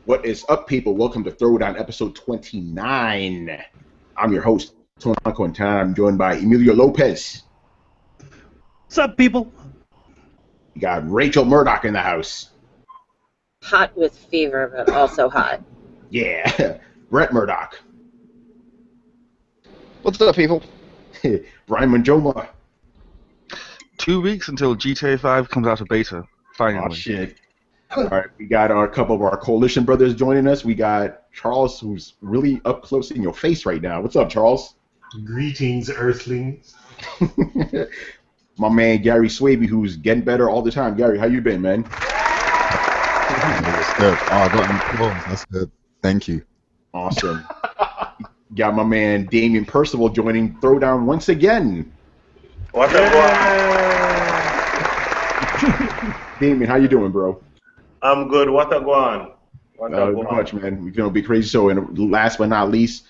What is up, people? Welcome to Throwdown episode 29. I'm your host, Polanco, and tonight I'm joined by Emilio Lopez. What's up, people? We got Rachael Murdock in the house. Hot with fever, but also hot. Yeah, Brett Murdock. What's up, people? Brian Munjoma. 2 weeks until GTA 5 comes out of beta, finally. Oh, shit. All right, we got a couple of our coalition brothers joining us. We got Charles, who's really up close in your face right now. What's up, Charles? Greetings, Earthlings. My man Gary Swaby, who's getting better all the time. Gary, how you been, man? That's good. Oh, I got him close. That's good. Thank you. Awesome. Got my man Dameon Percival joining Throwdown once again. What's up, boy? Dameon, how you doing, bro? I'm good. What a go on? Not much, man. We're gonna be crazy. So, and last but not least,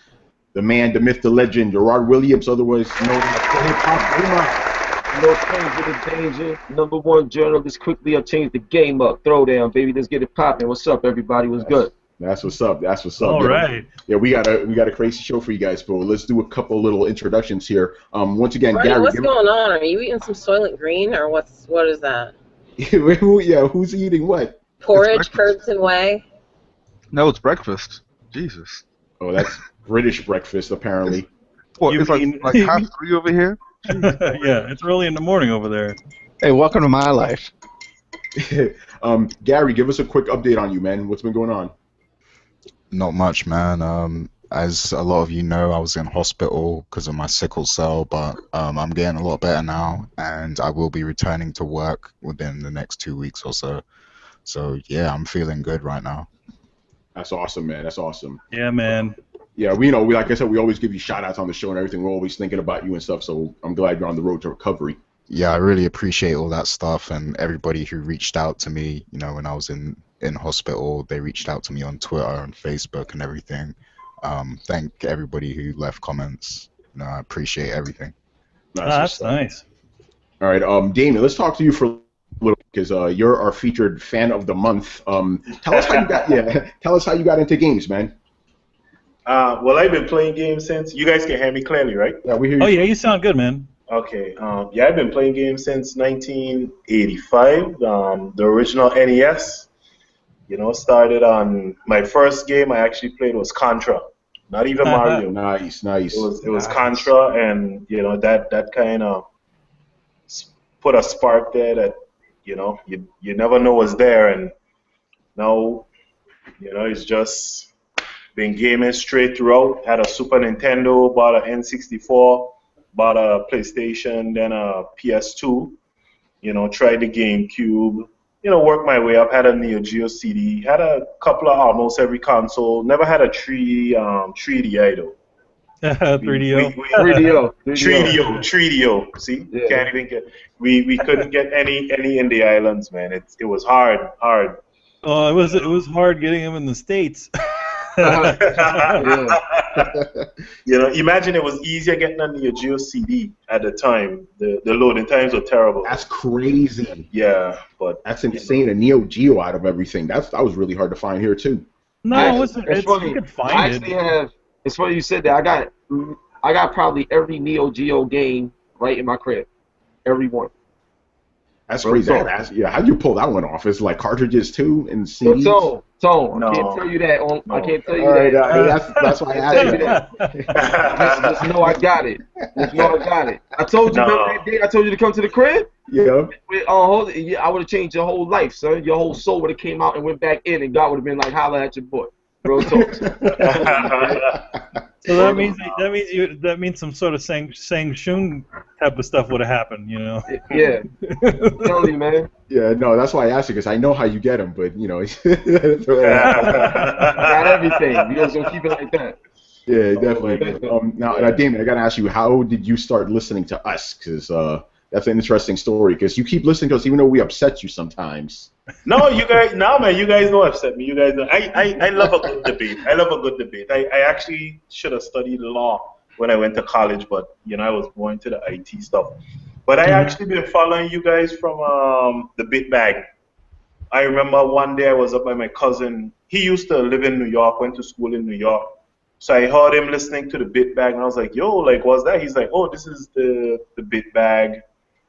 the man, the myth, the legend, Gerard Williams, otherwise known as HipHopGamer. No change to the danger. Number one journalist. Quickly, I changed the game up. Throwdown, baby. Let's get it popping. What's up, everybody? What's good? That's what's up. That's what's up. All right. Yeah, we got a crazy show for you guys, bro. Let's do a couple little introductions here. Once again, Brady, Gary, what's going on? Are you eating some Soylent Green, or what is that? Who's eating what? Porridge, curds, and whey? No, it's breakfast. Jesus. Oh, that's British breakfast, apparently. What, You it's mean- like half 3 over here? Yeah, it's early in the morning over there. Hey, welcome to my life. Gary, give us a quick update on you, man. What's been going on? Not much, man. As a lot of you know, I was in hospital because of my sickle cell, but I'm getting a lot better now, and I will be returning to work within the next 2 weeks or so. So, yeah, I'm feeling good right now. That's awesome, man. That's awesome. Yeah, man. Yeah, we like I said, we always give you shout-outs on the show and everything. We're always thinking about you and stuff, so I'm glad you're on the road to recovery. Yeah, I really appreciate all that stuff and everybody who reached out to me, you know, when I was in hospital. They reached out to me on Twitter and Facebook and everything. Thank everybody who left comments. You know, I appreciate everything. That's nice. All right, Dameon, let's talk to you for a little because you're our featured fan of the month. Tell us how you got tell us how you got into games, man. Well, I've been playing games since. You guys can hear me clearly, right? Yeah, we hear you. Oh, yeah, you sound good, man. Okay. Yeah, I've been playing games since 1985. The original NES. You know, started on my first game I actually played was Contra. Not even Mario. Nice. It was Contra, and you know that kind of put a spark there that you know you never know what's there, and now you know it's just been gaming straight throughout. Had a Super Nintendo, bought an N64, bought a PlayStation, then a PS2. You know, tried the GameCube. You know, worked my way up. Had a Neo Geo CD. Had a couple of almost every console. Never had a 3D though. 3DO. 3DO. See, Yeah. can't even get. We couldn't get any in the islands, man. It was hard. Oh, it was hard getting him in the States. You know, imagine it was easier getting a Neo Geo CD at the time. The loading times were terrible. That's crazy. Yeah, but That's insane. A Neo Geo out of everything. That was really hard to find here too. No, It's it's funny. you can I find actually it. have. It's funny you said that. I got probably every Neo Geo game right in my crib. Every one. That's Bro, crazy. so- How'd you pull that one off? It's like cartridges too and CDs. Tone. No. I can't tell you that. I can't tell you All right, that. that's why I asked you that. Just know I got it. Just know I got it. I told you, No. remember that day I told you to come to the crib? Yeah. I would have changed your whole life, son. Your whole soul would have came out and went back in, and God would have been like, holla at your boy. Real talk. So that means some sort of Sang Shun type of stuff would have happened, you know. Yeah. Tell you, man. Yeah, no, that's why I asked you because I know how you get them, but you know. Got everything. You guys gonna keep it like that. Yeah, definitely. Now, Dameon, I gotta ask you, how did you start listening to us? Because that's an interesting story. Because you keep listening to us, even though we upset you sometimes. No, you guys, man, you guys don't upset me. You guys don't. I love a good debate. I actually should have studied law when I went to college, but you know I was more into the IT stuff. But I actually been following you guys from the Bit Bag. I remember one day I was up by my cousin. he used to live in New York, went to school in New York. So I heard him listening to the Bit Bag, and I was like, yo, like, what's that? He's like, oh, this is the Bit Bag,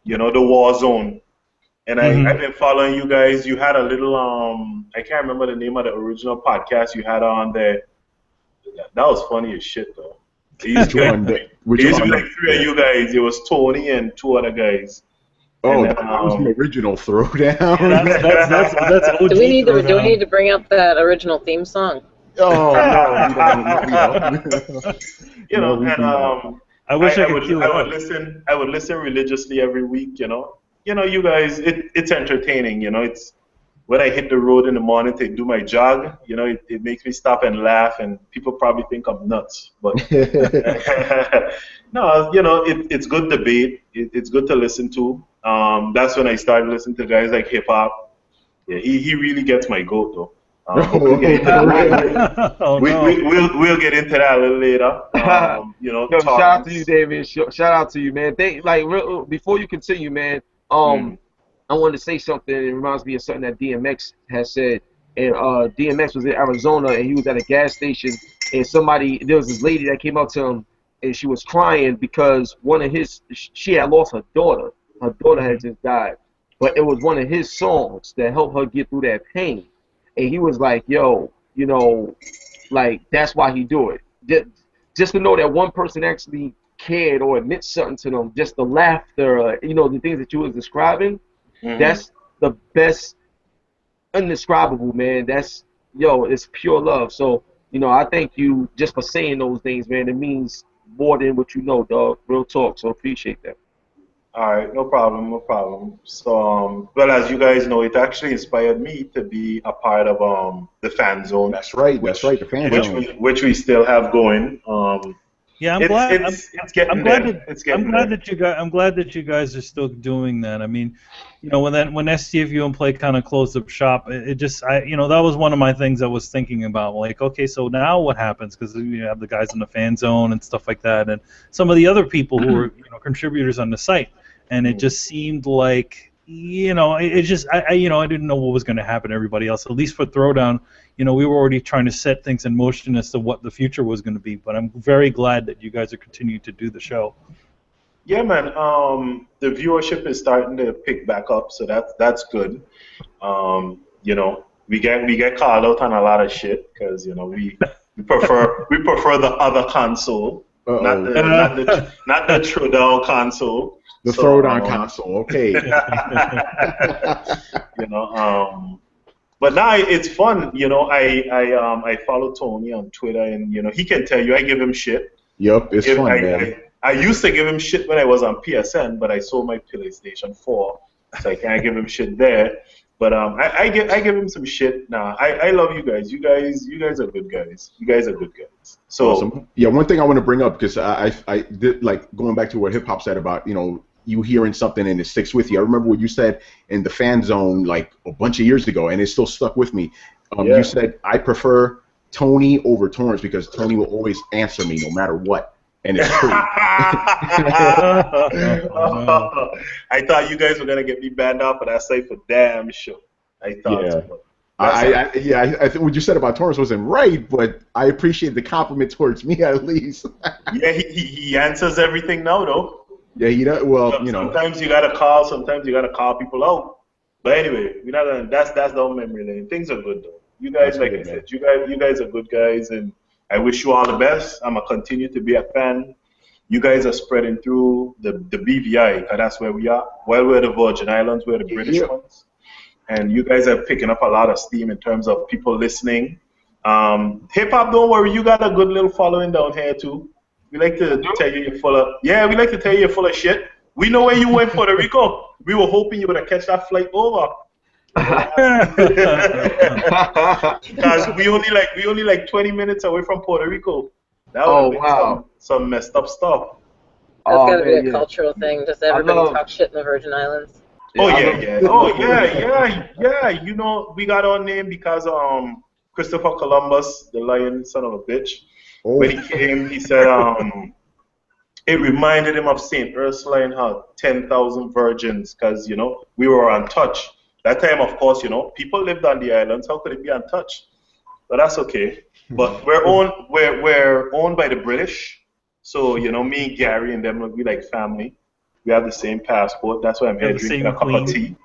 you know, the War Zone. And I've been following you guys. You had a little, I can't remember the name of the original podcast you had on there. That was funny as shit, though. It used to be like three of you guys. It was Tony and two other guys. Oh, that was the original Throwdown. That's OG Do we need to bring up that original theme song? Oh no, I wish I could I would listen religiously every week. You guys, it's entertaining. It's when I hit the road in the morning to do my jog. It makes me stop and laugh, and people probably think I'm nuts. But no, it's good debate. It's good to listen to. That's when I started listening to guys like Hip Hop. Yeah, he really gets my goat though. We'll get into that a little later. Shout out to you, David. Shout out to you, man. Before you continue, man. I wanted to say something. It reminds me of something that DMX has said. And DMX was in Arizona, and he was at a gas station, and there was this lady that came up to him, and she was crying because she had lost her daughter. Her daughter had just died, but it was one of his songs that helped her get through that pain. And he was like, yo, that's why he do it. Just to know that one person actually cared or admit something to them, just the laughter, the things that you was describing, that's the best, indescribable, man. It's pure love. So, I thank you just for saying those things, man. It means more than what you know, dog. Real talk. So appreciate that. All right, no problem. So, well, as you guys know, it actually inspired me to be a part of the fan zone. That's right, the fan zone, which we still have going. Yeah, I'm glad that you guys are still doing that. I mean, when STFU and Play kind of closed up shop, that was one of my things I was thinking about. Like, okay, so now what happens? Because you have the guys in the fan zone and stuff like that, and some of the other people who were contributors on the site, and it just seemed like I didn't know what was going to happen to everybody else. At least for Throwdown, we were already trying to set things in motion as to what the future was going to be. But I'm very glad that you guys are continuing to do the show. Yeah, man. The viewership is starting to pick back up, so that's good. We get called out on a lot of shit because we prefer the other console, not the Throwdown console. The Throwdown console, okay. But now it's fun. I follow Tony on Twitter, and he can tell you I give him shit. Yep, it's fun, man. I used to give him shit when I was on PSN, but I sold my PlayStation 4, so I can't give him shit there. But I give him some shit. Nah, I love you guys. You guys are good guys. You guys are good guys. So awesome. Yeah, one thing I want to bring up, because I did, like, going back to what Hip Hop said about you hearing something and it sticks with you. I remember what you said in the fan zone like a bunch of years ago, and it still stuck with me. You said, I prefer Tony over Torrance because Tony will always answer me no matter what. And it's true. I thought you guys were going to get me banned off of that site for damn sure. I thought I think what you said about Torrance wasn't right, but I appreciate the compliment towards me at least. Yeah, he answers everything now, though. Yeah, he does. Well, sometimes you gotta call. Sometimes you gotta call people out. But anyway, we're not gonna. That's the whole memory lane. Things are good though. You guys, like I said, you guys are good guys, and I wish you all the best. I'm gonna continue to be a fan. You guys are spreading through the BVI, because that's where we are. Well, we're the Virgin Islands, we're the British ones, and you guys are picking up a lot of steam in terms of people listening. Hip hop, don't worry, you got a good little following down here too. We like to tell you you're full of we like to tell you you're full of shit. We know where you went, Puerto Rico. We were hoping you would have catch that flight over. Because we only like 20 minutes away from Puerto Rico. That would be some messed up stuff. That's gotta be a cultural thing. Just everybody talk shit in the Virgin Islands. We got our name because Christopher Columbus, the lion son of a bitch. When he came, he said it reminded him of St. Ursula and her 10,000 virgins, because, we were untouched. That time, of course, people lived on the islands. How could it be untouched? but that's okay. But we're owned by the British, so you know me, Gary, and them we like family. We have the same passport. That's why I'm here drinking a cup of tea.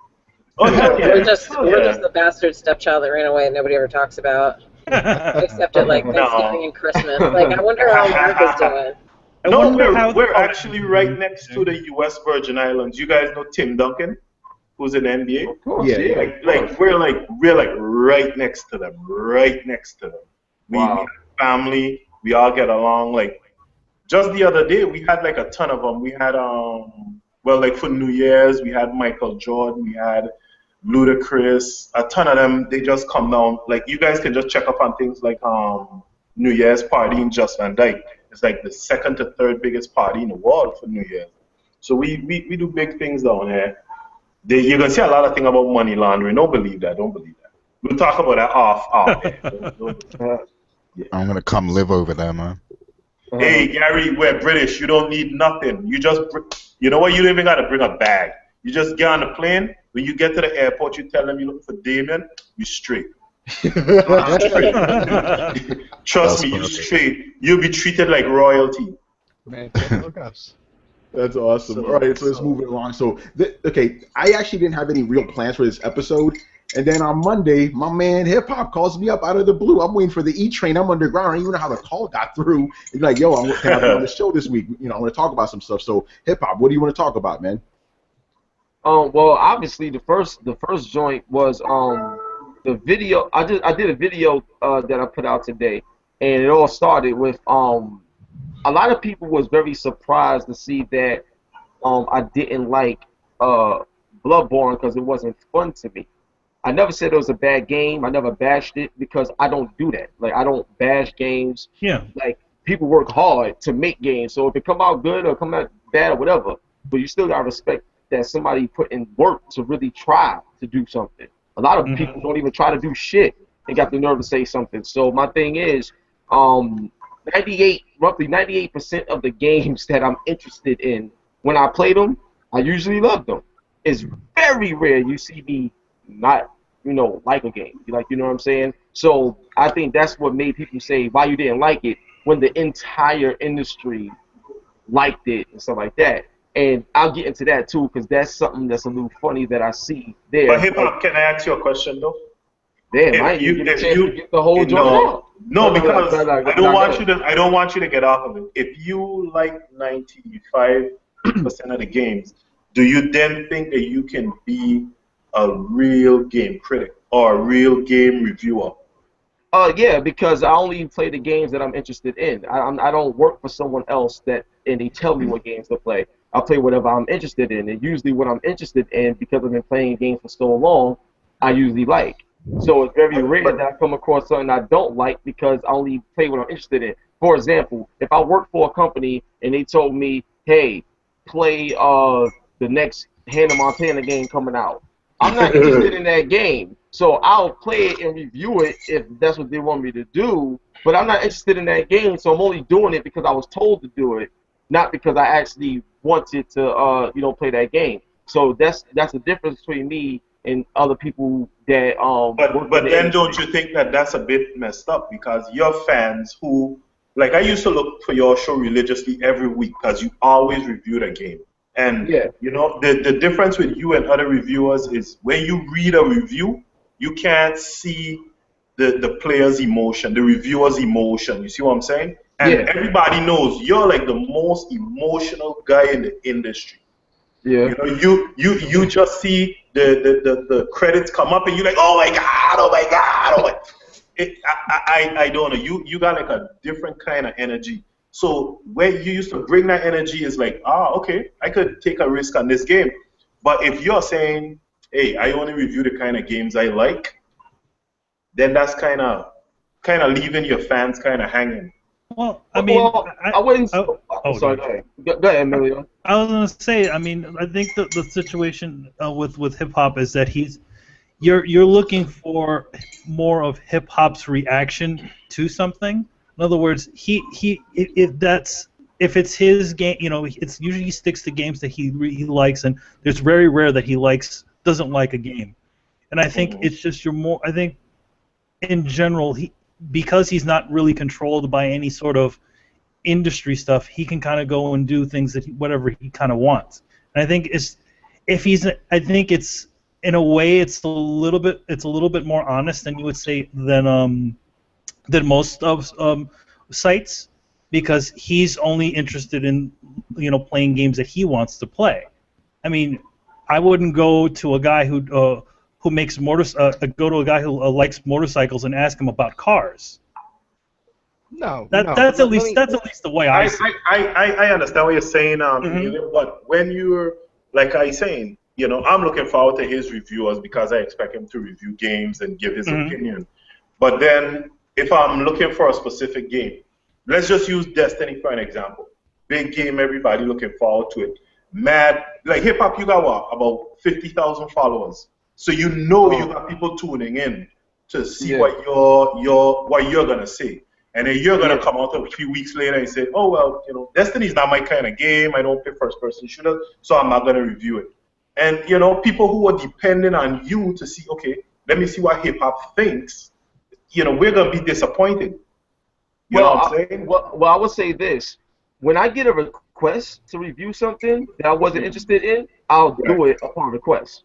Oh yeah, We're just the bastard stepchild that ran away and nobody ever talks about, except at like Thanksgiving and Christmas. Like I wonder how America's doing. No, we're actually right next to the U.S. Virgin Islands. You guys know Tim Duncan, who's in the NBA? Of course, We're right next to them, right next to them. We have family. We all get along. Like just the other day, we had like a ton of them. We had like for New Year's, we had Michael Jordan, we had Ludacris, a ton of them. They just come down. Like you guys can just check up on things like New Year's party in Just Van Dyke. It's like the second to third biggest party in the world for New Year's. So we do big things down here. You're going to see a lot of things about money laundering. Don't believe that. We'll talk about that off air. I'm going to come live over there, man. Hey, Gary, we're British. You don't need nothing. You know what? You don't even got to bring a bag. You just get on the plane. When you get to the airport, you tell them you're looking for Dameon. You straight. Trust me, you straight. You'll be treated like royalty. Man, that's awesome. All right, so let's move it along. So, okay, I actually didn't have any real plans for this episode, and then on Monday, my man Hip Hop calls me up out of the blue. I'm waiting for the E train. I'm underground. I don't even know how the call got through. He's like, "Yo, can I be on the show this week? You know, I want to talk about some stuff." So, Hip Hop, what do you want to talk about, man? Well, obviously the first joint was the video. I did a video that I put out today, and it all started with a lot of people was very surprised to see that I didn't like Bloodborne because it wasn't fun to me. I never said it was a bad game. I never bashed it because I don't do that. Like I don't bash games. Yeah. Like people work hard to make games, so if it come out good or come out bad or whatever, but you still gotta respect that somebody put in work to really try to do something. A lot of people don't even try to do shit and got the nerve to say something. So my thing is, roughly 98% of the games that I'm interested in, when I play them, I usually love them. It's very rare you see me not, like a game. You know what I'm saying? So I think that's what made people say why you didn't like it when the entire industry liked it and stuff like that. And I'll get into that too, because that's something that's a little funny that I see there. But Hip Hop, can I ask you a question though? Damn, I didn't get a chance to get the whole joint off. No, because I don't want you to get off of it. If you like 95% of the games, do you then think that you can be a real game critic or a real game reviewer? Yeah, because I only play the games that I'm interested in. I don't work for someone else and they tell me what games to play. I'll play whatever I'm interested in, and usually what I'm interested in, because I've been playing games for so long, I usually like. So it's very rare that I come across something I don't like because I only play what I'm interested in. For example, if I work for a company and they told me, hey, play the next Hannah Montana game coming out, I'm not interested in that game. So I'll play it and review it if that's what they want me to do, but I'm not interested in that game, so I'm only doing it because I was told to do it, not because I actually wanted to play that game. So that's the difference between me and other people that But then don't you think that that's a bit messed up, because your fans who, like, I used to look for your show religiously every week because you always reviewed a game. And the difference with you and other reviewers is when you read a review, you can't see the player's emotion, the reviewer's emotion. You see what I'm saying? And everybody knows you're like the most emotional guy in the industry. Yeah. You just see the credits come up and you're like, oh my god. I don't know. You got like a different kind of energy. So where you used to bring that energy is like, okay, I could take a risk on this game. But if you're saying, hey, I only review the kind of games I like, then that's kind of leaving your fans kind of hanging. Well, I mean, I wouldn't. Sorry, go ahead, Emilio. I was gonna say, I mean, I think the situation with hip hop is that you're looking for more of hip hop's reaction to something. In other words, if it's his game, it's usually he sticks to games that he likes, and it's very rare that he doesn't like a game. And I think it's just I think in general because he's not really controlled by any sort of industry stuff, he can kind of go and do things that whatever he kind of wants. And I think I think it's in a way it's a little bit more honest than you would say than most of sites, because he's only interested in playing games that he wants to play. I mean, I wouldn't go to a guy who makes go to a guy who likes motorcycles and ask him about cars. No, that's at least the way I see it. I understand what you're saying, but when you're like I saying, I'm looking forward to his reviewers because I expect him to review games and give his opinion. But then if I'm looking for a specific game, let's just use Destiny for an example. Big game, everybody looking forward to it. Mad, like hip hop, you got what? About 50,000 followers. So you got people tuning in to see what you're gonna say. And then you're going to come out a few weeks later and say, oh, well, Destiny's not my kind of game. I don't play first-person shooters, so I'm not going to review it. And, people who are depending on you to see, okay, let me see what hip-hop thinks, we're going to be disappointed. You know what I'm saying? Well, I would say this. When I get a request to review something that I wasn't interested in, I'll do it upon request.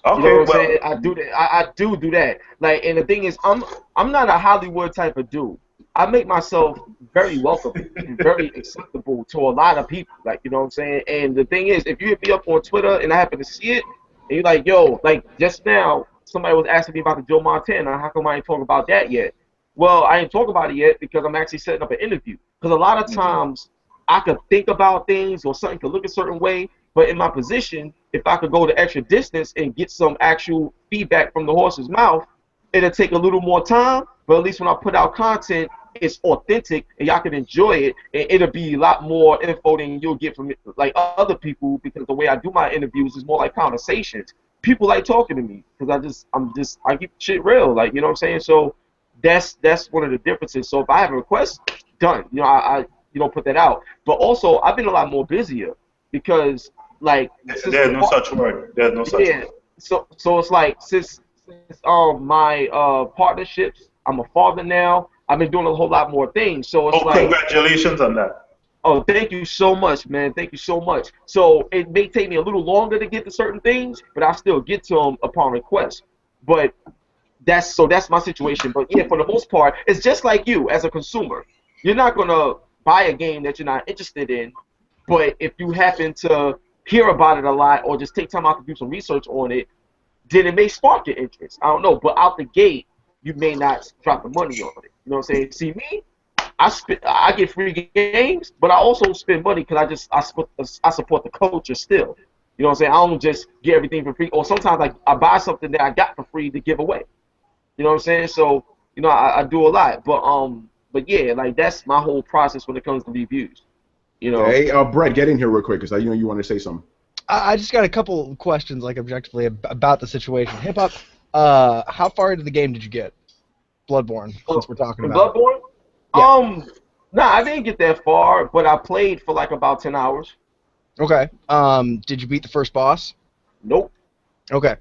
Okay, you know what I'm saying? I do that. I do that. Like, and the thing is, I'm not a Hollywood type of dude. I make myself very welcoming and very acceptable to a lot of people. Like, you know what I'm saying? And the thing is, if you hit me up on Twitter and I happen to see it, and you're like, yo, like just now, somebody was asking me about the Joe Montana. How come I ain't talking about that yet? Well, I ain't talking about it yet because I'm actually setting up an interview. Because a lot of times I could think about things or something could look a certain way, but in my position, if I could go the extra distance and get some actual feedback from the horse's mouth, it'll take a little more time, but at least when I put out content, it's authentic and y'all can enjoy it, and it'll be a lot more info than you'll get from like other people, because the way I do my interviews is more like conversations. People like talking to me because I keep shit real, like, you know what I'm saying? So that's one of the differences. So if I have a request, done. I put that out. But also I've been a lot more busier because like there's no such word. There's no such word. So it's like since my partnerships, I'm a father now. I've been doing a whole lot more things. So it's like, congratulations on that. Oh, thank you so much, man. Thank you so much. So it may take me a little longer to get to certain things, but I'll still get to them upon request. But that's my situation. But yeah, for the most part, it's just like you as a consumer. You're not gonna buy a game that you're not interested in, but if you happen to hear about it a lot or just take time out to do some research on it, then it may spark your interest. I don't know, but out the gate, you may not drop the money on it. You know what I'm saying? See me, I get free games, but I also spend money because I support the culture still. You know what I'm saying? I don't just get everything for free, or sometimes I buy something that I got for free to give away. You know what I'm saying? So I do a lot, but yeah, like that's my whole process when it comes to reviews. Hey, Brett, get in here real quick because I know you want to say something. I just got a couple questions, like objectively, about the situation. Hip Hop, how far into the game did you get? Bloodborne, since we're talking about Bloodborne? Yeah. Nah, I didn't get that far, but I played for like about 10 hours. Okay. Did you beat the first boss? Nope. Okay.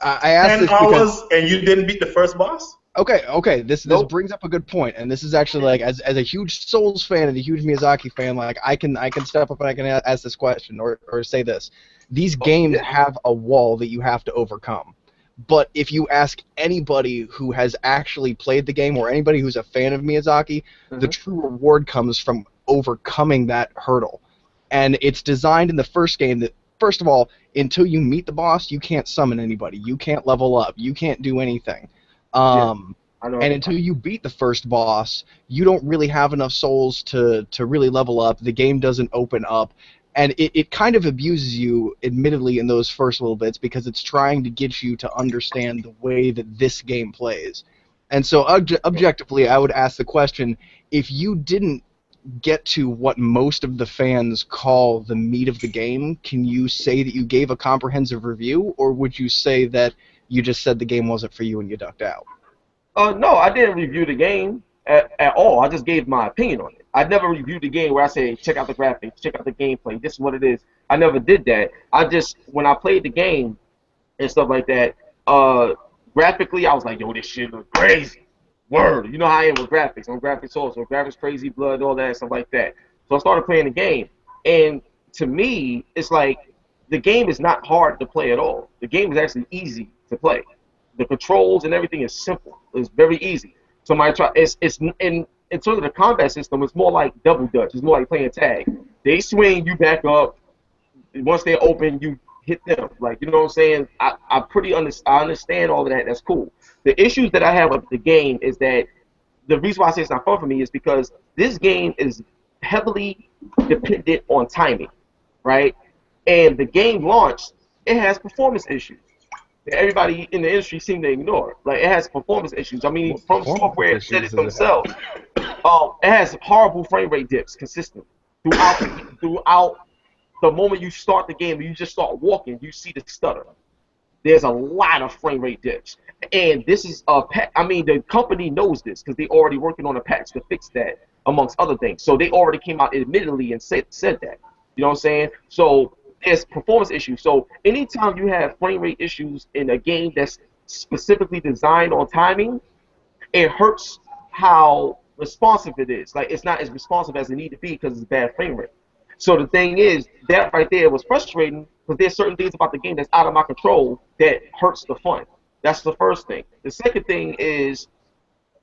I asked 10 hours and you didn't beat the first boss? Okay. This brings up a good point, and this is actually like as a huge Souls fan and a huge Miyazaki fan, like I can step up and I can ask this question or say this. These games have a wall that you have to overcome. But if you ask anybody who has actually played the game or anybody who's a fan of Miyazaki, the true reward comes from overcoming that hurdle. And it's designed in the first game that, first of all, until you meet the boss, you can't summon anybody. You can't level up. You can't do anything. And until you beat the first boss, you don't really have enough souls to really level up. The game doesn't open up. And it kind of abuses you, admittedly, in those first little bits because it's trying to get you to understand the way that this game plays. And so, objectively, I would ask the question, if you didn't get to what most of the fans call the meat of the game, can you say that you gave a comprehensive review, or would you say that you just said the game wasn't for you and you ducked out? No, I didn't review the game at all. I just gave my opinion on it. I never reviewed the game where I say, check out the graphics, check out the gameplay, this is what it is. I never did that. When I played the game and stuff like that, graphically, I was like, yo, this shit look crazy. word. You know how I am with graphics. I'm graphics also. Graphics crazy, blood, all that, stuff like that. So I started playing the game. And to me, it's like the game is not hard to play at all. The game is actually easy to play. The controls and everything is simple. It's very easy. Somebody try. It's in terms of the combat system, it's more like double dutch. It's more like playing tag. They swing, you back up. Once they're open, you hit them. Like, you know what I'm saying? I understand all of that. That's cool. The issues that I have with the game is that the reason why I say it's not fun for me is because this game is heavily dependent on timing, right? And the game launched, it has performance issues that everybody in the industry seem to ignore. Like, it has performance issues. I mean, From Software said it themselves. It has horrible frame rate dips consistently throughout the moment you start the game and you just start walking, you see the stutter. There's a lot of frame rate dips. And this is the company knows this because they're already working on a patch to fix that, amongst other things. So they already came out admittedly and said that. You know what I'm saying? So there's performance issues. So anytime you have frame rate issues in a game that's specifically designed on timing, it hurts how responsive it is. Like, it's not as responsive as it need to be because it's bad frame rate. So the thing is, that right there was frustrating because there's certain things about the game that's out of my control that hurts the fun. That's the first thing. The second thing is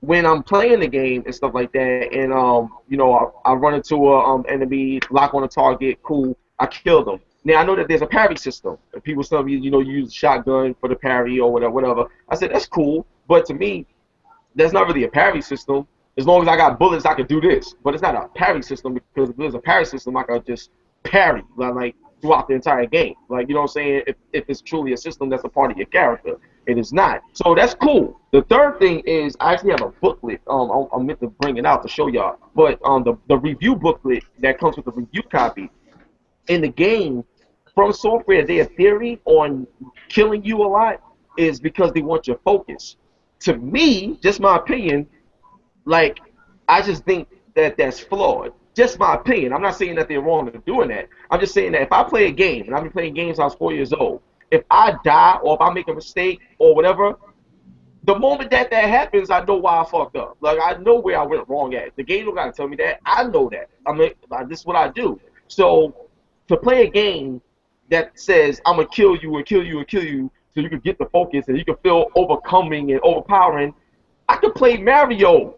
when I'm playing the game and stuff like that, and I run into a enemy, lock on a target, cool, I kill them. Now I know that there's a parry system. And people tell me, you use a shotgun for the parry or whatever. I said that's cool, but to me, there's not really a parry system. As long as I got bullets, I can do this. But it's not a parry system because if there's a parry system, I can just parry like throughout the entire game. Like, you know what I'm saying? If it's truly a system that's a part of your character, it is not. So that's cool. The third thing is I actually have a booklet. I meant to bring it out to show y'all. But the review booklet that comes with the review copy in the game, From Software, their theory on killing you a lot is because they want your focus. To me, just my opinion, like, I just think that that's flawed. Just my opinion. I'm not saying that they're wrong in doing that. I'm just saying that if I play a game, and I've been playing games since I was 4 years old, if I die or if I make a mistake or whatever, the moment that happens, I know why I fucked up. Like, I know where I went wrong at. The game don't gotta tell me that. I know that. I mean, this is what I do. So, to play a game that says, I'm gonna kill you and kill you and kill you so you can get the focus and you can feel overcoming and overpowering, I could play Mario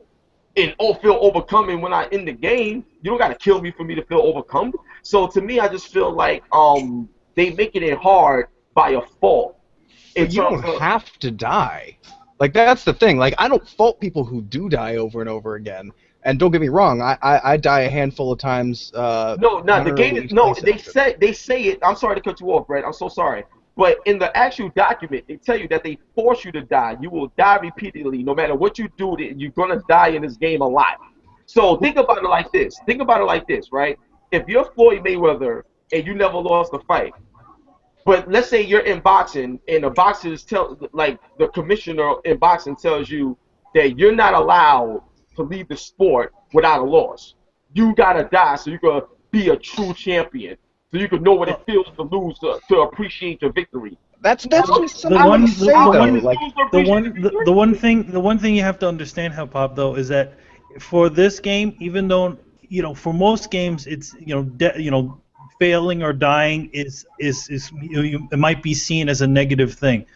and feel overcoming when I in the game. You don't gotta kill me for me to feel overcome. So to me, I just feel like they making it hard by a fault. But you don't have to die. Like, that's the thing. Like, I don't fault people who do die over and over again. And don't get me wrong, I die a handful of times. No, the game is they say it. I'm sorry to cut you off, Brett. I'm so sorry. But in the actual document, they tell you that they force you to die. You will die repeatedly. No matter what you do, you're going to die in this game a lot. So think about it like this. Think about it like this, right? If you're Floyd Mayweather and you never lost a fight, but let's say you're in boxing and the boxers the commissioner in boxing tells you that you're not allowed to leave the sport without a loss. You got to die so you can be a true champion. So you can know what it feels to lose, to appreciate your victory. That's just something I would say, the one thing you have to understand, HipHop, though, is that for this game, even though for most games it's failing or dying is it might be seen as a negative thing,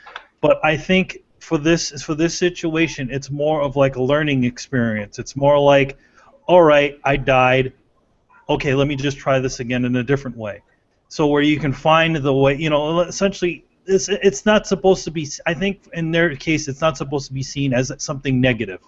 but I think for this situation, it's more of like a learning experience. It's more like, all right, I died. Okay, let me just try this again in a different way. So where you can find the way, essentially, it's not supposed to be, I think in their case, it's not supposed to be seen as something negative.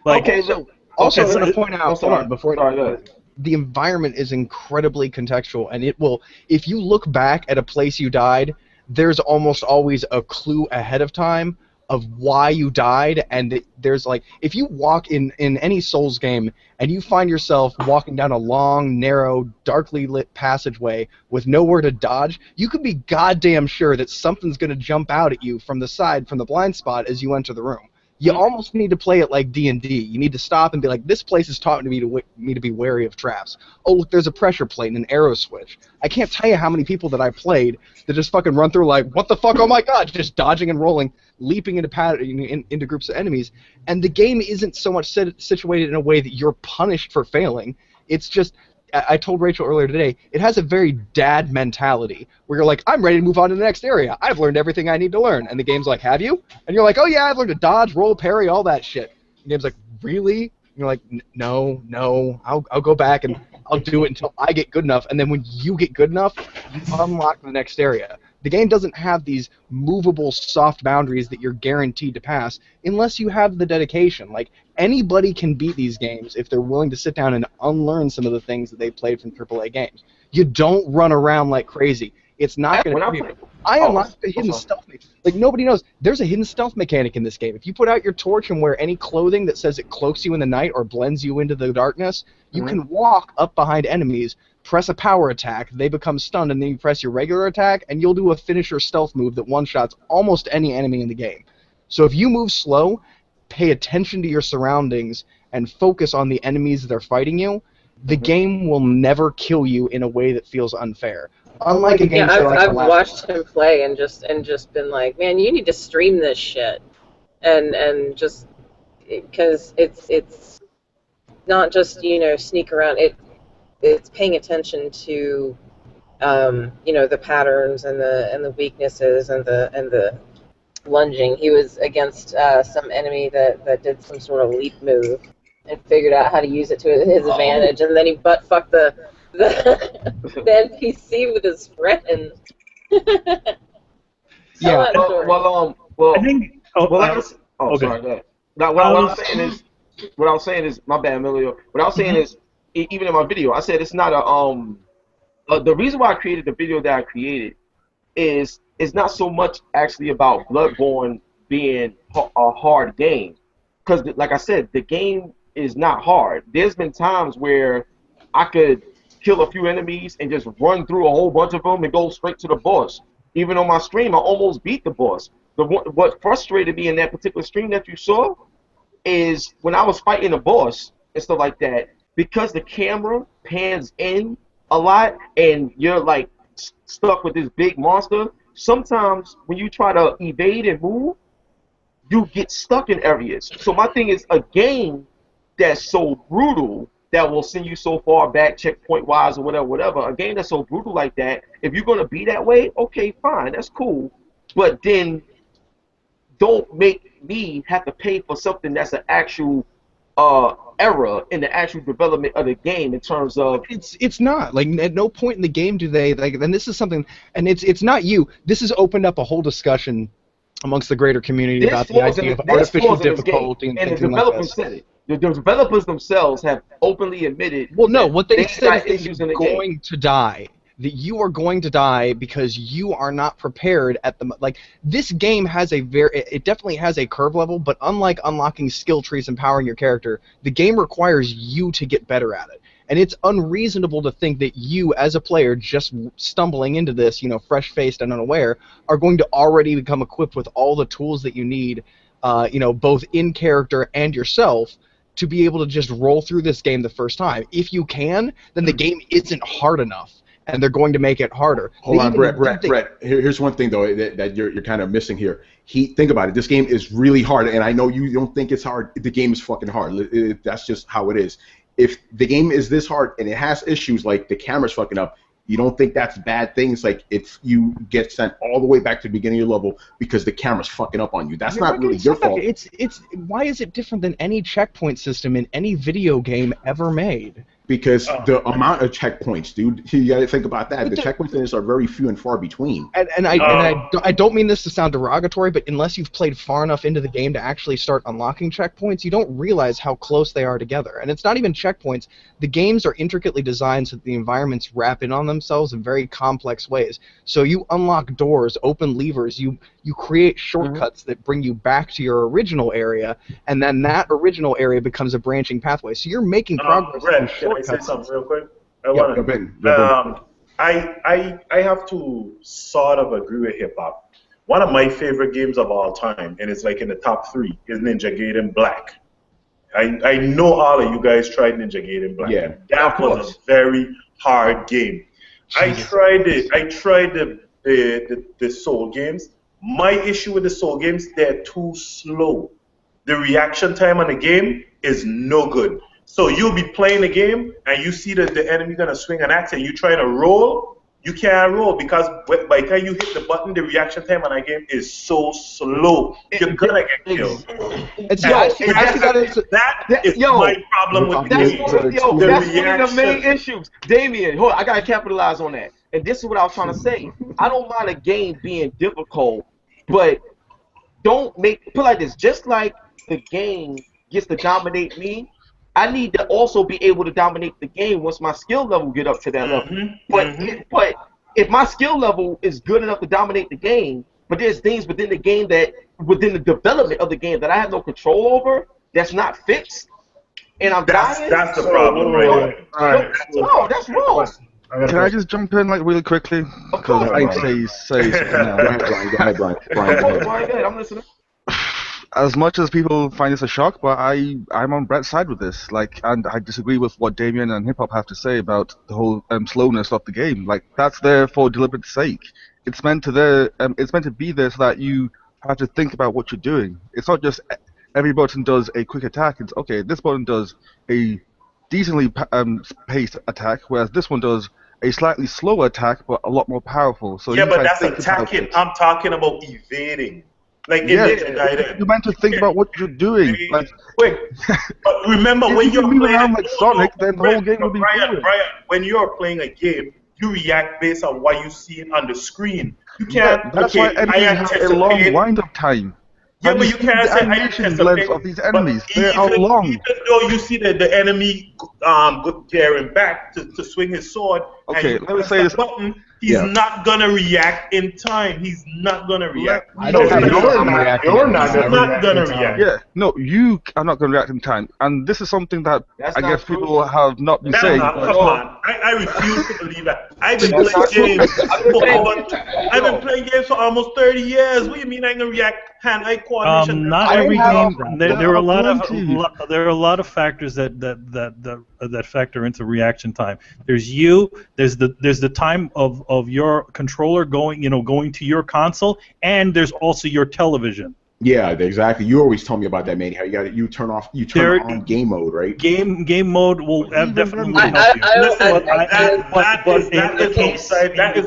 Like, okay, so also I'm going to point out, the environment is incredibly contextual, and it will, if you look back at a place you died, there's almost always a clue ahead of time of why you died, and there's like, if you walk in any Souls game and you find yourself walking down a long, narrow, darkly lit passageway with nowhere to dodge, you could be goddamn sure that something's going to jump out at you from the side, from the blind spot as you enter the room. You almost need to play it like D&D. You need to stop and be like, this place is taught me to be wary of traps. Oh, look, there's a pressure plate and an arrow switch. I can't tell you how many people that I played that just fucking run through like, what the fuck, oh my god, just dodging and rolling, leaping into groups of enemies. And the game isn't so much situated in a way that you're punished for failing. It's just, I told Rachael earlier today, it has a very dad mentality, where you're like, I'm ready to move on to the next area. I've learned everything I need to learn. And the game's like, have you? And you're like, oh yeah, I've learned to dodge, roll, parry, all that shit. The game's like, really? And you're like, no, I'll go back and I'll do it until I get good enough. And then when you get good enough, you unlock the next area. The game doesn't have these movable, soft boundaries that you're guaranteed to pass unless you have the dedication. Like, anybody can beat these games if they're willing to sit down and unlearn some of the things that they played from AAA games. You don't run around like crazy. It's not going to... I unlocked the hidden stealth mechanic. Like, nobody knows. There's a hidden stealth mechanic in this game. If you put out your torch and wear any clothing that says it cloaks you in the night or blends you into the darkness, you can walk up behind enemies, press a power attack, they become stunned, and then you press your regular attack, and you'll do a finisher stealth move that one-shots almost any enemy in the game. So if you move slow, pay attention to your surroundings, and focus on the enemies that are fighting you, the game will never kill you in a way that feels unfair. Unlike a game I've watched him play and just been like, man, you need to stream this shit, and just because it's not just sneak around. It's paying attention to the patterns and the weaknesses and the lunging. He was against some enemy that did some sort of leap move and figured out how to use it to his advantage, and then he butt fucked the NPC with his friend. Yeah. Well, I think. Sorry. Now, what I was saying is, my bad, Emilio. What I was saying is, even in my video, I said it's not the reason why I created the video that I created is it's not so much actually about Bloodborne being a hard game, because like I said, the game is not hard. There's been times where I could kill a few enemies and just run through a whole bunch of them and go straight to the boss. Even on my stream, I almost beat the boss. What frustrated me in that particular stream that you saw is when I was fighting the boss and stuff like that, because the camera pans in a lot and you're like stuck with this big monster, sometimes when you try to evade and move, you get stuck in areas. So my thing is, a game that's so brutal that will send you so far back checkpoint wise or whatever, a game that's so brutal like that, if you're going to be that way, okay, fine, that's cool, but then don't make me have to pay for something that's an actual error in the actual development of the game in terms of... It's not. Like, at no point in the game do they... Like, and this is something... And it's not you. This has opened up a whole discussion amongst the greater community about the idea of artificial difficulty and things like this. Said it. The developers themselves have openly admitted... Well, no, what they said is that you're going to die. That you are going to die because you are not prepared at the... Like, this game has a it definitely has a curve level, but unlike unlocking skill trees and powering your character, the game requires you to get better at it. And it's unreasonable to think that you, as a player, just stumbling into this, fresh-faced and unaware, are going to already become equipped with all the tools that you need, both in character and yourself, to be able to just roll through this game the first time. If you can, then the game isn't hard enough, and they're going to make it harder. Hold on, Brett. Here's one thing though that you're kind of missing here. Think about it. This game is really hard, and I know you don't think it's hard. The game is fucking hard. That's just how it is. If the game is this hard and it has issues like the camera's fucking up, you don't think that's bad things? Like, if you get sent all the way back to the beginning of your level because the camera's fucking up on you, that's not really your fault. Why is it different than any checkpoint system in any video game ever made? Because the amount of checkpoints, dude, you got to think about that. The checkpoints in this are very few and far between. And I don't mean this to sound derogatory, but unless you've played far enough into the game to actually start unlocking checkpoints, you don't realize how close they are together. And it's not even checkpoints. The games are intricately designed so that the environments wrap in on themselves in very complex ways. So you unlock doors, open levers, you create shortcuts that bring you back to your original area, and then that original area becomes a branching pathway. So you're making progress. Can I say something real quick? I have to sort of agree with hip hop. one of my favorite games of all time, and it's like in the top 3, is Ninja Gaiden Black. I know all of you guys tried Ninja Gaiden Black. Yeah. That was a very hard game. I tried the Soul games. My issue with the Soul games, they're too slow. The reaction time on the game is no good. So you'll be playing the game and you see that the enemy gonna swing an axe and you try to roll, you can't roll because by the time you hit the button, the reaction time on that game is so slow. You're gonna get killed. That is my problem with the game. That's one of the main issues. Dameon, hold on, I gotta capitalize on that. And this is what I was trying to say. I don't mind a game being difficult, but don't put like this. Just like the game gets to dominate me, I need to also be able to dominate the game once my skill level get up to that level. But if my skill level is good enough to dominate the game, but there's things within the game within the development of the game that I have no control over, that's not fixed, and I'm dying. That's the problem, right? No, that's wrong. Can I just jump in like really quickly? Of course. I say something now. Go ahead, Brian. Go ahead. I'm listening. As much as people find this a shock, but I'm on Brett's side with this. And I disagree with what Dameon and Hip Hop have to say about the whole slowness of the game. Like, that's there for deliberate sake. It's meant to be there so that you have to think about what you're doing. It's not just every button does a quick attack. It's okay. This button does a decently paced attack, whereas this one does a slightly slower attack, but a lot more powerful. So yeah, but that's attacking. I'm talking about evading. Like you're meant to think about what you're doing. Like, but remember when you're moving playing around like Sonic, then the whole game will be Brian, when you're playing a game, you react based on what you see on the screen. You can't. That's why enemies have a long wind-up time. Yeah, but you can't say I anticipate of these enemies. They are long. Even though you see the enemy gearing back to swing his sword, okay, and let me say this. Button, he's not gonna react in time. He's not gonna react. You're not gonna react. Yeah, no, you are not gonna react in time, and this is something that I guess people have not been saying. Come on, I refuse to believe that. I've been playing games. I've been playing games for almost 30 years. What do you mean I can react hand-eye coordination? Not every game. There are a lot of factors that factor into reaction time. There's the time of your controller going to your console, and there's also your television. Yeah, exactly. You always tell me about that, man. How you turn on game mode, right? Game mode will definitely help you.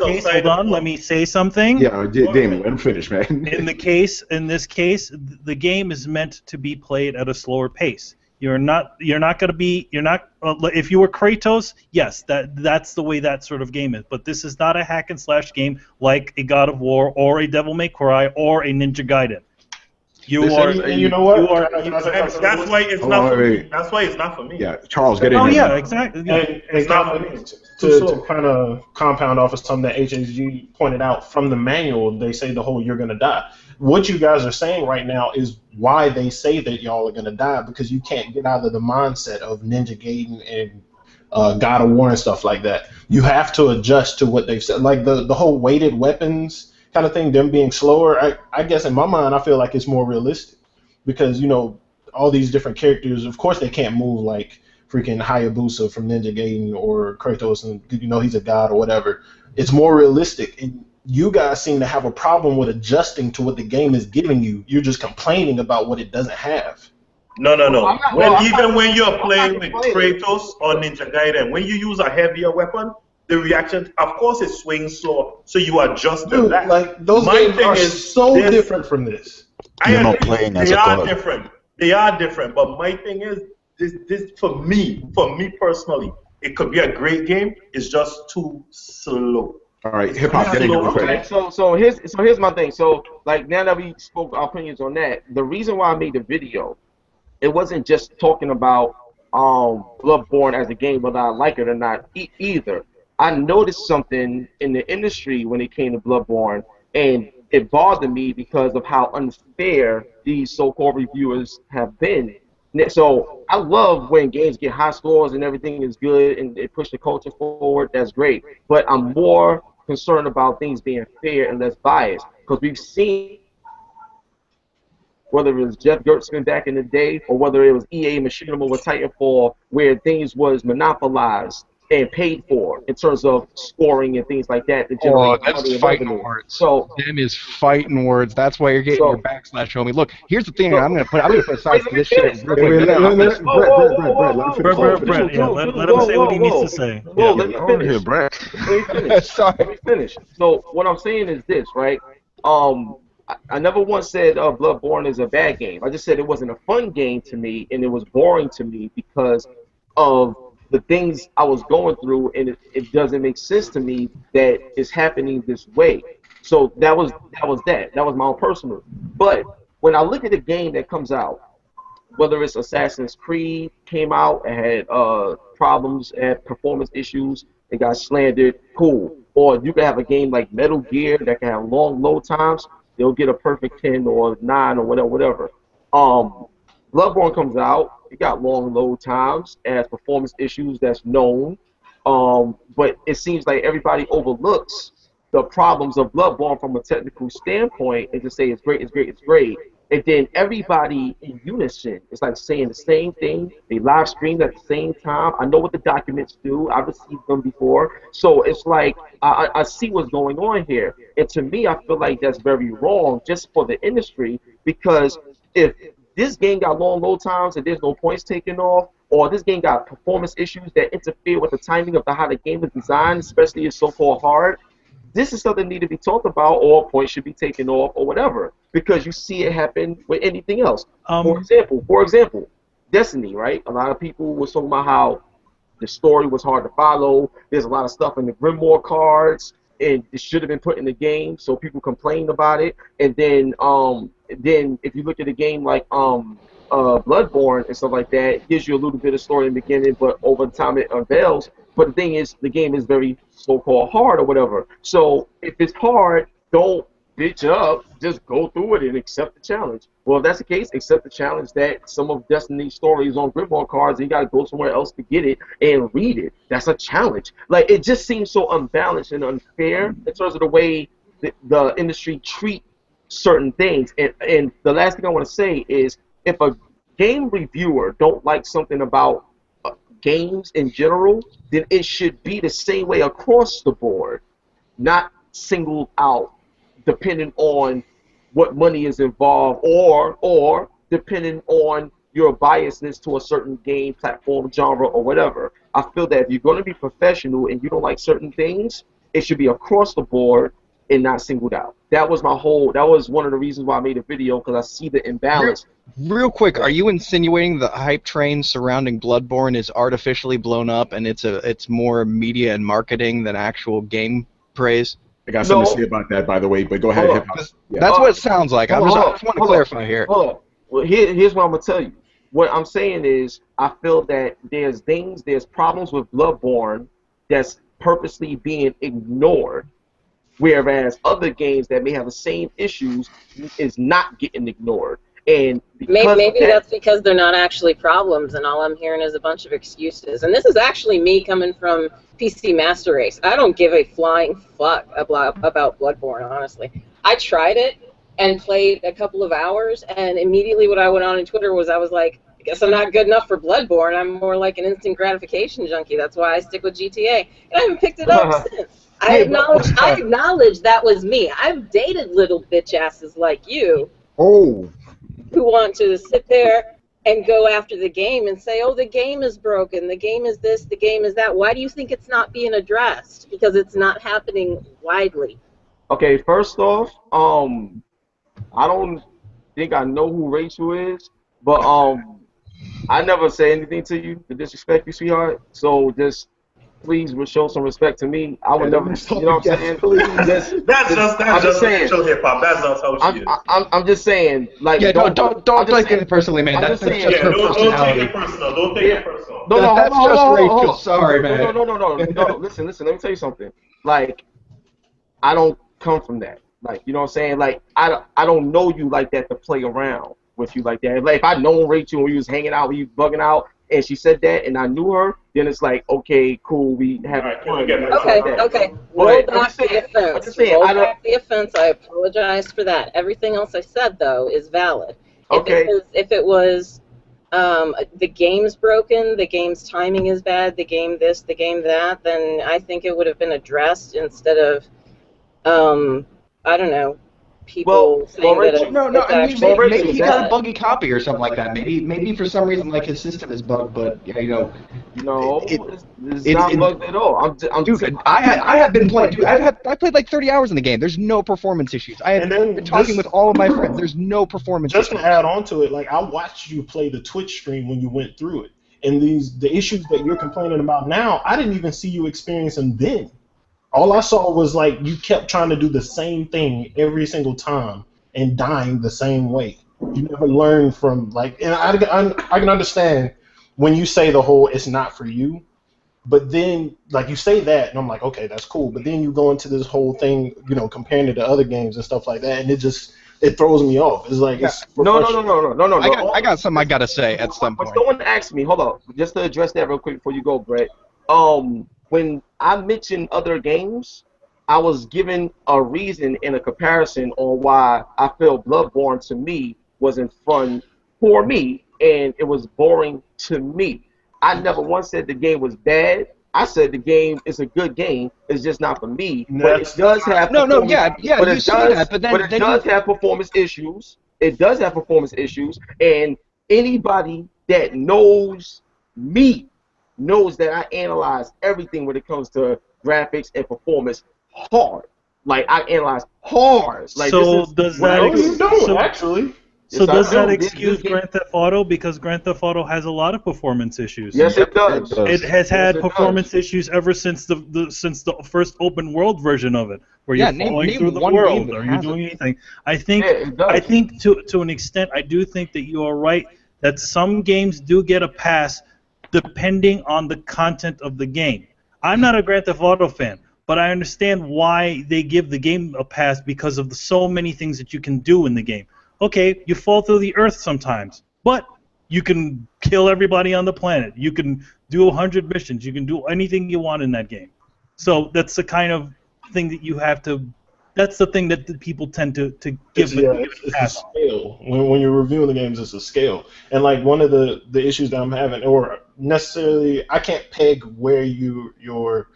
Hold on, let me say something. Yeah, Damon, let him finish, man. In this case, the game is meant to be played at a slower pace. You're not going to be. If you were Kratos, yes, that's the way that sort of game is. But this is not a hack and slash game like a God of War or a Devil May Cry or a Ninja Gaiden. You know what? That's why it's not for me. That's why it's not for me. Yeah, Charles, get in. Oh yeah, exactly. Yeah. It's not for me. To kind of compound off of something that HSG pointed out from the manual, they say the whole "you're gonna die." What you guys are saying right now is why they say that y'all are gonna die, because you can't get out of the mindset of Ninja Gaiden and God of War and stuff like that. You have to adjust to what they've said, like the whole weighted weapons kind of thing, them being slower. I guess in my mind, I feel like it's more realistic because, all these different characters, of course they can't move like freaking Hayabusa from Ninja Gaiden or Kratos, and he's a god or whatever. It's more realistic, and you guys seem to have a problem with adjusting to what the game is giving you. You're just complaining about what it doesn't have. No. Even when you're playing with Kratos or Ninja Gaiden, when you use a heavier weapon, the reaction, of course, it swings slow, so you adjust to that. Like those games are so different from this. You're not playing as a god. They are different, but my thing is, this for me personally, it could be a great game. It's just too slow. All right, hip hop, get in real quick. So here's my thing. So like now that we spoke our opinions on that, the reason why I made the video, it wasn't just talking about Bloodborne as a game, whether I like it or not either. I noticed something in the industry when it came to Bloodborne, and it bothered me because of how unfair these so-called reviewers have been. So I love when games get high scores and everything is good and they push the culture forward. That's great. But I'm more concerned about things being fair and less biased. Because we've seen, whether it was Jeff Gertzman back in the day or whether it was EA Machinima with Titanfall, where things was monopolized and paid for in terms of scoring and things like that to generate money and revenue. So them is fighting words. That's why you're getting your backslash, homie. Look, here's the thing. I'm gonna put aside this shit real quick. Let him say what he needs to say. Let me finish. Sorry. Let me finish. So what I'm saying is this, right? I never once said Bloodborne is a bad game. I just said it wasn't a fun game to me, and it was boring to me because of the things I was going through, and it doesn't make sense to me that it's happening this way. So that was that. That was my own personal. But when I look at a game that comes out, whether it's Assassin's Creed came out and had problems, had performance issues, it got slandered, cool. Or you can have a game like Metal Gear that can have long load times. They'll get a perfect 10 or 9 or whatever. Bloodborne comes out. It got long load times, it has performance issues that's known. But it seems like everybody overlooks the problems of Bloodborne from a technical standpoint and just say it's great, it's great, it's great. And then everybody in unison is like saying the same thing. They live stream at the same time. I know what the documents do. I've received them before. So it's like I see what's going on here. And to me, I feel like that's very wrong just for the industry, because if this game got long load times and there's no points taken off, or this game got performance issues that interfere with the timing of how the game is designed, especially its so-called hard, this is something that needs to be talked about, or points should be taken off, or whatever, because you see it happen with anything else. For example, Destiny, right? A lot of people were talking about how the story was hard to follow. There's a lot of stuff in the Grimoire cards, and it should have been put in the game, so people complained about it. And then if you look at a game like Bloodborne and stuff like that, it gives you a little bit of story in the beginning, but over time it unveils. But the thing is, the game is very so-called hard or whatever. So if it's hard, don't bitch up. Just go through it and accept the challenge. Well, if that's the case, accept the challenge that some of Destiny's stories on Grimoire cards, and you got to go somewhere else to get it and read it. That's a challenge. Like, it just seems so unbalanced and unfair in terms of the way the industry treat certain things. And the last thing I want to say is, if a game reviewer don't like something about games in general, then it should be the same way across the board, not singled out depending on what money is involved, or depending on your biasness to a certain game, platform, genre, or whatever. I feel that if you're going to be professional and you don't like certain things, it should be across the board and not singled out. That was one of the reasons why I made a video, because I see the imbalance. Real quick, are you insinuating the hype train surrounding Bloodborne is artificially blown up and it's more media and marketing than actual game praise? I got something to say about that, by the way, but go ahead. Yeah. That's what it sounds like. I just want to clarify here. Hold on. Well, here's what I'm going to tell you. What I'm saying is, I feel that there's problems with Bloodborne that's purposely being ignored, whereas other games that may have the same issues is not getting ignored. And maybe that's because they're not actually problems, and all I'm hearing is a bunch of excuses. And this is actually me coming from PC Master Race. I don't give a flying fuck about Bloodborne, honestly. I tried it and played a couple of hours, and immediately what I went on Twitter was I was like, I guess I'm not good enough for Bloodborne. I'm more like an instant gratification junkie. That's why I stick with GTA. And I haven't picked it up since. I acknowledge that was me. I've dated little bitch asses like you. Oh. Who want to sit there and go after the game and say, oh, the game is broken, the game is this, the game is that. Why do you think it's not being addressed? Because it's not happening widely. Okay, first off, I don't think I know who Rachael is, but I never say anything to you to disrespect you, sweetheart. So just please show some respect to me. I would never, you know what I'm saying? That's just hip hop. That's just how she is. I'm just saying, like, yeah, don't take it personally, man. That's just her personality. Don't take it personal. Don't take it personal. No, that's just Rachael. Sorry, man. No. Listen. Let me tell you something. Like, I don't come from that. Like, you know what I'm saying? Like, I don't know you like that to play around with you like that. Like, if I known Rachael when you was hanging out, when you bugging out, and she said that, and I knew her, then it's like, okay, cool, we have fun. Okay. Roll back the offense. Roll back the offense. I apologize for that. Everything else I said, though, is valid. If it was the game's broken, the game's timing is bad, the game this, the game that, then I think it would have been addressed instead of, I don't know, people saying that it's maybe he got a buggy copy or something like that. Maybe for some reason like his system is bugged, but it's not bugged at all. I have been playing. Dude, I played like 30 hours in the game. There's no performance issues. I have been talking with all of my friends. There's no performance issues. Just to add on to it, like I watched you play the Twitch stream when you went through it, and the issues that you're complaining about now, I didn't even see you experiencing then. All I saw was like you kept trying to do the same thing every single time and dying the same way. You never learned from and I can understand when you say the whole it's not for you, but then like you say that and I'm like, okay, that's cool. But then you go into this whole thing, comparing it to other games and stuff like that, and it throws me off. It's like no. I got something I gotta say at some point. Someone asked me, hold on, just to address that real quick before you go, Brett. When I mentioned other games, I was given a reason and a comparison on why I feel Bloodborne to me wasn't fun for me, and it was boring to me. I never once said the game was bad. I said the game is a good game. It's just not for me. But it does have have performance issues. It does have performance issues, and anybody that knows me knows that I analyze everything when it comes to graphics and performance hard. Like I analyze hard. Like so does that actually? So does that excuse Grand Theft Auto? Because Grand Theft Auto has a lot of performance issues. Yes, it does. It has had performance issues ever since the first open world version of it, where you're falling through the world or you're doing anything. I think to an extent, I do think that you are right that some games do get a pass depending on the content of the game. I'm not a Grand Theft Auto fan, but I understand why they give the game a pass because of so many things that you can do in the game. Okay, you fall through the earth sometimes, but you can kill everybody on the planet. You can do 100 missions. You can do anything you want in that game. So that's the kind of thing that you have to. That's the thing that the people tend to give. It's a scale. When you're reviewing the games, it's a scale. And like one of the issues that I'm having, or necessarily, I can't peg where your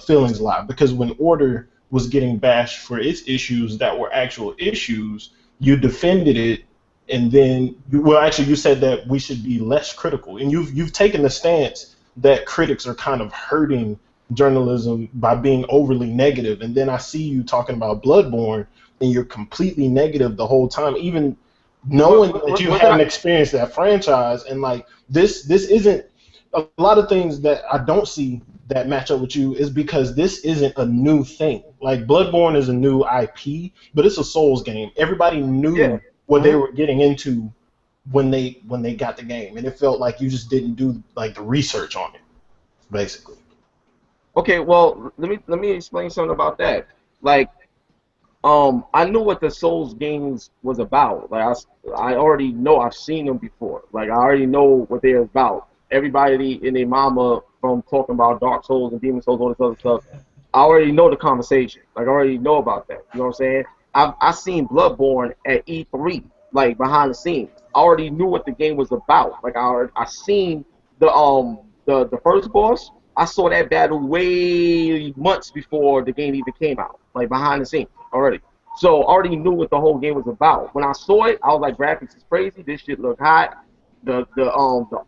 feelings lie, because when Order was getting bashed for its issues that were actual issues, you defended it, and then you said that we should be less critical, and you've taken the stance that critics are kind of hurting journalism by being overly negative, and then I see you talking about Bloodborne and you're completely negative the whole time, even knowing that you haven't experienced that franchise. And like this isn't a lot of things that I don't see that match up with you is because this isn't a new thing. Like Bloodborne is a new IP, but it's a Souls game. Everybody knew what they were getting into when they got the game, and it felt like you just didn't do like the research on it, basically. Okay, well, let me explain something about that. Like, I knew what the Souls games was about. Like, I already know. I've seen them before. Like, I already know what they're about. Everybody and their mama from talking about Dark Souls and Demon Souls, all this other stuff. I already know the conversation. Like, I already know about that. You know what I'm saying? I seen Bloodborne at E3, like behind the scenes. I already knew what the game was about. Like, I seen the first boss. I saw that battle way months before the game even came out, like behind the scenes already. So I already knew what the whole game was about. When I saw it, I was like, graphics is crazy. This shit look hot. The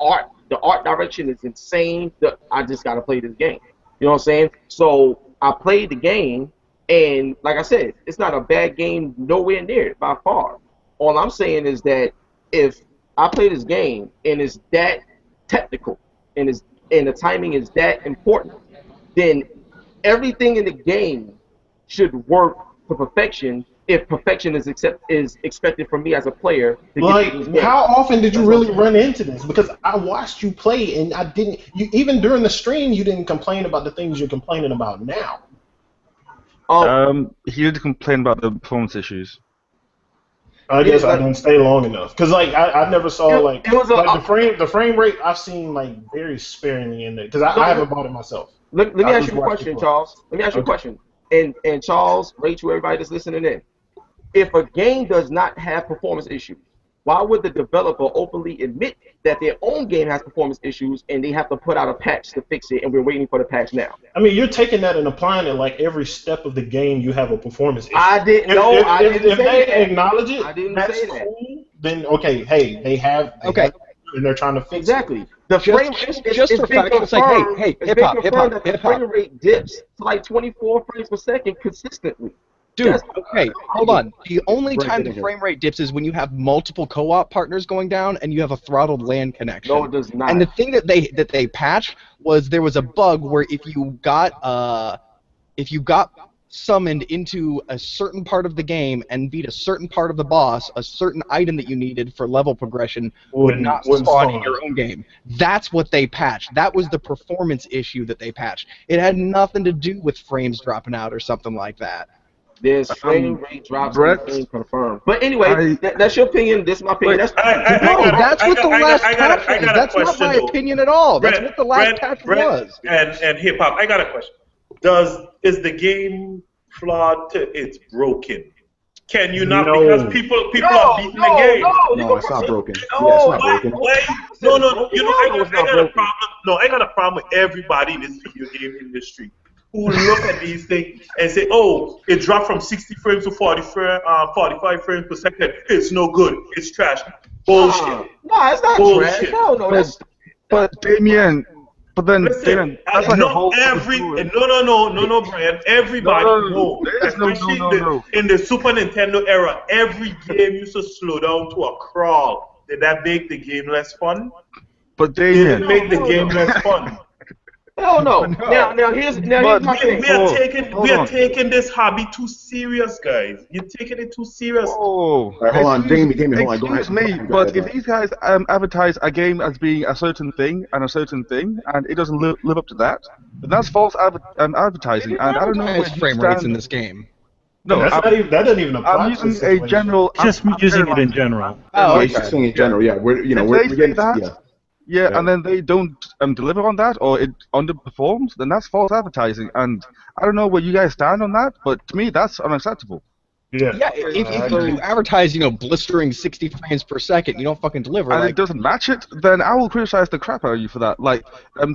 art direction is insane. I just gotta play this game. You know what I'm saying? So I played the game, and like I said, it's not a bad game, nowhere near it by far. All I'm saying is that if I play this game and it's that technical and the timing is that important, then everything in the game should work to perfection if perfection is expected from me as a player. Like, how often did you really run into this? Because I watched you play, and I didn't. Even during the stream, you didn't complain about the things you're complaining about now. He did complain about the performance issues. I guess I didn't stay long enough because like I never saw the frame rate I've seen like very sparingly in there because I haven't bought it myself. Let me ask you a question, Charles. Let me ask you a question. And Charles, Rachael, everybody that's listening in. If a game does not have performance issues, why would the developer openly admit that their own game has performance issues and they have to put out a patch to fix it, and we're waiting for the patch now? I mean, you're taking that and applying it like every step of the game you have a performance issue. I didn't know. If they acknowledge it, I didn't that's say that. cool. Then okay, hey, they have and they're trying to fix exactly. it. The frame just for fact, it's like, hey, hip hop. The frame rate dips to like 24 frames per second consistently. Dude, okay, hold on. The only time the frame rate dips is when you have multiple co-op partners going down and you have a throttled LAN connection. No, it does not. And the thing that they patched was there was a bug where if you got summoned into a certain part of the game and beat a certain part of the boss, a certain item that you needed for level progression would not spawn in your own game. That's what they patched. That was the performance issue that they patched. It had nothing to do with frames dropping out or something like that. There's frame rate drops being confirmed. But anyway, that's your opinion. This is my opinion. That's what the last patch was. That's not my opinion at all. That's what the last patch was. And hip hop, I got a question. Is the game flawed to it's broken? Can you not because people are beating the game? No, it's not broken. No, it's not broken. No. You know, I got a problem. No, I got a problem with everybody in this video game industry who look at these things and say, oh, it dropped from 60 frames to 45 frames per second. It's no good. It's trash. Bullshit. No, it's not trash. No, that's... But Dameon, Dameon, that's like a whole... No, Brian. Everybody knows. Especially in the Super Nintendo era, every game used to slow down to a crawl. Did that make the game less fun? But Dameon... Did it make the game less fun? Hell no. Now here's my thing. We are taking this hobby too serious, guys. You're taking it too serious. Oh, right, hold on, Dameon, hold on. Go ahead. Excuse me, but if these guys advertise a game as being a certain thing, and it doesn't live up to that, then that's false advertising. And I don't know where frame rates in this game. No, that doesn't even apply. I'm using a general. Just using it in general. Oh, okay. Just saying in general. Yeah, we're getting that. Yeah, and then they don't deliver on that, or it underperforms, then that's false advertising. And I don't know where you guys stand on that, but to me, that's unacceptable. Yeah, if you advertise, blistering 60 frames per second, you don't fucking deliver. And it doesn't match it, then I will criticize the crap out of you for that. Like,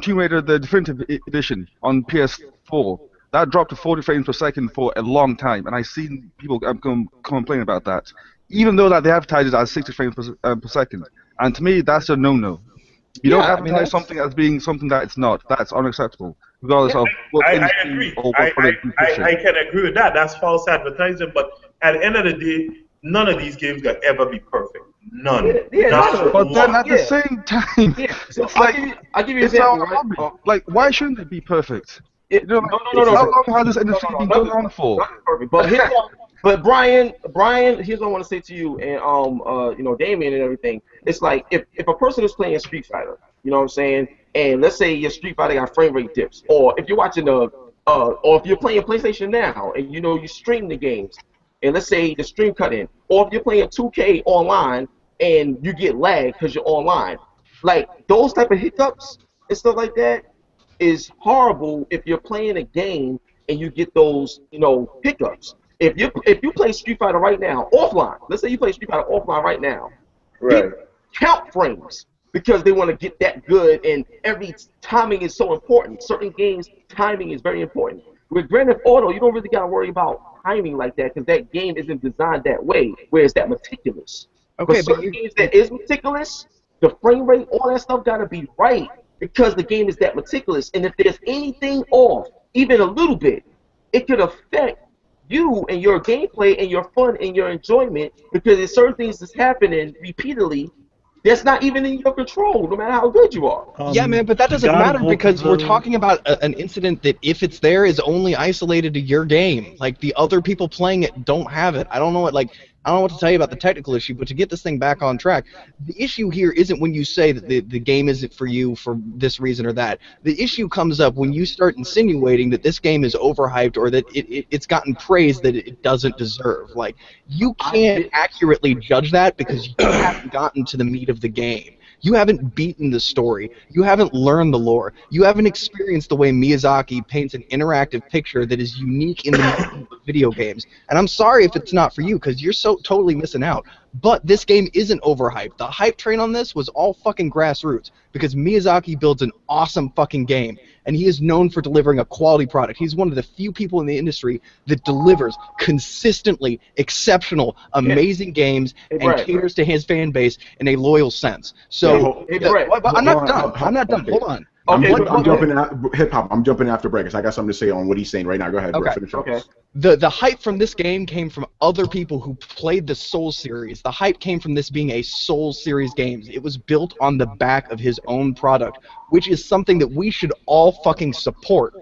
Tomb Raider, the Definitive Edition on PS4, that dropped to 40 frames per second for a long time, and I've seen people complain about that, even though that they advertise it as 60 frames per second. And to me, that's a no-no. You don't advertise something as being something that it's not. That's unacceptable, regardless of what I agree. I can agree with that. That's false advertising. But at the end of the day, none of these games can ever be perfect. None. But then at the same time, it's like I'll give you an example. Right? Like, why shouldn't it be perfect? No. How long has this industry been going on for? But Brian, here's what I want to say to you and Dameon and everything. It's like if a person is playing Street Fighter, you know what I'm saying, and let's say your Street Fighter got frame rate dips, or if you're watching or if you're playing PlayStation now and you stream the games, and let's say the stream cut in, or if you're playing 2K online and you get lag because you're online, like those type of hiccups and stuff like that is horrible if you're playing a game and you get those hiccups. If you play Street Fighter right now offline, let's say you play Street Fighter offline right now, right? Count frames because they want to get that good, and every timing is so important. Certain games, timing is very important. With Grand Theft Auto, you don't really got to worry about timing like that because that game isn't designed that way, where it's that meticulous. Okay, but certain games that is meticulous, the frame rate, all that stuff got to be right because the game is that meticulous. And if there's anything off, even a little bit, it could affect you and your gameplay and your fun and your enjoyment because there's certain things that's happening repeatedly that's not even in your control, no matter how good you are. Yeah, man, but that doesn't matter because we're talking about an incident that, if it's there, is only isolated to your game. Like, the other people playing it don't have it. I don't know what, like, I don't know what to tell you about the technical issue, but to get this thing back on track, the issue here isn't when you say that the game isn't for you for this reason or that. The issue comes up when you start insinuating that this game is overhyped or that it's gotten praise that it doesn't deserve. Like, you can't accurately judge that because you haven't gotten to the meat of the game. You haven't beaten the story. You haven't learned the lore. You haven't experienced the way Miyazaki paints an interactive picture that is unique in the video games. And I'm sorry if it's not for you, because you're so totally missing out. But this game isn't overhyped. The hype train on this was all fucking grassroots, because Miyazaki builds an awesome fucking game, and he is known for delivering a quality product. He's one of the few people in the industry that delivers consistently exceptional, amazing games and caters to his fan base in a loyal sense. So, but I'm not done. I'm not done. Hold on. I'm jumping hip hop. I'm jumping after break, because I got something to say on what he's saying right now. Go ahead. Okay. Finish up. Okay. The hype from this game came from other people who played the Souls series. The hype came from this being a Souls series game. It was built on the back of his own product, which is something that we should all fucking support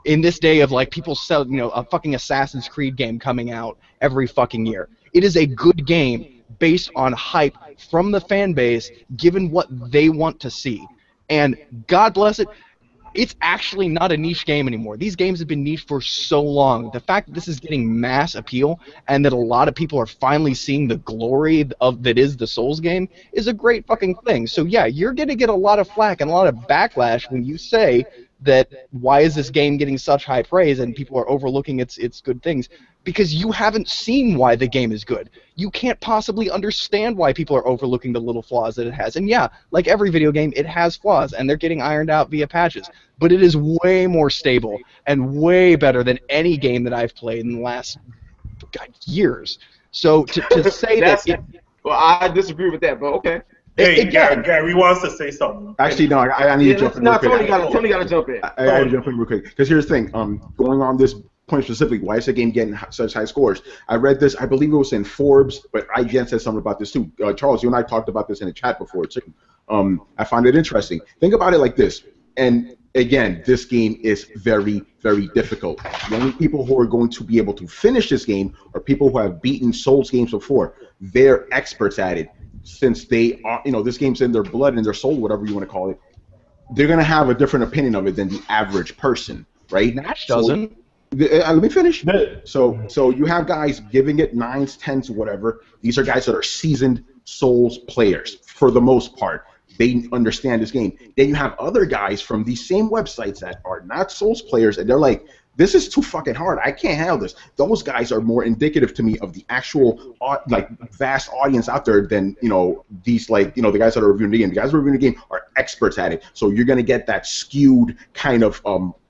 in this day of, like, people sell, you know, a fucking Assassin's Creed game coming out every fucking year. It is a good game based on hype from the fan base, given what they want to see. And God bless it, it's actually not a niche game anymore. These games have been niche for so long. The fact that this is getting mass appeal and that a lot of people are finally seeing the glory of that is the Souls game is a great fucking thing. So yeah, you're going to get a lot of flack and a lot of backlash when you say that why is this game getting such high praise and people are overlooking its good things, because you haven't seen why the game is good. You can't possibly understand why people are overlooking the little flaws that it has. And yeah, like every video game, it has flaws, and they're getting ironed out via patches. But it is way more stable and way better than any game that I've played in the last years. So to say well, I disagree with that, but okay. Hey, Gary wants to say something. Actually, no, I need to jump in real quick. Tony got to jump in. I got to jump in real quick. Because here's the thing. Going on this point specifically, why is the game getting such high scores? I read this, I believe it was in Forbes, but IGN said something about this too. Charles, you and I talked about this in the chat before too. I find it interesting. Think about it like this. And again, this game is very, very difficult. The only people who are going to be able to finish this game are people who have beaten Souls games before. They're experts at it. Since they are, you know, this game's in their blood and their soul, whatever you want to call it, they're going to have a different opinion of it than the average person, right? Nash doesn't. Let me finish. So you have guys giving it 9s, 10s, whatever. These are guys that are seasoned Souls players for the most part. They understand this game. Then you have other guys from these same websites that are not Souls players, and they're like, this is too fucking hard. I can't handle this. Those guys are more indicative to me of the actual like vast audience out there than, you know, these, like, you know, the guys that are reviewing the game. The guys that are reviewing the game are experts at it. So you're gonna get that skewed kind of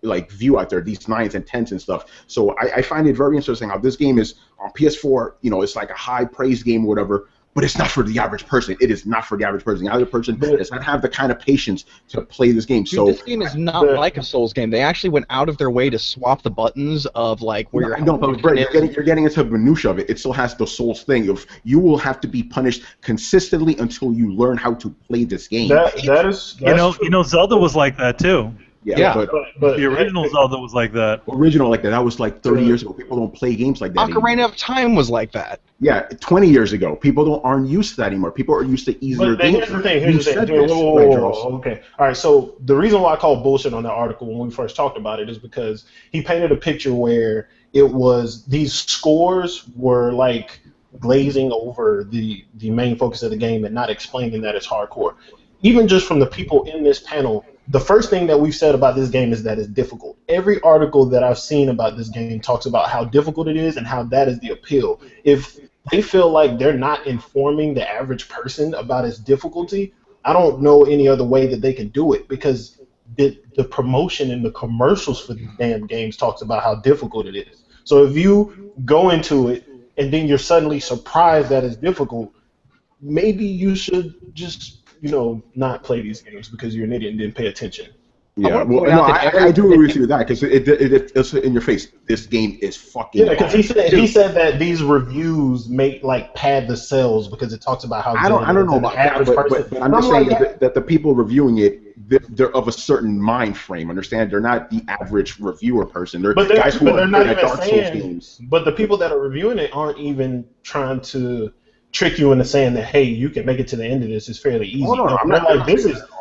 like view out there, these 9s and 10s and stuff. So I find it very interesting how this game is on PS4. You know, it's like a high praise game or whatever. But it's not for the average person. It is not for the average person. The average person does not have the kind of patience to play this game. Dude, this game is not like a Souls game. They actually went out of their way to swap the buttons of, like, where you're getting into the minutia of it. It still has the Souls thing of you will have to be punished consistently until you learn how to play this game. That is you know, Zelda was like that too. Yeah, but the original Zelda was like that. Original like that. That was like 30 years ago. People don't play games like that anymore. Ocarina of Time was like that. Yeah, 20 years ago. People aren't used to that anymore. People are used to easier games. Here's the thing. Okay. All right, so the reason why I called bullshit on that article when we first talked about it is because he painted a picture where it was these scores were like glazing over the main focus of the game and not explaining that it's hardcore. Even just from the people in this panel, the first thing that we've said about this game is that it's difficult. Every article that I've seen about this game talks about how difficult it is and how that is the appeal. If they feel like they're not informing the average person about its difficulty, I don't know any other way that they can do it, because the promotion and the commercials for these damn games talks about how difficult it is. So if you go into it and then you're suddenly surprised that it's difficult, maybe you should just, you know, not play these games because you're an idiot and didn't pay attention. Yeah, I do agree with you with that, because it's in your face. This game is fucking. Yeah, because he said that these reviews make like pad the sales because it talks about how. I don't know about that, but I'm just saying that the people reviewing it they're of a certain mind frame. Understand? They're not the average reviewer person. They're But guys who are not good at even Dark Souls saying. games. But the people that are reviewing it aren't even trying to trick you into saying that, hey, you can make it to the end of this. It's fairly easy. Oh, no, I'm They're not like,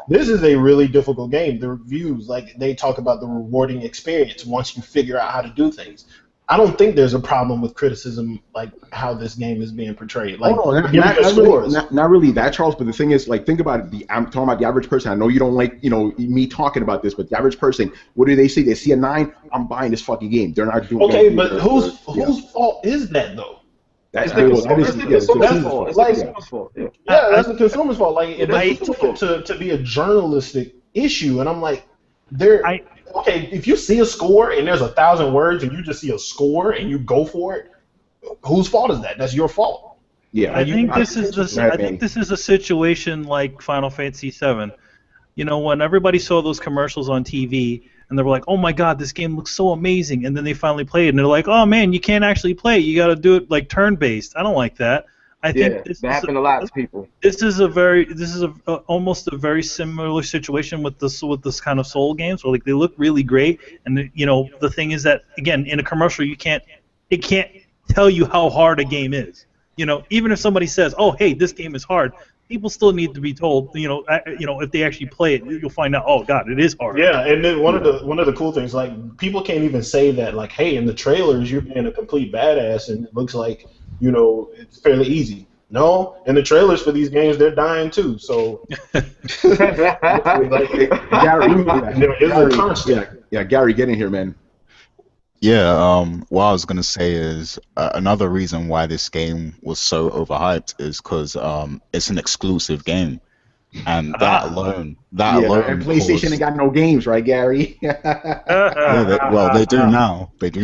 this is a really difficult game. The reviews, like, they talk about the rewarding experience once you figure out how to do things. I don't think there's a problem with criticism, like how this game is being portrayed. Like, not really that, Charles. But the thing is, like, think about it. I'm talking about the average person. I know you don't like, me talking about this, but the average person, what do they see? They see a 9. I'm buying this fucking game. They're not doing. Okay, but whose fault is that though? That's the consumer's fault. It's the consumer's fault. Yeah, that's the consumer's fault. Like, it's to be a journalistic issue, and I'm like, okay, if you see a score and there's 1,000 words and you just see a score and you go for it, whose fault is that? That's your fault. Yeah, I think this is a situation like Final Fantasy VII. You know, when everybody saw those commercials on TV and they were like, "Oh my God, this game looks so amazing," and then they finally played it and they're like, "Oh man, you can't actually play it. You got to do it like turn-based." I don't like that. I think that happened a lot to people. This is almost a very similar situation with this kind of Soul games, where like they look really great, and the thing is that again in a commercial it can't tell you how hard a game is. Even if somebody says, "Oh hey, this game is hard," people still need to be told. If they actually play it, you'll find out. Oh God, it is hard. Yeah, and then one of the cool things, like people can't even say that, like, hey, in the trailers you're being a complete badass, and it looks like. It's fairly easy. No, in the trailers for these games, they're dying too. So, Gary, get in here, man. Yeah, what I was gonna say is another reason why this game was so overhyped is because it's an exclusive game, and that alone. And PlayStation ain't got no games, right, Gary? They do now. But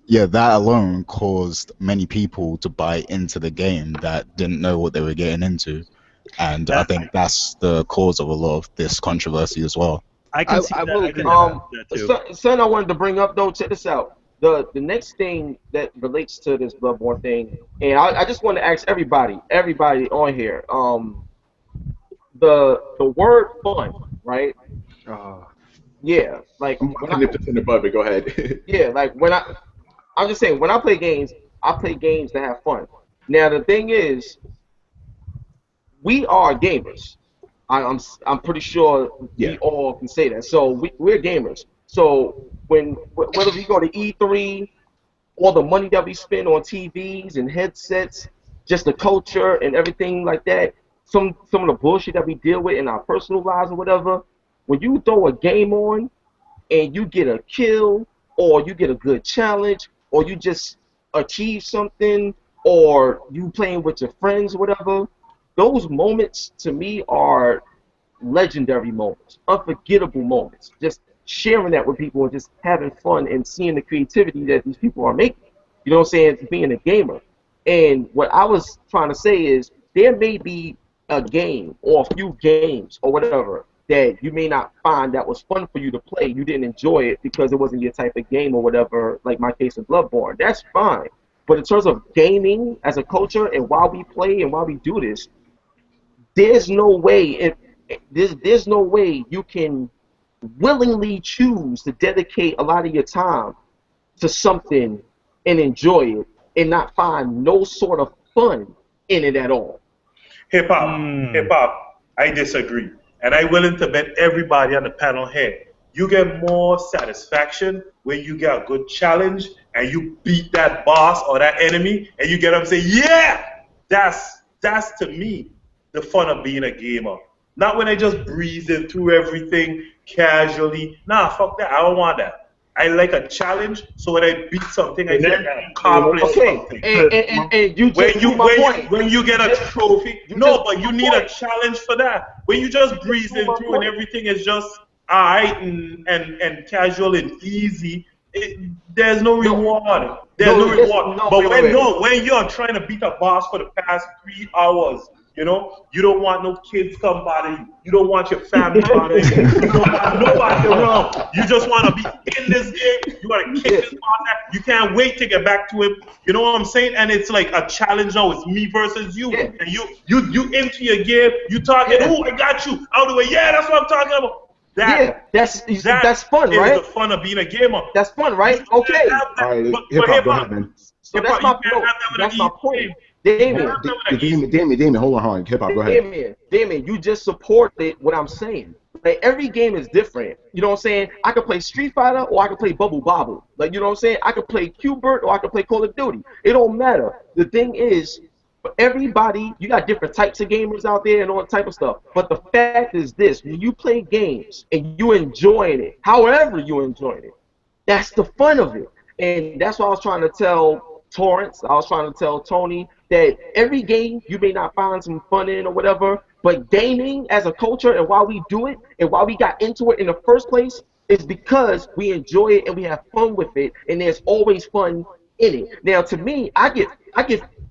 yeah, that alone caused many people to buy into the game that didn't know what they were getting into, and I think that's the cause of a lot of this controversy as well. I wanted to bring up though. Check this out. The next thing that relates to this Bloodborne thing, and I just want to ask everybody on here. The word fun, right? Yeah, like I'm nip this in the bud, but go ahead. Yeah, like I'm just saying, when I play games to have fun. Now the thing is, we are gamers. I'm pretty sure we all can say that. So we're gamers. So whether we go to E3, all the money that we spend on TVs and headsets, just the culture and everything like that, some of the bullshit that we deal with in our personal lives or whatever, when you throw a game on and you get a kill or you get a good challenge, or you just achieve something, or you playing with your friends or whatever, those moments to me are legendary moments, unforgettable moments. Just sharing that with people and just having fun and seeing the creativity that these people are making. You know what I'm saying? Being a gamer. And what I was trying to say is there may be a game or a few games or whatever that you may not find that was fun for you to play. You didn't enjoy it because it wasn't your type of game or whatever, like my case of Bloodborne. That's fine. But in terms of gaming as a culture and why we play and why we do this, there's no way there's no way you can willingly choose to dedicate a lot of your time to something and enjoy it and not find no sort of fun in it at all. Hip hop, I disagree. And I'm willing to bet everybody on the panel here, you get more satisfaction when you get a good challenge and you beat that boss or that enemy and you get up and say, yeah, that's to me the fun of being a gamer. Not when I just breezing through everything casually. Nah, fuck that. I don't want that. I like a challenge, so when I beat something, I think I accomplished something. And you just when you get a trophy, but you need a challenge for that. When you just breezing through and everything is just alright and casual and easy, there's no reward. There's no reward. But when you're trying to beat a boss for the past 3 hours, You know, you don't want no kids come bother you. You don't want your family bother you. You don't want nobody around. You just want to be in this game. You want to kick this partner. You can't wait to get back to him. You know what I'm saying? And it's like a challenge now. It's me versus you. Yeah. And you into your game. You talking, oh, I got you. Out of the way. Yeah, that's what I'm talking about. That's fun, right? That's the fun of being a gamer. That's fun, right? Okay. All right, hip-hop, go ahead, man. So that's my point. Dameon, hold on. Hip-hop, go ahead. Dameon, you just supported what I'm saying. Like, every game is different. You know what I'm saying? I could play Street Fighter or I could play Bubble Bobble. Like, you know what I'm saying? I could play Q-Bert or I could play Call of Duty. It don't matter. The thing is, for everybody, you got different types of gamers out there and all that type of stuff. But the fact is this, when you play games and you enjoying it, however you enjoying it, that's the fun of it. And that's what I was trying to tell Torrance, I was trying to tell Tony, that every game you may not find some fun in or whatever, but gaming as a culture and why we do it and why we got into it in the first place is because we enjoy it and we have fun with it, and there's always fun in it. Now, to me, I get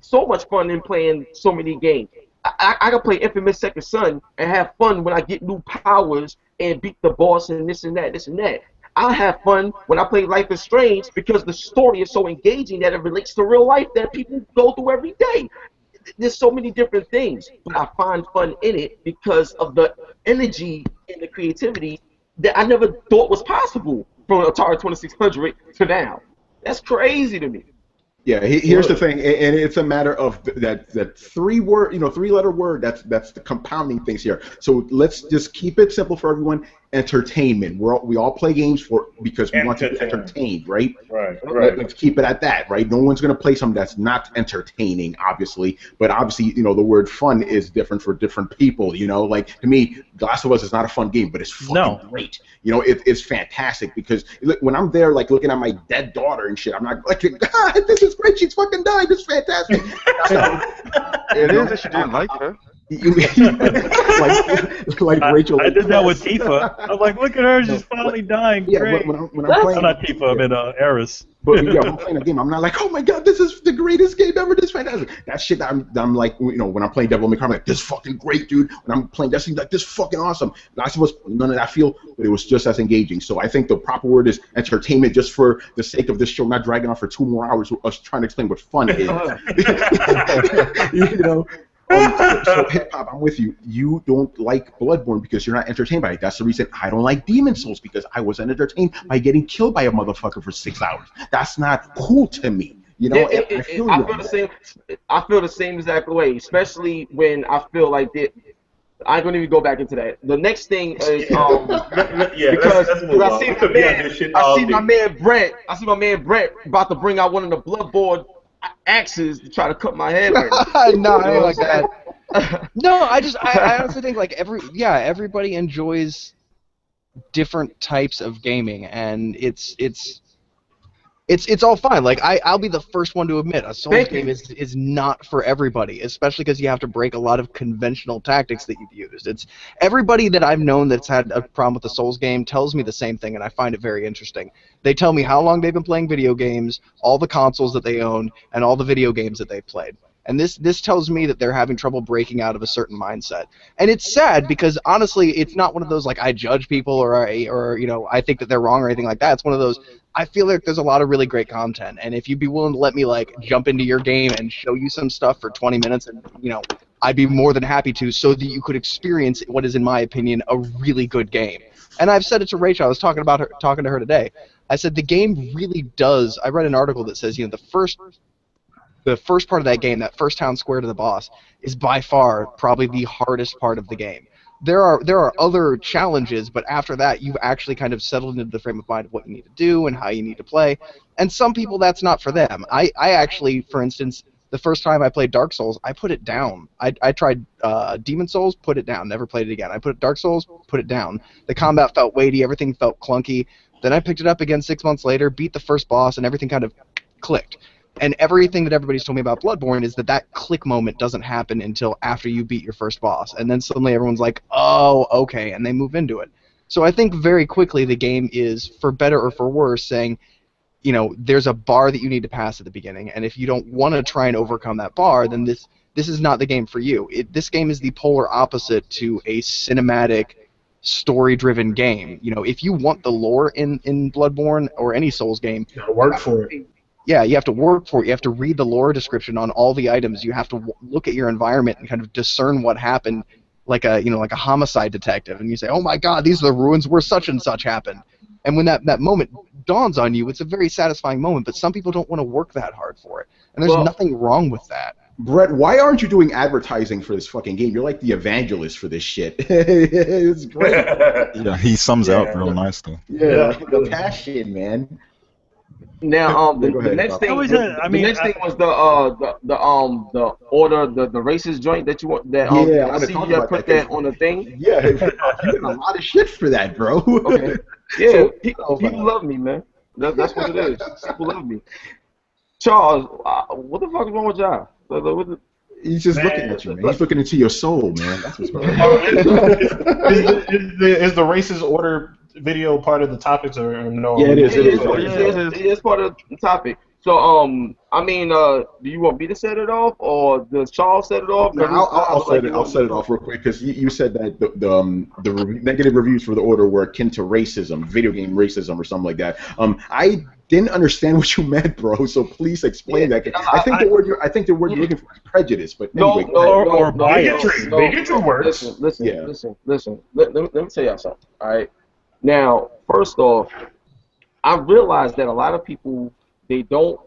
so much fun in playing so many games. I can play Infamous Second Son and have fun when I get new powers and beat the boss and this and that. I have fun when I play Life is Strange because the story is so engaging that it relates to real life that people go through every day. There's so many different things, but I find fun in it because of the energy and the creativity that I never thought was possible from Atari 2600 to now. That's crazy to me. Yeah, here's the thing, and it's a matter of that three-letter word. That's the compounding things here. So let's just keep it simple for everyone. Entertainment. We all play games because we want to be entertained, right? Right. Let's keep it at that, right? No one's gonna play something that's not entertaining, obviously. But obviously, the word fun is different for different people. Like to me, The Last of Us is not a fun game, but it's fucking great. It's fantastic because when I'm there, like looking at my dead daughter and shit, I'm not like, God, this is great. She's fucking dying. This is fantastic. It is if you didn't like her. like Rachael. I did that with Tifa. I'm like, look at her, she's finally dying. Yeah, great. when I'm playing, not Tifa, I mean Eris. But yeah, when I'm playing a game, I'm not like, oh my god, this is the greatest game ever. This is fantastic. That shit, I'm like, when I'm playing Devil May Cry, I'm like, this is fucking great, dude. When I'm playing Destiny, like, this is fucking awesome. Last of Us, none of that feel, but it was just as engaging. So I think the proper word is entertainment, just for the sake of this show not dragging on for 2 more hours with us trying to explain what fun is. So hip-hop, I'm with you. You don't like Bloodborne because you're not entertained by it. That's the reason I don't like Demon Souls, because I wasn't entertained by getting killed by a motherfucker for 6 hours. That's not cool to me. I feel the same exact way, especially when I feel like that. I'm gonna even go back into that. The next thing is because I see my man Brent about to bring out one of the Bloodborne axes to try to cut my head right now. No, I ain't like that. No, I honestly think like everybody enjoys different types of gaming, and it's all fine. Like I'll be the first one to admit a Souls game is not for everybody, especially because you have to break a lot of conventional tactics that you've used. It's everybody that I've known that's had a problem with the Souls game tells me the same thing, and I find it very interesting. They tell me how long they've been playing video games, all the consoles that they own, and all the video games that they've played. And this tells me that they're having trouble breaking out of a certain mindset. And it's sad because honestly, it's not one of those like I judge people or I think that they're wrong or anything like that. It's one of those I feel like there's a lot of really great content, and if you'd be willing to let me like jump into your game and show you some stuff for 20 minutes, and I'd be more than happy to, so that you could experience what is, in my opinion, a really good game. And I've said it to Rachael. I was talking to her today. I said the game really does. I read an article that says the first part of that game, that first town square to the boss, is by far probably the hardest part of the game. There are other challenges, but after that, you've actually kind of settled into the frame of mind of what you need to do and how you need to play. And some people, that's not for them. I actually, for instance, the first time I played Dark Souls, I put it down. I tried Demon Souls, put it down, never played it again. I put Dark Souls, put it down. The combat felt weighty, everything felt clunky. Then I picked it up again 6 months later, beat the first boss, and everything kind of clicked. And everything that everybody's told me about Bloodborne is that click moment doesn't happen until after you beat your first boss. And then suddenly everyone's like, oh, okay, and they move into it. So I think very quickly the game is, for better or for worse, saying, you know, there's a bar that you need to pass at the beginning, and if you don't want to try and overcome that bar, then this is not the game for you. This game is the polar opposite to a cinematic, story-driven game. You know, if you want the lore in Bloodborne or any Souls game, You gotta work for it. yeah, you have to work for it. You have to read the lore description on all the items. You have to look at your environment and kind of discern what happened, like a homicide detective. And you say, "Oh my God, these are the ruins where such and such happened." And when that moment dawns on you, it's a very satisfying moment. But some people don't want to work that hard for it, and there's nothing wrong with that. Brett, why aren't you doing advertising for this fucking game? You're like the evangelist for this shit. It's great. Yeah, he sums it up real nice though. Yeah, the passion, man. Now, the Go ahead, next Bob. thing, the next thing was the order, the racist joint that you want. That Yeah, I I see talk you about put that. that on the thing. Yeah, you get a lot of shit for that, bro. Okay. Yeah, So- people love me, man. That's what it is. People love me. Charles, what the fuck is wrong with y'all? He's just looking at you, man. He's looking into your soul, man. That's what's going on. Is the racist order video part of the topics or no? Yeah, it is. It is part of the topic. So, I mean, do you want me to set it off, or does Charles set it off? No, I'll set it off real quick because you said that the negative reviews for the order were akin to racism, video game racism, or something like that. I didn't understand what you meant, bro. So please explain that. I think the word you're looking for is prejudice, but anyway, or bias. Bigotry words. Listen. Let me tell y'all something. All right. Now, first off, I realize that a lot of people, they don't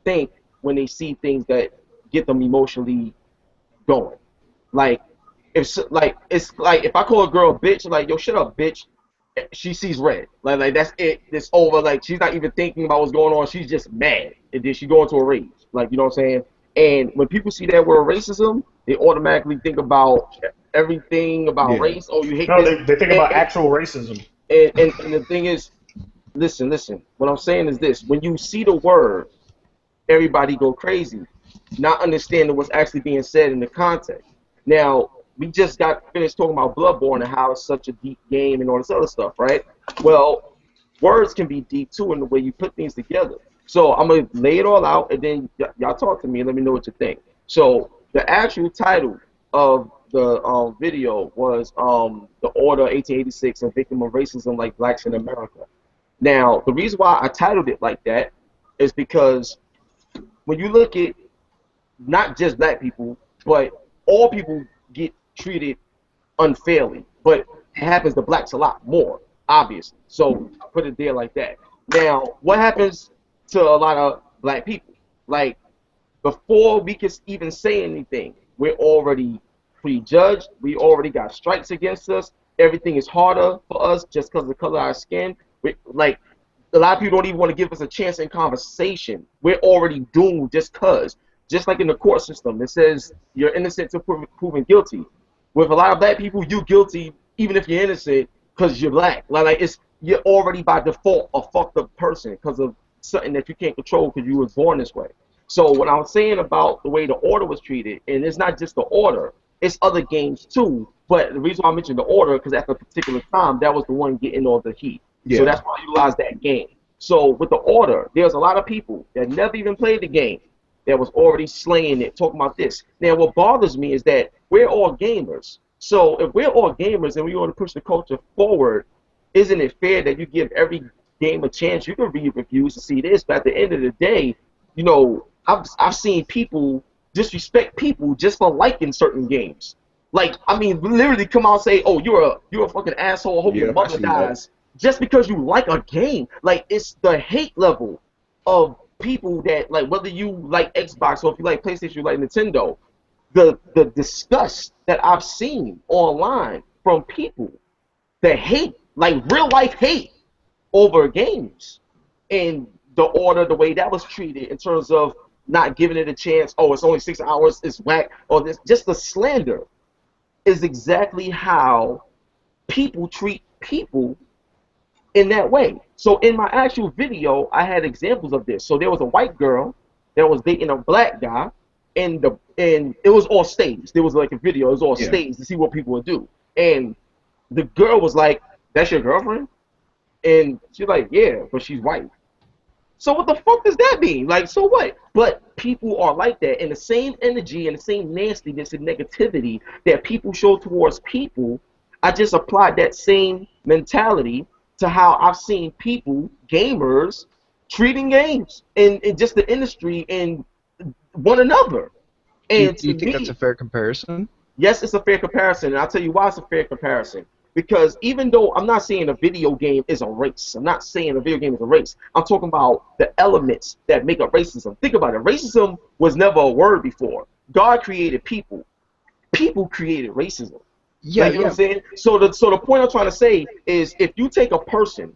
think when they see things that get them emotionally going. Like it's like if I call a girl a bitch, like, yo, shut up, bitch, she sees red. Like that's it. It's over. Like, she's not even thinking about what's going on. She's just mad, and then she go into a rage. Like, you know what I'm saying? And when people see that word racism, they automatically think about everything about race. Oh, you hate. No, this. they think about actual racism. And the thing is, listen. What I'm saying is this: when you see the word, everybody go crazy, not understanding what's actually being said in the context. Now, we just got finished talking about Bloodborne and how it's such a deep game and all this other stuff, right? Well, words can be deep too in the way you put things together. So I'm gonna lay it all out, and then y'all talk to me and let me know what you think. So the actual title of the video was The Order 1886, a victim of racism like blacks in America. Now, the reason why I titled it like that is because when you look at not just black people, but all people get treated unfairly, but it happens to blacks a lot more, obviously. So I put it there like that. Now, what happens to a lot of black people? Like, before we can even say anything, we're already prejudged. We already got strikes against us. Everything is harder for us just because of the color of our skin. Like, a lot of people don't even want to give us a chance in conversation. We're already doomed just because. Just like in the court system, it says you're innocent until proven guilty. With a lot of black people, you're guilty even if you're innocent because you're black. Like you're already by default a fucked up person because of something that you can't control because you were born this way. So what I was saying about the way the order was treated, and it's not just the order, it's other games too. But the reason why I mentioned the order, because at a particular time, that was the one getting all the heat. Yeah. So that's why I utilized that game. So with the order, there's a lot of people that never even played the game that was already slaying it, talking about this. Now, what bothers me is that we're all gamers. So if we're all gamers and we want to push the culture forward, isn't it fair that you give every game a chance? You can read reviews to see this, but at the end of the day, you know, I've seen people disrespect people just for liking certain games. Like, I mean, literally come out and say, "Oh, you're a fucking asshole. I hope your mother dies," just because you like a game. Like, it's the hate level of people that, like, whether you like Xbox or if you like PlayStation, you like Nintendo, the disgust that I've seen online from people that hate, like real life hate over games, and the order, the way that was treated in terms of not giving it a chance. Oh, it's only 6 hours, it's whack, or this, just the slander is exactly how people treat people in that way. So in my actual video, I had examples of this. So there was a white girl that was dating a black guy, and it was all staged. There was like a video, it was all staged to see what people would do. And the girl was like, "That's your girlfriend?" And she's like, "Yeah, but she's white." So what the fuck does that mean? Like, so what? But people are like that, and the same energy and the same nastiness and negativity that people show towards people, I just applied that same mentality to how I've seen people, gamers, treating games and just the industry and one another. And do you think that's a fair comparison? Yes, it's a fair comparison, and I'll tell you why it's a fair comparison. Because even though I'm not saying a video game is a race, I'm not saying a video game is a race. I'm talking about the elements that make up racism. Think about it. Racism was never a word before. God created people. People created racism. Yeah, like, you know what I'm saying? So the point I'm trying to say is, if you take a person,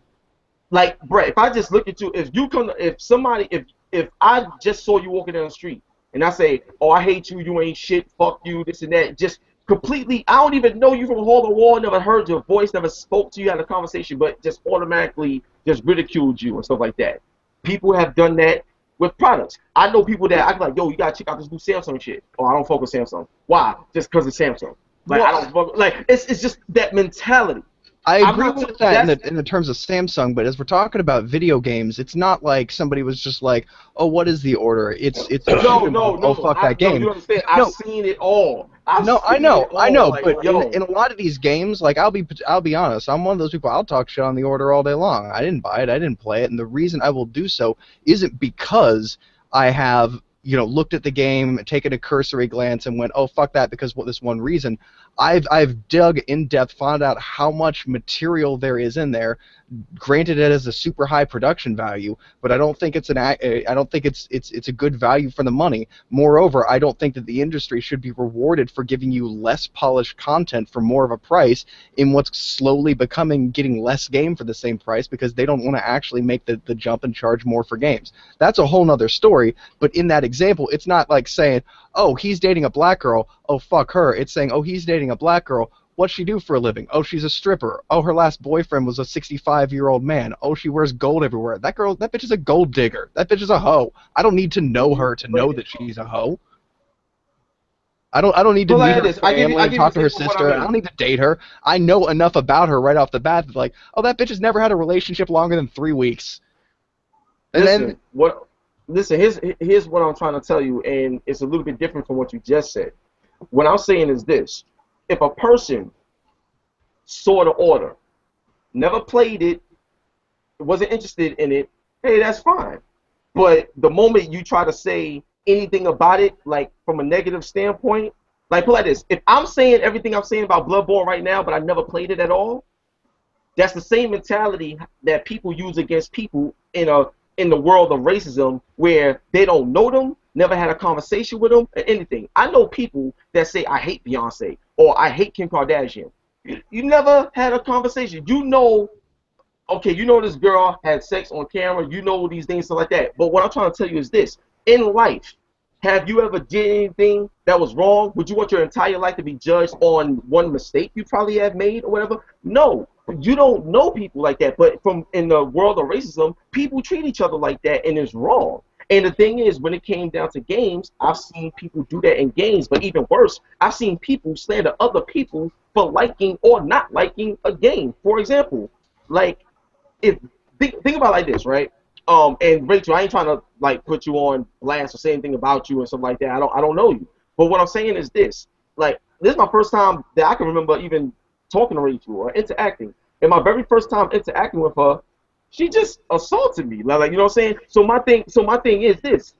like Brett, if I just look at you, if I just saw you walking down the street and I say, oh, I hate you, you ain't shit, fuck you, this and that, just completely, I don't even know you from hole to wall, never heard your voice, never spoke to you, had a conversation, but just automatically just ridiculed you and stuff like that. People have done that with products. I know people that I'm like, yo, you gotta check out this new Samsung shit. Oh, I don't fuck with Samsung. Why? Just because it's Samsung. Like, well, I don't fuck, like, it's just that mentality. I agree with that in the terms of Samsung, but as we're talking about video games, it's not like somebody was just like, oh, what is the order? It's no, oh, fuck that game. You understand? I've seen it all. I know, like, but in a lot of these games, like, I'll be honest, I'm one of those people, I'll talk shit on the order all day long. I didn't buy it, I didn't play it, and the reason I will do so isn't because I have, you know, looked at the game, taken a cursory glance, and went, oh, fuck that, because this one reason. I've dug in depth, found out how much material there is in there. Granted, it has a super high production value, but I don't think it's it's a good value for the money. Moreover, I don't think that the industry should be rewarded for giving you less polished content for more of a price in what's slowly getting less game for the same price, because they don't want to actually make the jump and charge more for games. That's a whole nother story, but in that example, it's not like saying, oh, he's dating a black girl, oh, fuck her. It's saying, oh, he's dating a black girl, what's she do for a living? Oh, she's a stripper. Oh, her last boyfriend was a 65-year-old man. Oh, she wears gold everywhere. That bitch is a gold digger. That bitch is a hoe. I don't need to know her to know that she's a hoe. I don't need to meet her family and talk to her sister. I don't need to date her. I know enough about her right off the bat that, like, oh, that bitch has never had a relationship longer than 3 weeks. And Listen, here's what I'm trying to tell you, and it's a little bit different from what you just said. What I'm saying is this. If a person saw the order, never played it, wasn't interested in it, hey, that's fine. But the moment you try to say anything about it, like from a negative standpoint, like, put it like this. If I'm saying everything I'm saying about Bloodborne right now, but I never played it at all, that's the same mentality that people use against people in the world of racism, where they don't know them, never had a conversation with them, or anything. I know people that say, I hate Beyonce, or I hate Kim Kardashian. You never had a conversation. You know, okay, you know this girl had sex on camera, you know these things, stuff like that. But what I'm trying to tell you is this. In life, have you ever did anything that was wrong? Would you want your entire life to be judged on one mistake you probably have made or whatever? No. You don't know people like that. But in the world of racism, people treat each other like that, and it's wrong. And the thing is, when it came down to games, I've seen people do that in games, but even worse, I've seen people slander other people for liking or not liking a game. For example, like, think about it like this, right? And Rachel, I ain't trying to like put you on blast or say anything about you and stuff like that. I don't know you. But what I'm saying is this. Like, this is my first time that I can remember even talking to Rachel or interacting. And my very first time interacting with her, she just assaulted me. Like, you know what I'm saying? So my thing is this.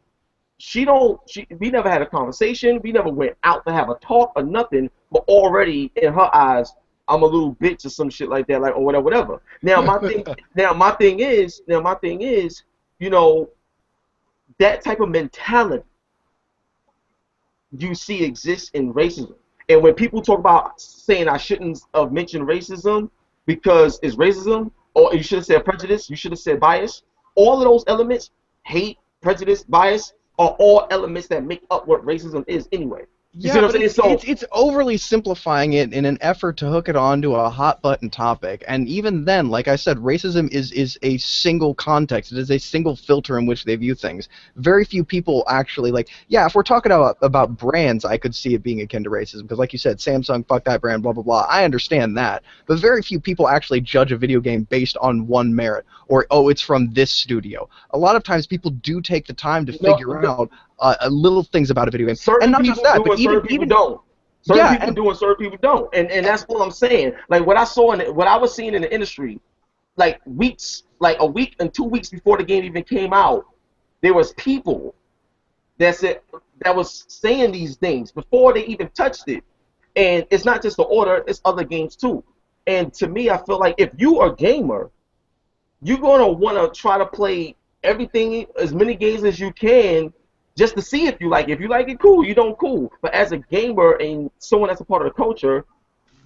We never had a conversation. We never went out to have a talk or nothing. But already in her eyes, I'm a little bitch or some shit like that, like, or whatever. Now my thing is, you know, that type of mentality you see exists in racism. And when people talk about saying I shouldn't have mentioned racism because it's racism, or you should have said prejudice, you should have said bias, all of those elements, hate, prejudice, bias, are all elements that make up what racism is anyway. You see what I'm saying? So it's overly simplifying it in an effort to hook it onto a hot button topic. And even then, like I said, racism is a single context. It is a single filter in which they view things. Very few people actually if we're talking about brands, I could see it being akin to racism because, like you said, Samsung, fuck that brand, blah blah blah. I understand that, but very few people actually judge a video game based on one merit or it's from this studio. A lot of times, people do take the time to figure out little things about a video game, certain and not people just that, do but and certain people don't. Certain people do and certain people don't, and that's what I'm saying. Like what I saw what I was seeing in the industry, like a week and 2 weeks before the game even came out, there was people that was saying these things before they even touched it, and it's not just the Order, it's other games too. And to me, I feel like if you are a gamer, you're gonna want to try to play everything, as many games as you can, just to see if you like it. If you like it, cool. You don't, cool. But as a gamer and someone that's a part of the culture,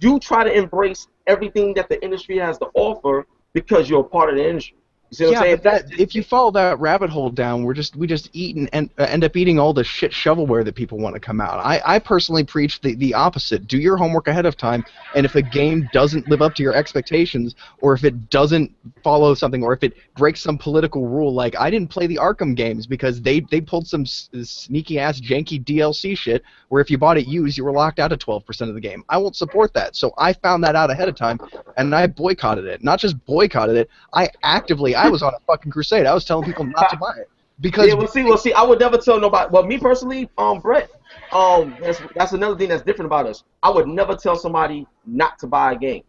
you try to embrace everything that the industry has to offer because you're a part of the industry. You see what I'm saying? But if you follow that rabbit hole down, we just eat and end up eating all the shit shovelware that people want to come out. I personally preach the opposite. Do your homework ahead of time, and if a game doesn't live up to your expectations, or if it doesn't follow something, or if it breaks some political rule, like I didn't play the Arkham games because they pulled some sneaky ass janky DLC shit where if you bought it used, you were locked out of 12% of the game. I won't support that. So I found that out ahead of time, and I boycotted it. Not just boycotted it, I was on a fucking crusade. I was telling people not to buy it because we'll see. I would never tell nobody. Well, me personally, Brett, that's another thing that's different about us. I would never tell somebody not to buy a game.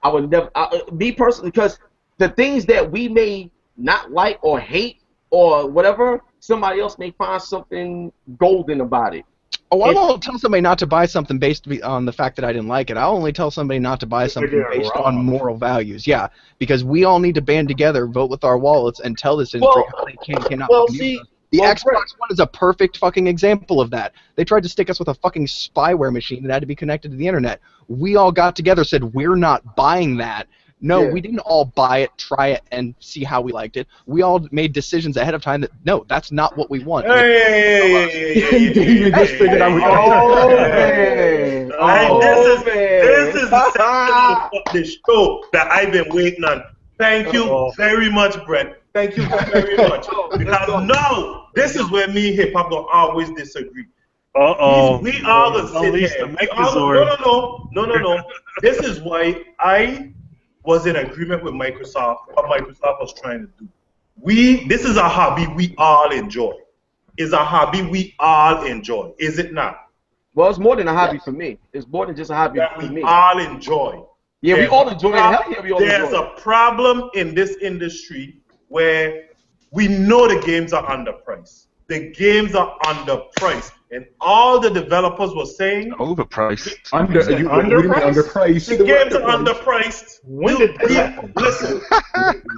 I would never. Me personally, because the things that we may not like or hate or whatever, somebody else may find something golden about it. Oh, I won't tell somebody not to buy something based on the fact that I didn't like it. I'll only tell somebody not to buy something based on moral values. Yeah, because we all need to band together, vote with our wallets, and tell this industry how they cannot. The Xbox One is a perfect fucking example of that. They tried to stick us with a fucking spyware machine that had to be connected to the internet. We all got together, said we're not buying that. No, we didn't all buy it, try it, and see how we liked it. We all made decisions ahead of time that, no, that's not what we want. David just figured out This is the show that I've been waiting on. Thank you very much, Brett. Thank you very much. Because now, this is where me and Hip Hop don't always disagree. We are the No. This is why I was in agreement with Microsoft, what Microsoft was trying to do. This is a hobby we all enjoy. It's a hobby we all enjoy, is it not? Well, it's more than a hobby for me. It's more than just a hobby for me. We all enjoy. Yeah, we all enjoy it. There's a problem in this industry where we know the games are underpriced. The games are underpriced. And all the developers were saying overpriced. Underpriced. The games are underpriced. Listen.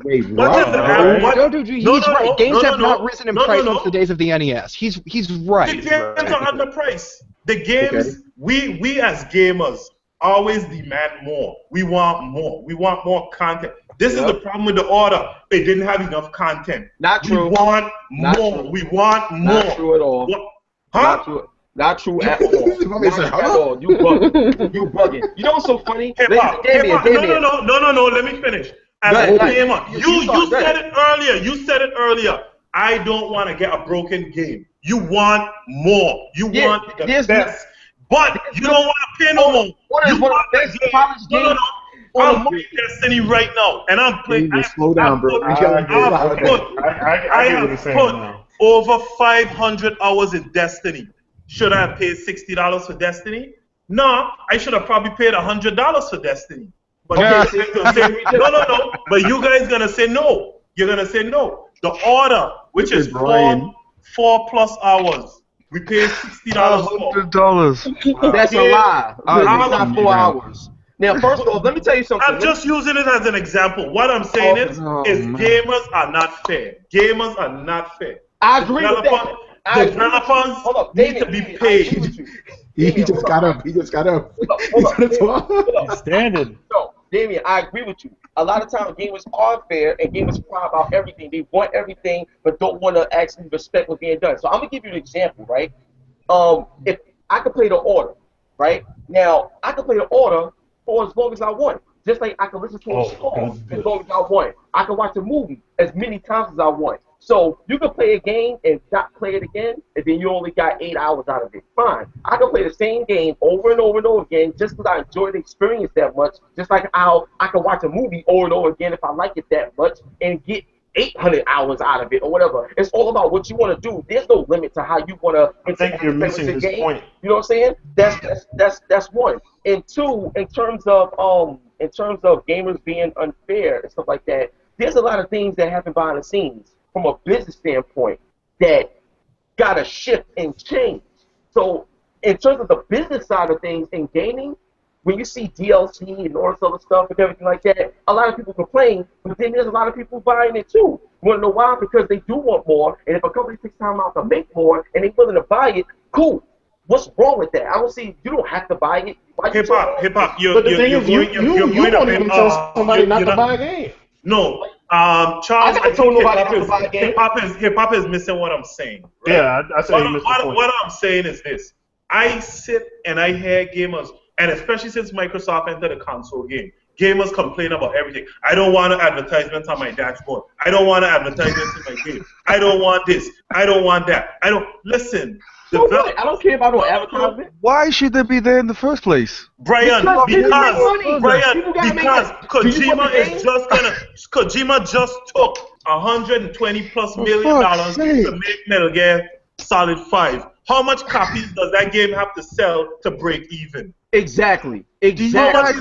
Wait, what? He's right. Games have not risen in price since the days of the NES. He's right. The games are underpriced. The games, we as gamers always demand more. We want more. We want more content. This is the problem with the Order. They didn't have enough content. Not true. We want more. We want more. Not true at all. Huh? Not true at all. Not at all. You bugging. You know what's so funny? Dameon. No. Let me finish. As a gamer, you said it earlier. You said it earlier. I don't want to get a broken game. You want more. You want the best. But you don't want to pay no more. You want the game. I'm playing Destiny right now, and I'm playing. Slow down, bro. I have put over 500 hours in Destiny. Should I have paid $60 for Destiny? No, I should have probably paid $100 for Destiny. But no. But you guys gonna say no. You're gonna say no. The Order, which is 4+ hours, we paid $60 for. $100. That's a lie. It's not 4 hours. Now, first of all, let me tell you something. I'm just using it as an example. What I'm saying is gamers are not fair. Gamers are not fair. I agree with that. Developers need to be paid. He just got up. He's standing. No, Dameon, I agree with you. A lot of times gamers are fair and gamers cry about everything. They want everything but don't want to actually respect what's being done. So I'm going to give you an example, right? If I can play the order, right? Now, I can play the order for as long as I want. Just like I can listen to a song as long as I want. I can watch a movie as many times as I want. So you can play a game and not play it again, and then you only got 8 hours out of it. Fine. I can play the same game over and over and over again just because I enjoy the experience that much. Just like how I can watch a movie over and over again if I like it that much and get 800 hours out of it or whatever. It's all about what you want to do. There's no limit to how you want to. I think you're missing this point. You know what I'm saying? That's one. And two, in terms of gamers being unfair and stuff like that, there's a lot of things that happen behind the scenes from a business standpoint that got to shift and change. So in terms of the business side of things in gaming, when you see DLC and all this other stuff and everything like that, a lot of people complain, but then there's a lot of people buying it too. You want to know why? Because they do want more, and if a company takes time out to make more and they're willing to buy it, cool. What's wrong with that? I don't see. You don't have to buy it. Hip hop. But the thing is, you won't even tell somebody not to buy a game. No, Charles. I told nobody not to buy a game. Hip hop is missing what I'm saying. Right? Yeah, I say you missed the point. What I'm saying is this: I sit and I hear gamers, and especially since Microsoft entered the console game, gamers complain about everything. I don't want advertisements on my dashboard. I don't want advertisements in my game. I don't want this. I don't want that. I don't listen. So what? I don't care about no advertisement. Why should they be there in the first place? Brian, because Kojima just took $120+ million to make Metal Gear Solid 5. How much copies does that game have to sell to break even? Exactly. Do you guys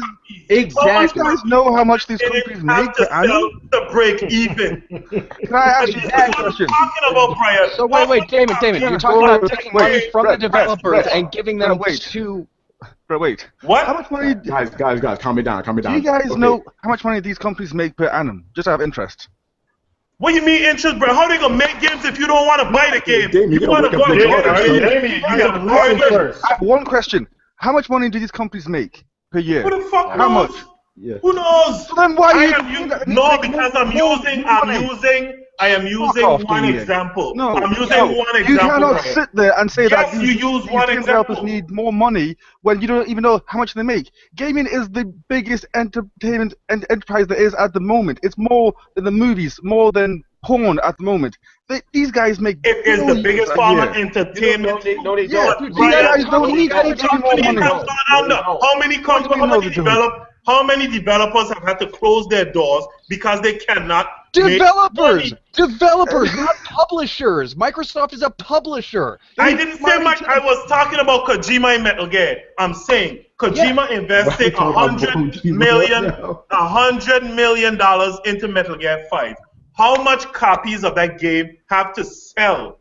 know how much these companies make per annum? To break even. Can I ask you a question? Talking about, Brian. So wait, Dameon, you're talking about taking money from the developers and giving them to. But wait. What? How much money? Guys, calm it down. Do you guys know how much money these companies make per annum? Just out of interest. What do you mean interest, bro? How are they gonna make games if you don't want to buy the game? You want to buy the I have one question. How much money do these companies make per year? Who the fuck knows? How much? Yeah. Who knows? So then why because I am using one example. No, I'm using one example. You cannot sit there and say that you use one game example. developers need more money when you don't even know how much they make. Gaming is the biggest entertainment enterprise there is at the moment. It's more than the movies, more than porn at the moment. These guys make. It is the biggest form of entertainment. No, they don't. These guys don't need any more money. How many developers have had to close their doors because they cannot Developers, not publishers. Microsoft is a publisher. I didn't say much. I was talking about Kojima and Metal Gear. I'm saying Kojima invested $100 million into Metal Gear 5. How much copies of that game have to sell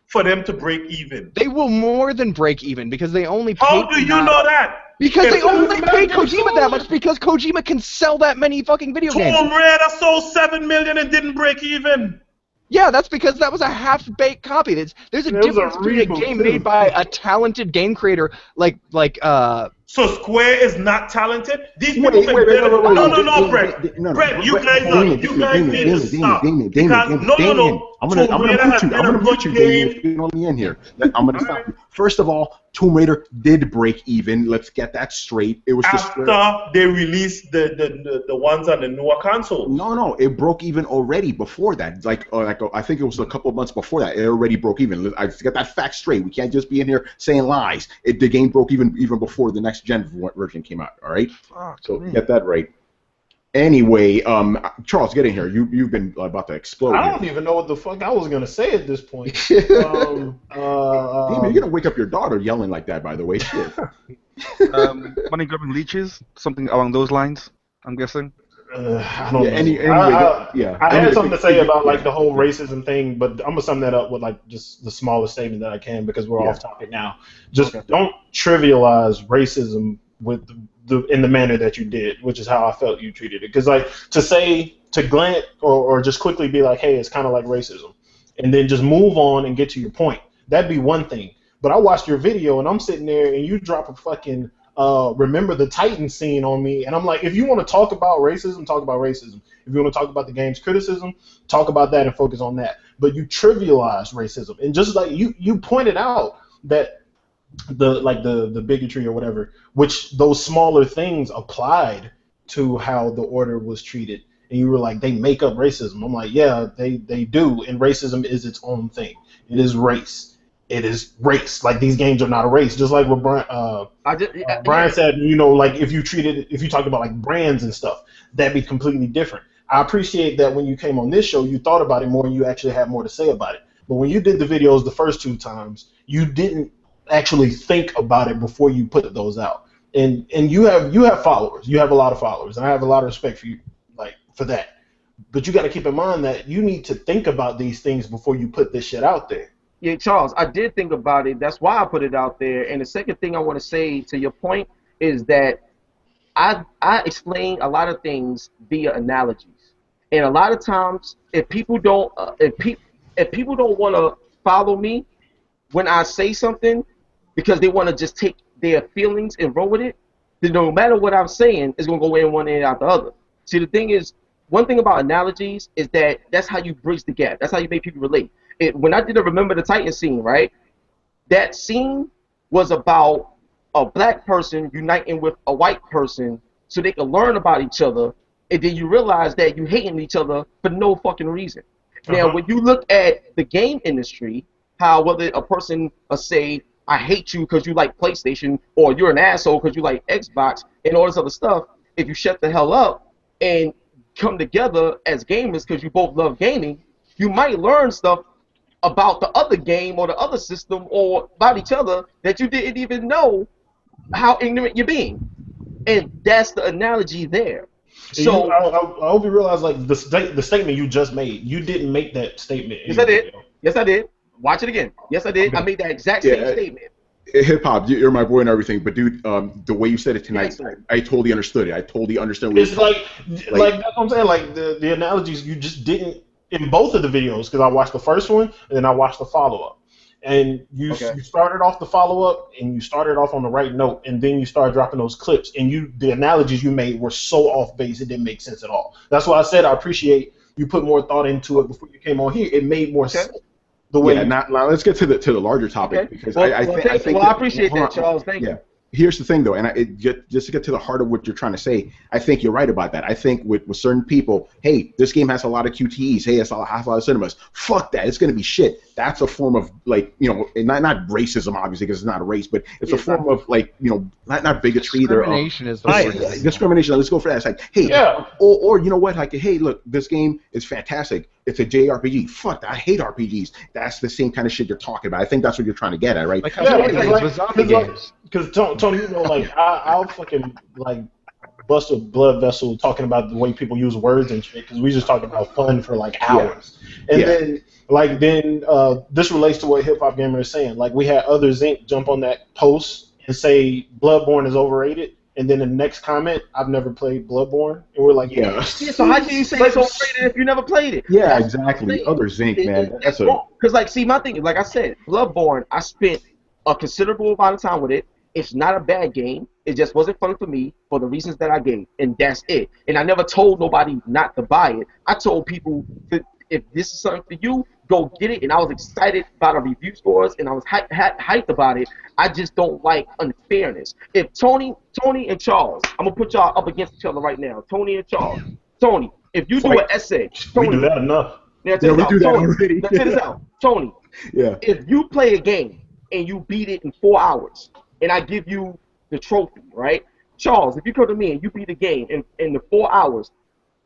for them to break even? They will more than break even because they only pay. How do you know that? Because they only paid Kojima that much because Kojima can sell that many fucking video games. Tomb Raider sold 7 million and didn't break even. Yeah, that's because that was a half-baked copy. There's a difference between a game made by a talented game creator like So Square is not talented? These people Brett, you guys need to stop. I'm gonna mute you, Damien, if you're only in here. I'm gonna stop you. First of all, Tomb Raider did break even. Let's get that straight. It was after they released the ones on the newer console. No, it broke even already before that. Like I think it was a couple of months before that. It already broke even. I just get that fact straight. We can't just be in here saying lies. The game broke even before the next gen version came out. All right, so get that right. Anyway, Charles, get in here. You've been about to explode. I don't even know what the fuck I was gonna say at this point. Damn, you're gonna wake up your daughter yelling like that. By the way, shit. Money grabbing leeches, something along those lines. I'm guessing. I don't know. I had something to say about like the whole racism thing, but I'm gonna sum that up with like just the smallest statement that I can because we're off topic now. Just don't trivialize racism with in the manner that you did, which is how I felt you treated it. Because like to glance or just quickly be like, hey, it's kind of like racism, and then just move on and get to your point. That'd be one thing. But I watched your video and I'm sitting there and you drop a fucking Remember the Titan scene on me, and I'm like, if you want to talk about racism, talk about racism. If you want to talk about the game's criticism, talk about that and focus on that. But you trivialize racism, and just like you pointed out that the bigotry or whatever, which those smaller things applied to how the order was treated. And you were like, they make up racism. I'm like, yeah, they do. And racism is its own thing. It is race. It is race. Like, these games are not a race. Just like what Brian said, you know, like if you talked about like brands and stuff, that'd be completely different. I appreciate that when you came on this show, you thought about it more and you actually had more to say about it. But when you did the videos the first 2 times, you didn't actually think about it before you put those out. And you have followers. You have a lot of followers, and I have a lot of respect for you, like, for that. But you got to keep in mind that you need to think about these things before you put this shit out there. Yeah, Charles, I did think about it. That's why I put it out there. And the second thing I want to say to your point is that I explain a lot of things via analogies. And a lot of times, if people don't want to follow me when I say something because they want to just take their feelings and roll with it, then no matter what I'm saying, it's going to go in one end out the other. See, the thing is, one thing about analogies is that that's how you bridge the gap. That's how you make people relate. When I did a Remember the Titans scene, right, that scene was about a black person uniting with a white person so they could learn about each other, and then you realize that you hating each other for no fucking reason. Now, when you look at the game industry, how whether a person say, I hate you because you like PlayStation, or you're an asshole because you like Xbox, and all this other stuff, if you shut the hell up and come together as gamers because you both love gaming, you might learn stuff about the other game or the other system or about each other that you didn't even know how ignorant you're being. And that's the analogy there. So I hope you realize, like, the statement you just made, you didn't make that statement. Yes, I did. Yes, I did. Watch it again. Yes, I did. Okay. I made that exact same statement. Hip hop, you're my boy and everything, but dude, the way you said it tonight, I totally understood it. I totally understand. It's like that's what I'm saying. Like the analogies you just didn't in both of the videos, because I watched the first one and then I watched the follow up, and you started off the follow up and you started off on the right note, and then you started dropping those clips, and the analogies you made were so off base it didn't make sense at all. That's why I said I appreciate you put more thought into it before you came on here. It made more sense. The way now let's get to the larger topic, because I think I appreciate that, Charles. Thank you. Here's the thing, though, and just to get to the heart of what you're trying to say, I think you're right about that. I think with certain people, hey, this game has a lot of QTEs. Hey, it's a lot of cinemas. Fuck that. It's going to be shit. That's a form of, like, you know, not racism, obviously, because it's not a race, but it's a form of, like, you know, not bigotry. Discrimination is the word. Discrimination. Let's go for that. It's like, hey, or you know what? Like, hey, look, this game is fantastic. It's a JRPG. Fuck that. I hate RPGs. That's the same kind of shit you're talking about. I think that's what you're trying to get at, right? Like with zombie games. Because Tony, you know, like I'll fucking like bust a blood vessel talking about the way people use words and shit, because we just talking about fun for like hours. And then this relates to what HipHopGamer is saying. Like, we had other Zinc jump on that post and say Bloodborne is overrated, and then the next comment, I've never played Bloodborne, and we're like, so how can you say it's overrated if you never played it? Yeah, exactly. Other Zinc, man. That's because, like, see, my thing, like I said, Bloodborne, I spent a considerable amount of time with it. It's not a bad game. It just wasn't fun for me for the reasons that I gave, and that's it. And I never told nobody not to buy it. I told people that if this is something for you, go get it. And I was excited about the review scores, and I was hyped about it. I just don't like unfairness. If Tony and Charles, I'm gonna put y'all up against each other right now. Tony and Charles. Tony, if you do an essay, Tony, we do that enough. We do that already. Now check this out, Tony. Yeah. If you play a game and you beat it in 4 hours, and I give you the trophy, right? Charles, if you come to me and you beat the game in the 4 hours,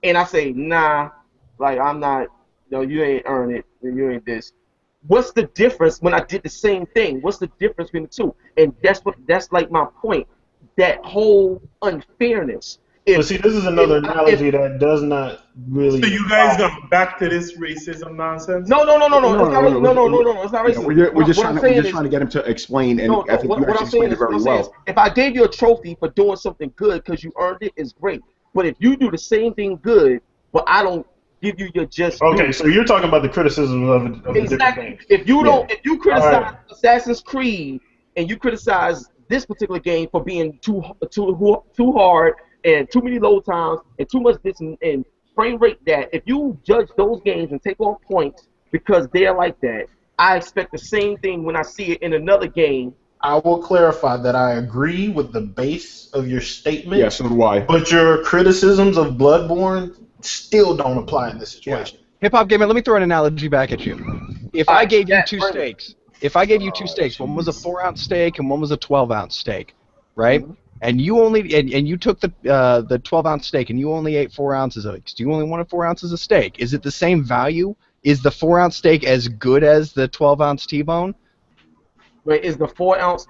and I say, nah, like, I'm not, no, you ain't earned it, and you ain't this. What's the difference when I did the same thing? What's the difference between the two? And that's like my point, that whole unfairness. But see, this is another analogy that does not really. So you guys got back to this racism nonsense? No. It's not racism. We're just trying to get him to explain, and I think you actually explained it very well. If I gave you a trophy for doing something good because you earned it, it's great. But if you do the same thing good, but I don't give you your just okay, so you're talking about the criticism of the different games. If you criticize Assassin's Creed and you criticize this particular game for being too hard and too many load times and too much this and frame rate that, if you judge those games and take off points because they're like that, I expect the same thing when I see it in another game I will clarify that I agree with the base of your statement. Yeah, so do I. But your criticisms of Bloodborne still don't apply in this situation. HipHopGamer, let me throw an analogy back at you. If I gave you two steaks, one was a 4-ounce steak and one was a 12-ounce steak, right? Mm-hmm. And you took the 12-ounce steak and you only ate 4 ounces of it because you only wanted 4 ounces of steak. Is it the same value? Is the 4-ounce steak as good as the 12-ounce T-bone? Wait, is the 4-ounce?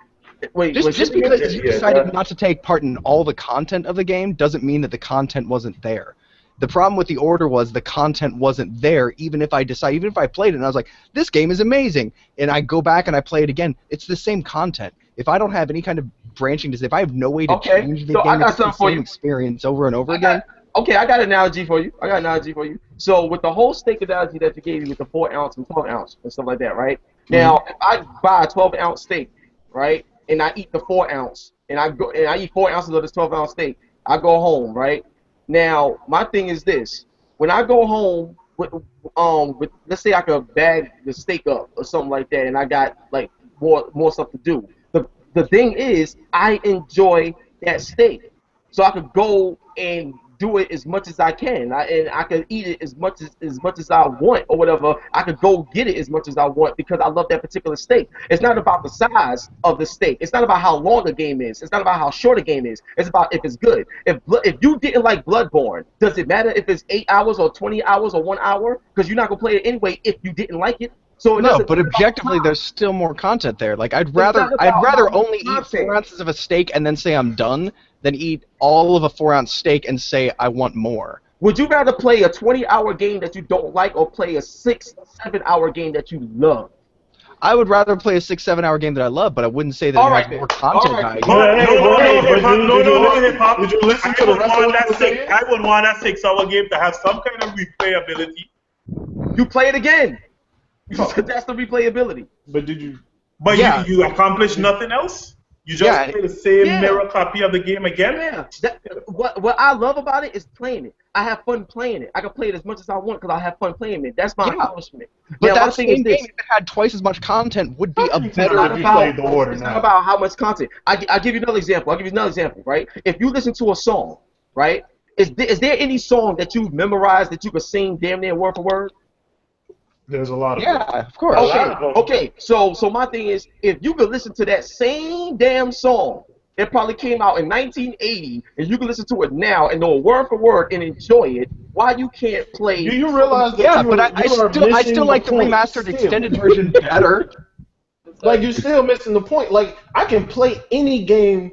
Wait, just because you decided not to take part in all the content of the game doesn't mean that the content wasn't there. The problem with the order was the content wasn't there. Even if I played it and I was like, this game is amazing, and I go back and I play it again, it's the same content. If I don't have any kind of branching if I have no way to change the game, it's the same experience over and over again. Okay, I got an analogy for you. So with the whole steak analogy that you gave me with the 4-ounce and 12-ounce and stuff like that, right? Now, if I buy a 12-ounce steak, right, and I eat the 4-ounce, and I eat 4 ounces of this 12-ounce steak, I go home, right? Now, my thing is this: when I go home with let's say I could bag the steak up or something like that, and I got like more stuff to do. The thing is, I enjoy that steak, so I could go and do it as much as I can, and I could eat it as much as I want or whatever. I could go get it as much as I want because I love that particular steak. It's not about the size of the steak. It's not about how long a game is. It's not about how short a game is. It's about if it's good. If you didn't like Bloodborne, does it matter if it's 8 hours or 20 hours or 1 hour? Because you're not gonna play it anyway if you didn't like it. So no, but objectively, there's still more content there. Like I'd rather only eat 4 ounces of a steak and then say I'm done than eat all of a 4-ounce steak and say I want more. Would you rather play a 20-hour game that you don't like or play a 6-7-hour game that you love? I would rather play a 6-7 hour game that I love, but I wouldn't say that it has more content. No, hip-hop. Did you listen to the rest of that 6? I would want that 6-hour game to have some kind of replayability. You play it again. That's the replayability. But did you? But you accomplished nothing else. You just play the same mirror copy of the game again. Yeah. What I love about it is playing it. I have fun playing it. I can play it as much as I want because I have fun playing it. That's my accomplishment. But that same game, if it had twice as much content, would be a better. It's not about how much content. I'll give you another example. Right? If you listen to a song, right? Is there any song that you've memorized that you could sing damn near word for word? There's a lot of them. Yeah, of course. Okay. So my thing is, if you could listen to that same damn song, it probably came out in 1980, and you can listen to it now and know it word for word and enjoy it. Why you can't play? Do you realize that? Yeah, but I still like the remastered extended version better. Like you're still missing the point. Like I can play any game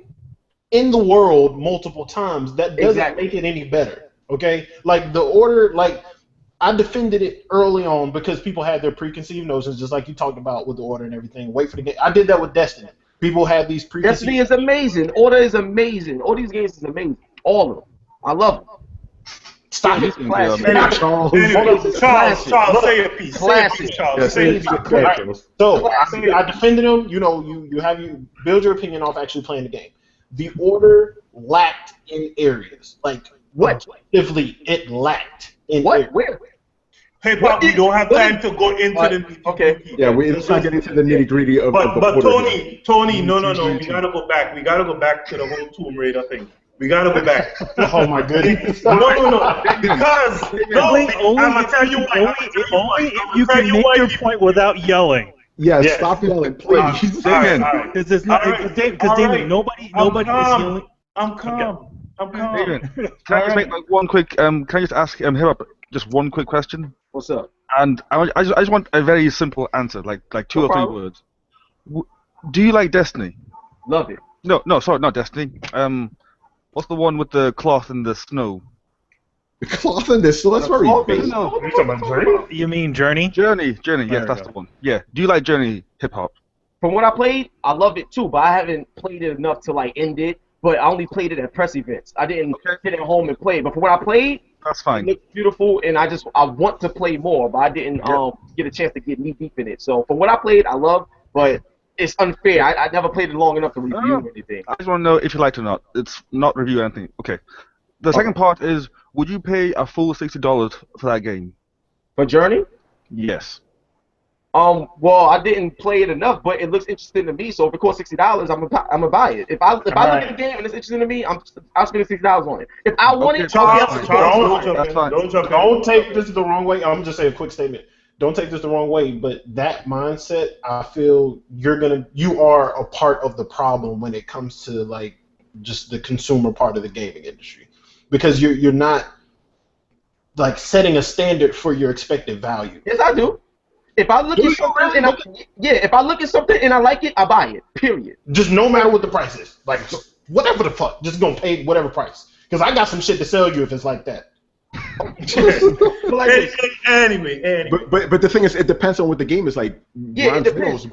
in the world multiple times. That doesn't make it any better. Okay, like the order, like. I defended it early on because people had their preconceived notions, just like you talked about with the order and everything. Wait for the game. I did that with Destiny. People had these preconceived. Destiny is amazing. Order is amazing. All these games is amazing. All of them. I love them. Stop it, Charles, say your piece. So I defended them. You know, you build your opinion off actually playing the game. The order lacked in areas. Like objectively, it lacked in areas. Where? Hey, Bob, we don't have time to go into the. Okay. Yeah, let's not get into the nitty gritty of. But Tony, no, we gotta go back. We gotta go back to the whole Tomb Raider thing. We gotta go back. Oh my goodness. No. Because only if you can make your point without yelling. Yes, stop yelling, please. Because there's not. Because David, nobody is yelling. I'm calm. David, can I just make like one quick? Can I just ask him just one quick question? What's up? And I just want a very simple answer, like 2 or 3 words. Do you like Destiny? Love it. No, sorry, not Destiny. What's the one with the cloth in the snow? The cloth in the snow? That's very basic. You mean Journey? Journey. Yes, that's the one. Yeah. Do you like Journey hip hop? From what I played, I love it too, but I haven't played it enough to like end it. But I only played it at press events. I didn't sit at home and play. But for what I played, that's fine. It looked beautiful, and I want to play more, but I didn't get a chance to get knee deep in it. So for what I played, I love, but it's unfair. I never played it long enough to review anything. I just want to know if you liked it or not. It's not review anything. Okay. The second part is, would you pay a full $60 for that game? For Journey? Yes. Well, I didn't play it enough, but it looks interesting to me. So if it costs $60, I'm gonna buy it. If I look at the game and it's interesting to me, I'll spend $60 on it. If I want it, don't take this the wrong way. I'm gonna just say a quick statement. Don't take this the wrong way, but that mindset, I feel you are a part of the problem when it comes to like just the consumer part of the gaming industry, because you're not like setting a standard for your expected value. Yes, I do. If I look at something if I look at something and I like it, I buy it. Period. Just no matter what the price is, like whatever the fuck, just gonna pay whatever price. Because I got some shit to sell you if it's like that. Anyway. But the thing is, it depends on what the game is like. Ground Zeroes.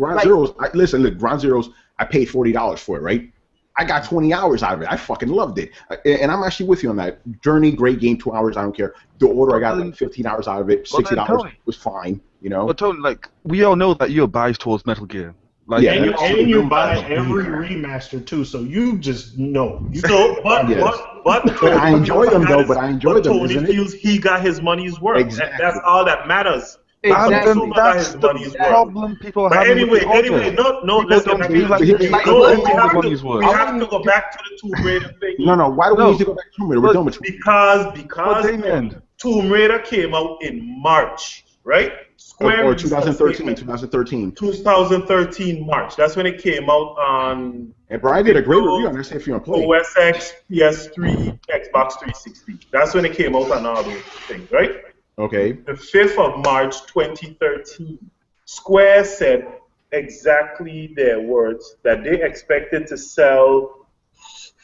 Look, Ground Zeroes. I paid $40 for it, right? I got 20 hours out of it. I fucking loved it, and I'm actually with you on that. Journey, great game, 2 hours. I don't care. The Order, I got like 15 hours out of it. $60 was fine, you know. But Tony, like, we all know that you're biased towards Metal Gear. Like, yeah, and you buy every remaster too, so you just know. So, but I enjoy them though. But I enjoy them. Tony feels he got his money's worth. Exactly. That's all that matters. Exactly. That's the problem people have. Anyway, let's get back. We have to go back to the Tomb Raider thing. No. Why do we need to go back to Tomb Raider? We're done with because Tomb Raider came out in March, right? Or 2013 March. That's when it came out on. And Brian did a great review on this if you want to play. OS X, PS3, Xbox 360. That's when it came out on all those things, right? Okay. The 5th of March 2013, Square said exactly their words that they expected to sell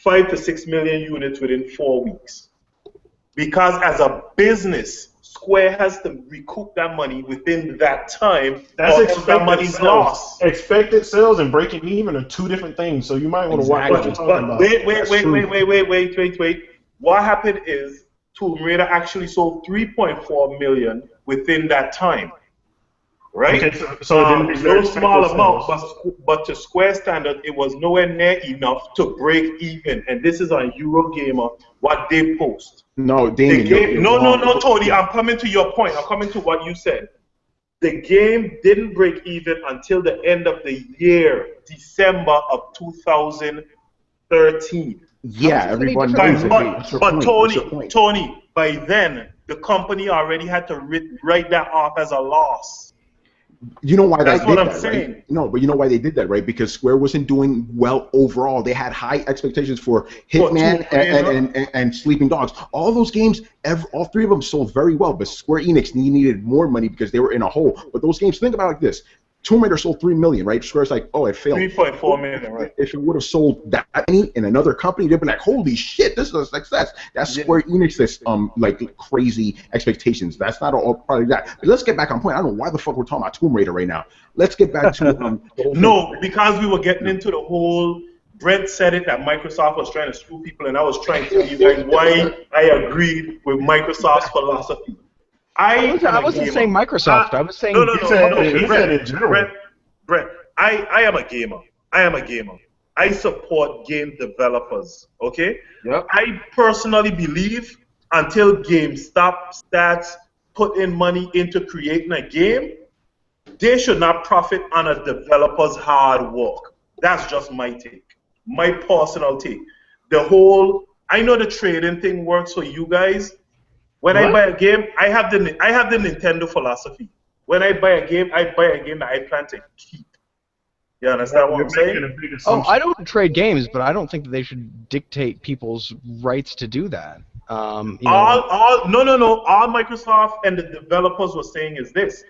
5 to 6 million units within 4 weeks. Because as a business, Square has to recoup that money within that time. That's expected that money's lost. Expected sales and breaking even are two different things. So you might want to watch what you're talking about. Wait. What happened is Tomb Raider actually sold 3.4 million within that time. Right? Okay, so it's no small amount, but to Square standard, it was nowhere near enough to break even. And this is on Eurogamer, what they post. No, Dameon. No, Tony, I'm coming to your point. I'm coming to what you said. The game didn't break even until the end of the year, December of 2013. Yeah, everyone knows it. But Tony, by then, the company already had to write that off as a loss. You know why That's they did what I'm that, saying. right? No, but you know why they did that, right? Because Square wasn't doing well overall. They had high expectations for Hitman and Sleeping Dogs. All those games, all three of them sold very well, but Square Enix needed more money because they were in a hole. But those games, think about it like this. Tomb Raider sold 3 million, right? Square's like, oh, it failed. 3.4 million, right? If it would have sold that many in another company, they'd be like, holy shit, this is a success. That's Square Enix's like crazy expectations. That's not all probably that. But let's get back on point. I don't know why the fuck we're talking about Tomb Raider right now. Let's get back to No, because we were getting into the whole. Brent said it that Microsoft was trying to screw people, and I was trying to tell you guys why I agreed with Microsoft's philosophy. I wasn't saying Microsoft. I was saying no. Brett, I am a gamer. I support game developers. Okay. Yep. I personally believe until GameStop starts putting money into creating a game, they should not profit on a developer's hard work. That's just my take, my personal take. I know the trading thing works for you guys. When I buy a game, I have the Nintendo philosophy. When I buy a game that I plan to keep. You understand what I'm saying? Oh, I don't trade games, but I don't think that they should dictate people's rights to do that. No. All Microsoft and the developers were saying is this: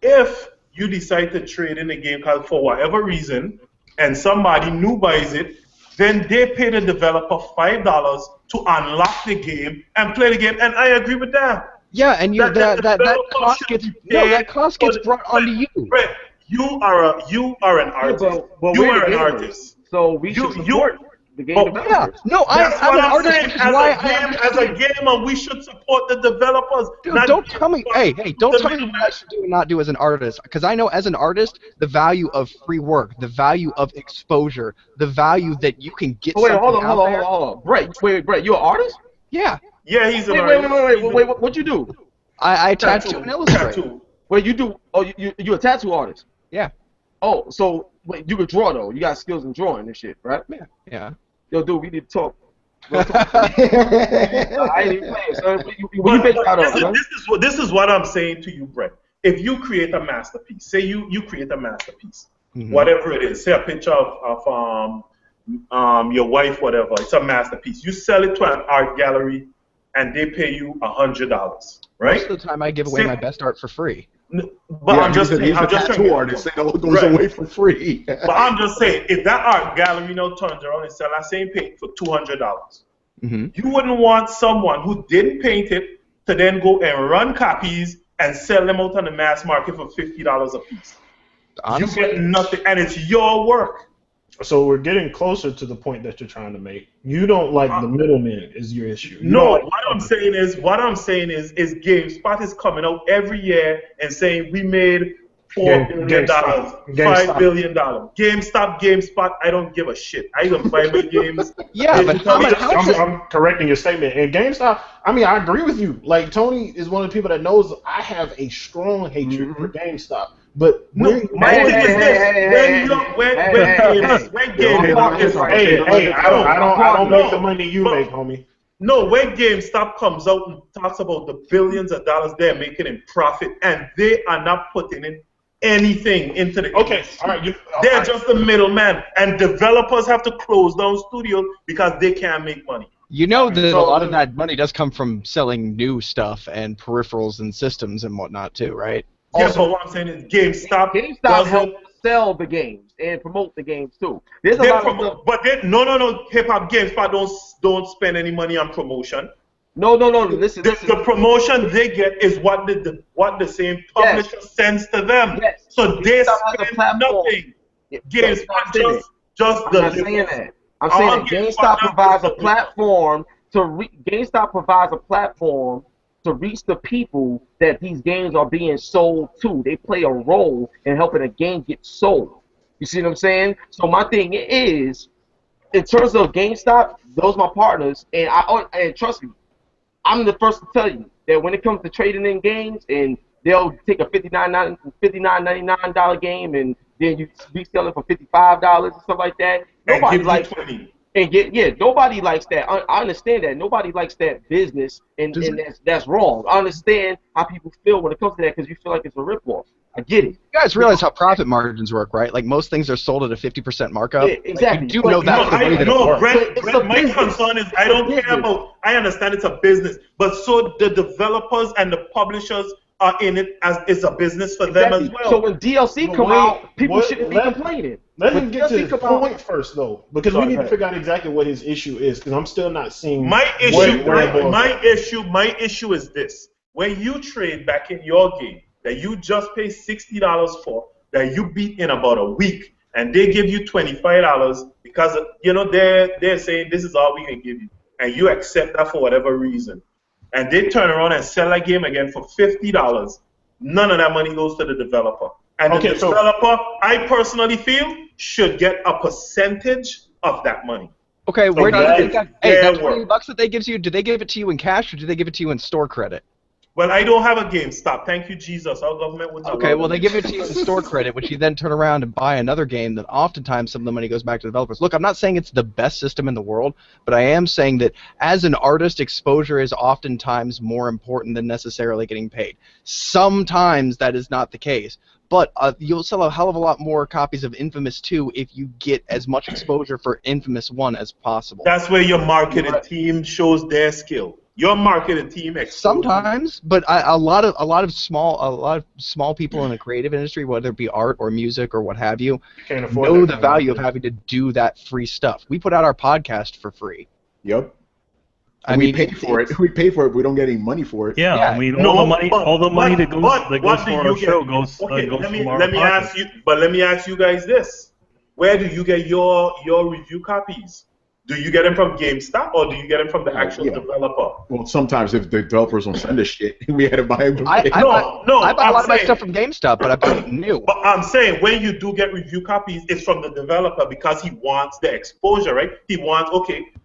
if you decide to trade in a game for whatever reason, and somebody new buys it, then they pay the developer $5 to unlock the game and play the game, and I agree with that. Yeah, and that cost gets brought onto you. Brett, you are an artist. But you are an artist. So we should support the game developers. Yeah, no, I'm an artist. As a gamer, we should support the developers. Dude, don't tell me. Hey, don't tell me what I should do and not do as an artist. Because I know as an artist, the value of free work, the value of exposure, the value that you can get. Hold on. Brett, you're an artist? Yeah. Yeah, he's an artist. Wait. What'd you do? I tattoo and illustrate. Well, you do. Oh, you a tattoo artist? Yeah. Oh, so wait, you could draw though. You got skills in drawing and shit, right? Yeah. Yeah. Yo, dude, we need to talk. I ain't even playing, son. What you base out of, son? This is what I'm saying to you, Brett. If you create a masterpiece, say you create a masterpiece, whatever it is, say a picture of your wife, whatever, it's a masterpiece. You sell it to an art gallery, and they pay you $100, right? Most of the time, I give away my best art for free. But yeah, I'm just saying, I'm just tattoo artist. It all goes away for free. But I'm just saying, if that art gallery now turns around and sells that same paint for $200, you wouldn't want someone who didn't paint it to then go and run copies and sell them out on the mass market for $50 a piece. Honestly, you get nothing, and it's your work. So we're getting closer to the point that you're trying to make. You don't like the middleman is your issue. What I'm saying is GameSpot is coming out every year and saying we made $4 billion, $5 billion. GameSpot, I don't give a shit. I even buy my games. Yeah, but I'm correcting your statement. And GameStop, I mean, I agree with you. Like, Tony is one of the people that knows I have a strong hatred for GameStop. But my thing is this: when I don't make the money you make, homie. No, when GameStop comes out and talks about the billions of dollars they're making in profit, and they are not putting in anything into the industry. All right, they're just the middleman, and developers have to close down studios because they can't make money. You know that a lot of that money does come from selling new stuff and peripherals and systems and whatnot too, right? Yeah, but what I'm saying is GameStop helps sell the games and promote the games too. There's a lot of stuff. But no. HipHopGamer don't spend any money on promotion. No. Listen. The promotion they get is what the same publisher sends to them. Yes. So they spend nothing. GameSpot just I'm not saying that. I'm saying that GameStop provides a platform to reach the people that these games are being sold to. They play a role in helping a game get sold. You see what I'm saying? So my thing is, in terms of GameStop, those are my partners, and trust me, I'm the first to tell you that when it comes to trading in games, and they'll take a $59.99 game, and then you resell it for $55 and stuff like that. Nobody likes it. Nobody likes that. I understand that. Nobody likes that business, and that's wrong. I understand how people feel when it comes to that because you feel like it's a ripoff. I get it. You guys realize how profit margins work, right? Like most things are sold at a 50% markup. Yeah, exactly. Like, you do know that's the way that it works. Brett, my concern is I don't care about. I understand it's a business, but so the developers and the publishers are in it as it's a business for them as well. So when DLC come out, people shouldn't be complaining. Let him get to his point first, though, because we need to figure out exactly what his issue is, because I'm still not seeing. My issue is this: when you trade back in your game that you just pay $60 for, that you beat in about a week, and they give you $25 because they're saying this is all we can give you, and you accept that for whatever reason, and they turn around and sell that game again for $50. None of that money goes to the developer. And the developer, I personally feel, should get a percentage of that money. Okay, where do you think that $20 that they give you, do they give it to you in cash or do they give it to you in store credit? Well, I don't have a GameStop. Thank you, Jesus. Our government would. Okay, well, they give it to you in store credit, which you then turn around and buy another game that oftentimes some of the money goes back to developers. Look, I'm not saying it's the best system in the world, but I am saying that as an artist, exposure is oftentimes more important than necessarily getting paid. Sometimes that is not the case. But you'll sell a hell of a lot more copies of Infamous 2 if you get as much exposure for Infamous 1 as possible. That's where your marketing team shows their skill. Your marketing team sometimes, but a lot of small people in the creative industry, whether it be art or music or what have you, know the value of having to do that free stuff. We put out our podcast for free. Yep. We pay for it. We pay for it. We don't get any money for it. Yeah, I mean, all the money that goes for our show goes from our podcast. Let me ask you guys this: where do you get your review copies? Do you get them from GameStop or do you get them from the actual developer? Well, sometimes if the developers don't send us shit, we had to buy them. I buy a lot of my stuff from GameStop, but I buy it new. But I'm saying when you do get review copies, it's from the developer because he wants the exposure, right? He wants,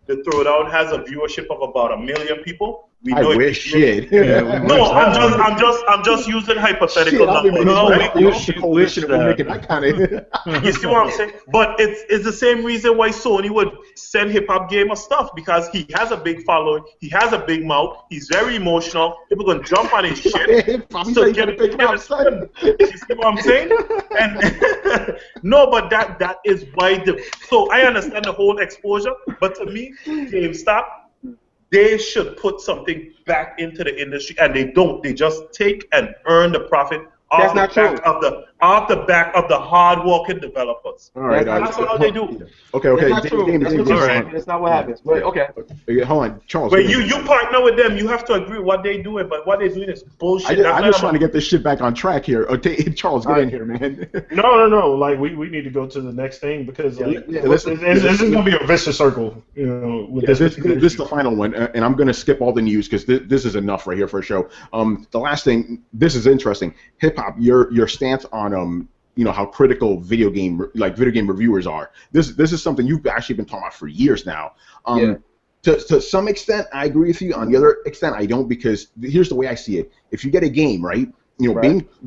the Throwdown has a viewership of about 1 million people. We I know wish shit. No, I'm just using hypothetical numbers. We're making that kind of. You see what I'm saying? But it's the same reason why Sony would send HipHopGamer stuff, because he has a big following, he has a big mouth, he's very emotional. People gonna jump on his shit. So get a big mouth, son. You see what I'm saying? And no, but that is why so I understand the whole exposure, but to me, GameStop, they should put something back into the industry, and they don't. They just take and earn the profit off the back of the hard-working developers. All right, that's all they do. Okay. That's not That's not what happens. But okay. Hold on, Charles. But you partner with them. You have to agree with what they're doing, but what they're doing is bullshit. I'm just trying to get this shit back on track here. Okay, Charles, get in here, man. No. Like we need to go to the next thing, because this is gonna be a vicious circle. You know, with this is the final one, and I'm gonna skip all the news because this is enough right here for a show. The last thing, this is interesting. Hip hop, your stance on how critical video game reviewers are. This is something you've actually been talking about for years now. To some extent, I agree with you. On the other extent, I don't, because here's the way I see it. If you get a game, right,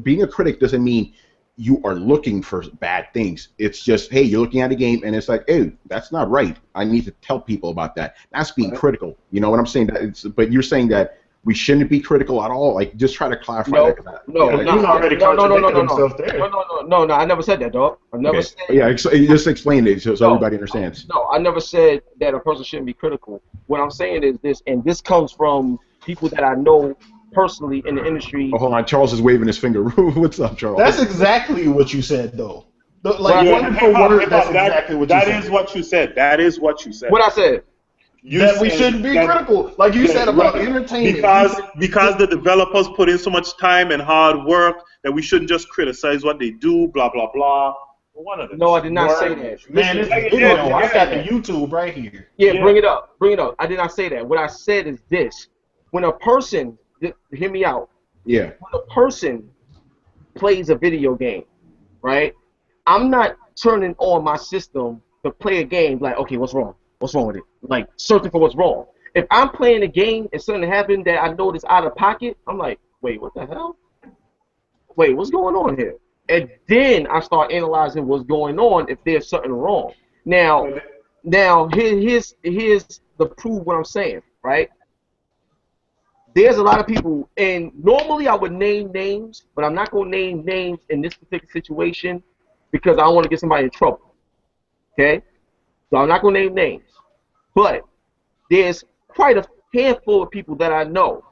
being a critic doesn't mean you are looking for bad things. It's just, hey, you're looking at a game and it's like, hey, that's not right. I need to tell people about that. That's being critical. You know what I'm saying? But you're saying that we shouldn't be critical at all. Like, just try to clarify that. No. I never said that, dog. I never said. Yeah, just explain it so everybody understands. No, I never said that a person shouldn't be critical. What I'm saying is this, and this comes from people that I know personally in the industry. Oh, hold on, Charles is waving his finger. What's up, Charles? That's exactly what you said, though. Like, word for word, that's exactly what you said. That is what you said. That is what you said. What I said. That we shouldn't be critical, like you said about entertainment. Because the developers put in so much time and hard work that we shouldn't just criticize what they do, blah, blah, blah. No, I did not say that. Man, it's a video. I got the YouTube right here. Yeah, bring it up. I did not say that. What I said is this. When a person, hear me out. Yeah. When a person plays a video game, right, I'm not turning on my system to play a game like, okay, what's wrong? What's wrong with it? Like, searching for what's wrong. If I'm playing a game and something happened that I know is out of pocket, I'm like, wait, what the hell? Wait, what's going on here? And then I start analyzing what's going on if there's something wrong. Now here's the proof what I'm saying, right? There's a lot of people, and normally I would name names, but I'm not going to name names in this particular situation because I don't want to get somebody in trouble. Okay? So I'm not going to name names. But there's quite a handful of people that I know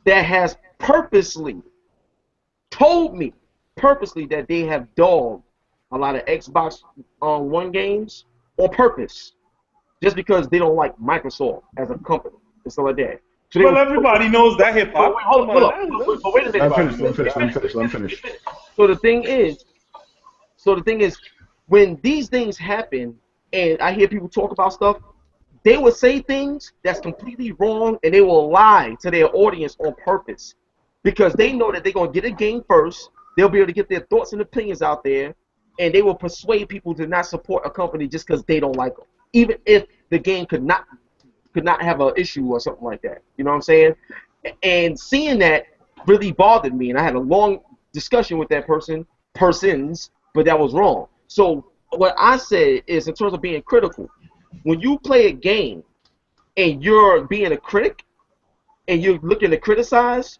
that has purposely told me that they have dogged a lot of Xbox One games on purpose, just because they don't like Microsoft as a company and stuff like that. So well, everybody knows that hip hop. Hold on. But wait a minute. I'm finished. So the thing is, when these things happen, and I hear people talk about stuff, they will say things that's completely wrong, and they will lie to their audience on purpose because they know that they're going to get a game first. They'll be able to get their thoughts and opinions out there, and they will persuade people to not support a company just because they don't like them, even if the game could not have an issue or something like that. You know what I'm saying? And seeing that really bothered me, and I had a long discussion with that persons, but that was wrong. So what I said is, in terms of being critical, when you play a game and you're being a critic and you're looking to criticize,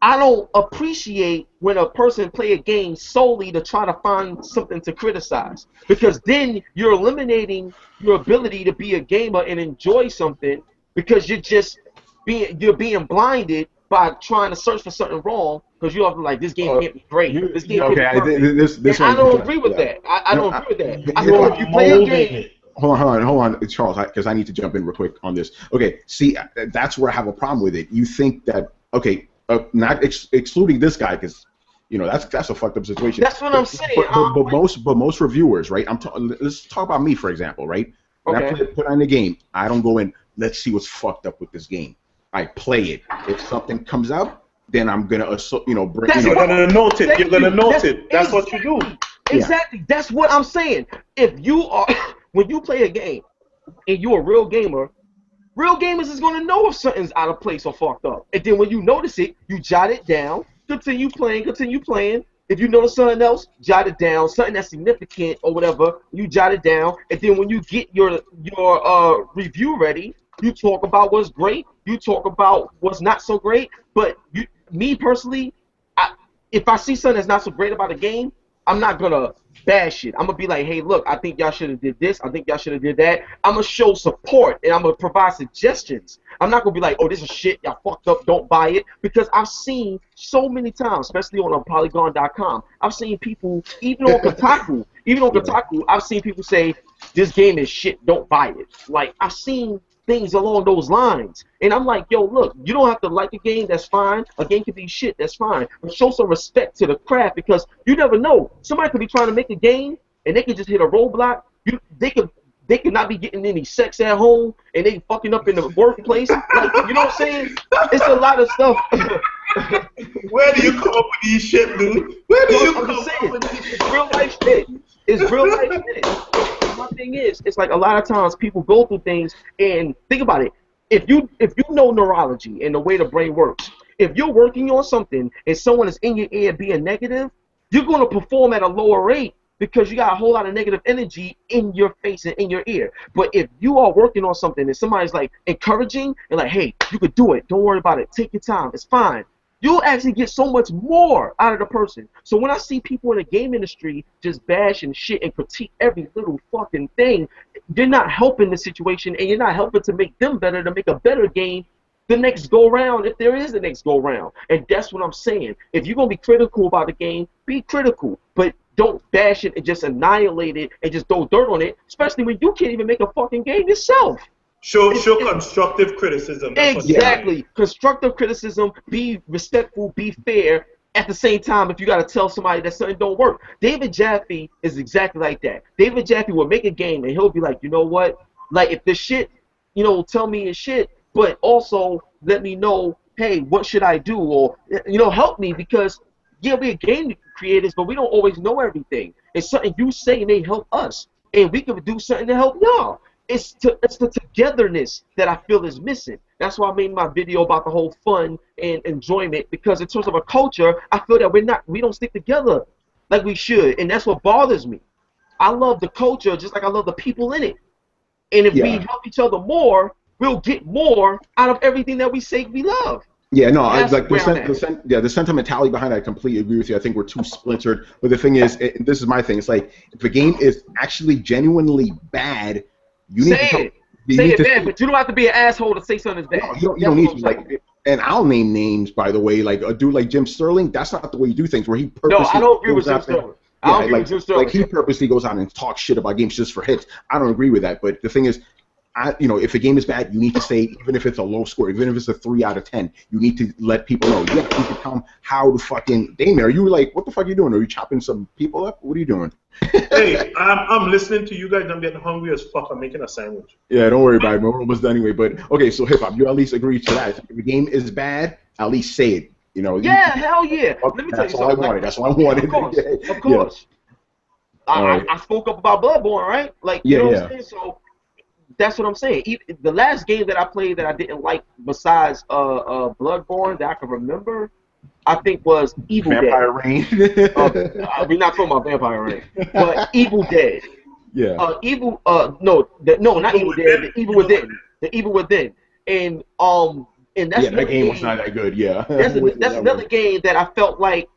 I don't appreciate when a person play a game solely to try to find something to criticize, because then you're eliminating your ability to be a gamer and enjoy something because you're being blinded by trying to search for something wrong because you're like, this game can't be great. This game can't be perfect. I don't agree with that. I don't agree with that. I thought if you play a game. Hold on, Charles, because I need to jump in real quick on this. Okay, see, that's where I have a problem with it. You think that, okay, not excluding this guy, because that's a fucked up situation. That's what I'm saying. But most reviewers, right? Let's talk about me, for example, right? When I put on the game, I don't go in, let's see what's fucked up with this game. I play it. If something comes up, then I'm gonna bring. You're gonna note it. You're gonna note it. That's what you do. Exactly. That's what I'm saying. If you are, when you play a game and you're a real gamer, Real gamers is gonna know if something's out of place or fucked up. And then when you notice it, you jot it down, continue playing, continue playing. If you notice something else, jot it down. Something that's significant or whatever, you jot it down. And then when you get your review ready, you talk about what's great. You talk about what's not so great. But me personally, if I see something that's not so great about a game, I'm not gonna bash it. I'm gonna be like, hey, look, I think y'all should have did this. I think y'all should have did that. I'm gonna show support and I'm gonna provide suggestions. I'm not gonna be like, oh, this is shit. Y'all fucked up. Don't buy it. Because I've seen so many times, especially on Polygon.com, I've seen people, even on Kotaku, I've seen people say this game is shit. Don't buy it. Like I've seen things along those lines. And I'm like, yo, look, you don't have to like a game, that's fine. A game can be shit, that's fine. But show some respect to the craft because you never know. Somebody could be trying to make a game and they could just hit a roadblock. They could not be getting any sex at home and they fucking up in the workplace. Like, you know what I'm saying? It's a lot of stuff. Where do you come up with these shit, dude? Where do you come up with these shit? It's real life shit. It's real life shit. My thing is, it's like a lot of times people go through things and think about it. If you know neurology and the way the brain works, if you're working on something and someone is in your ear being negative, you're going to perform at a lower rate because you got a whole lot of negative energy in your face and in your ear. But if you are working on something and somebody's like encouraging and like, hey, you could do it. Don't worry about it. Take your time. It's fine. You'll actually get so much more out of the person. So when I see people in the game industry just bash and shit and critique every little fucking thing, you're not helping the situation and you're not helping to make them better, to make a better game the next go round, if there is a next go round. And that's what I'm saying. If you're going to be critical about the game, be critical. But don't bash it and just annihilate it and just throw dirt on it, especially when you can't even make a fucking game yourself. Show constructive criticism. Exactly. Constructive criticism, be respectful, be fair. At the same time, if you got to tell somebody that something don't work. David Jaffe is exactly like that. David Jaffe will make a game and he'll be like, you know what? Like, if this shit, you know, tell me it's shit, but also let me know, hey, what should I do? Or, you know, help me because, yeah, we're game creators, but we don't always know everything. It's something you say may help us, and we can do something to help y'all. It's the togetherness that I feel is missing. That's why I made my video about the whole fun and enjoyment, because in terms of a culture, I feel that we don't stick together like we should, and that's what bothers me. I love the culture just like I love the people in it. And if we help each other more, we'll get more out of everything that we say we love. Yeah, no, I like the sentimentality behind it. I completely agree with you. I think we're too splintered. But the thing is, this is my thing. It's like if a game is actually genuinely bad, you need to say it bad, but you don't have to be an asshole to say something is bad. No, you don't need to. Like, and I'll name names, by the way. Like a dude like Jim Sterling, that's not the way you do things. Where he purposely I don't agree with Jim Sterling. Like he purposely goes out and talks shit about games just for hits. I don't agree with that. But the thing is, if a game is bad, you need to say, even if it's a low score, even if it's a 3 out of 10, you need to let people know. You have to tell them how to fucking. Dameon, are you like, what the fuck are you doing? Are you chopping some people up? What are you doing? Hey, I'm listening to you guys. I'm getting hungry as fuck. I'm making a sandwich. Yeah, don't worry about it. We're almost done anyway. But okay, so hip hop, you at least agree to that. If the game is bad, at least say it. You know. Yeah, hell yeah. Let me tell you something. That's what I wanted. Of course, of course. Yeah. I spoke up about Bloodborne, right? Like, you know what I'm saying? So that's what I'm saying. The last game that I played that I didn't like, besides Bloodborne, that I can remember, I think was Evil Vampire Dead. Reign. We're not talking about Vampire Reign, but Evil Dead. Yeah. Not Evil Dead. The Evil Within. The Evil Within. And that's that game was not that good. Yeah. That's another game that I felt like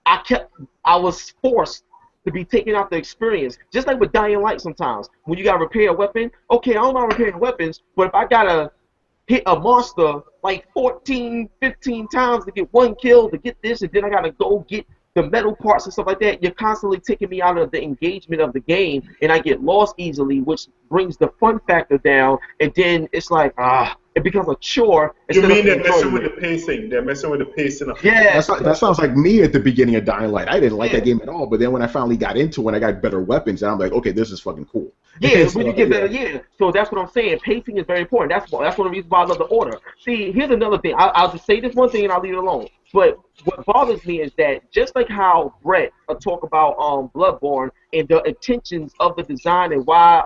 I was forced to be taken out the experience. Just like with Dying Light sometimes. When you got to repair a weapon, okay, I don't mind repairing weapons, but if I got to hit a monster like 14, 15 times to get one kill, to get this, and then I got to go get the metal parts and stuff like that, you're constantly taking me out of the engagement of the game, and I get lost easily, which brings the fun factor down, and then it's like, it becomes a chore. You mean they're messing with the pacing? They're messing with the pacing of that sounds like me at the beginning of Dying Light. I didn't like that game at all, but then when I finally got into it, I got better weapons, and I'm like, okay, this is fucking cool. Yeah, when you get better, So that's what I'm saying. Pacing is very important. That's one of the reasons why I love the order. See, here's another thing. I'll just say this one thing and I'll leave it alone. But what bothers me is that just like how Brett talk about Bloodborne and the intentions of the design and why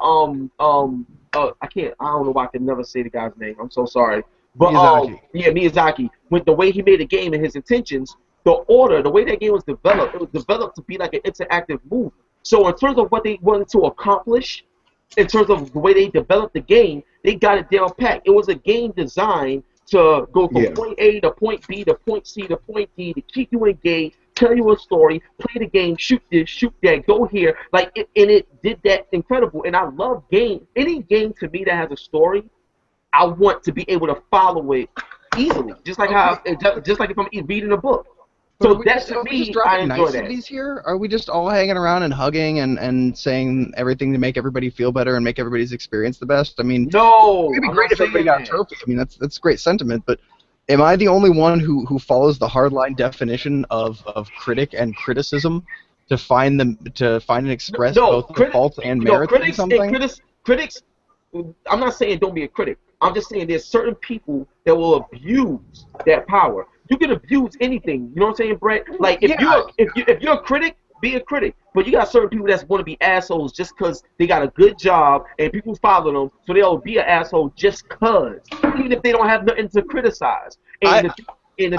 I don't know why I can never say the guy's name. I'm so sorry. But Miyazaki. Yeah, Miyazaki. With the way he made the game and his intentions, the way that game was developed, it was developed to be like an interactive movie. So in terms of what they wanted to accomplish, in terms of the way they developed the game, they got it down pat. It was a game designed to go from point A to point B to point C to point D to keep you engaged, tell you a story, play the game, shoot this, shoot that, go here. And it did that incredible. And I love games. Any game to me that has a story, I want to be able to follow it easily, just like if I'm reading a book. So that's to me, I enjoy that. Here? Are we just all hanging around and hugging and saying everything to make everybody feel better and make everybody's experience the best? I mean, no, it'd be great if everybody got a trophy. I mean, that's great sentiment, but am I the only one who follows the hardline definition of critic and criticism to find and express both the faults and merits of something? Critics, I'm not saying don't be a critic. I'm just saying there's certain people that will abuse that power. You can abuse anything. You know what I'm saying, Brett? Like if you're a critic, be a critic. But you got certain people that's want to be assholes just because they got a good job and people follow them, so they'll be an asshole just cause, even if they don't have nothing to criticize. And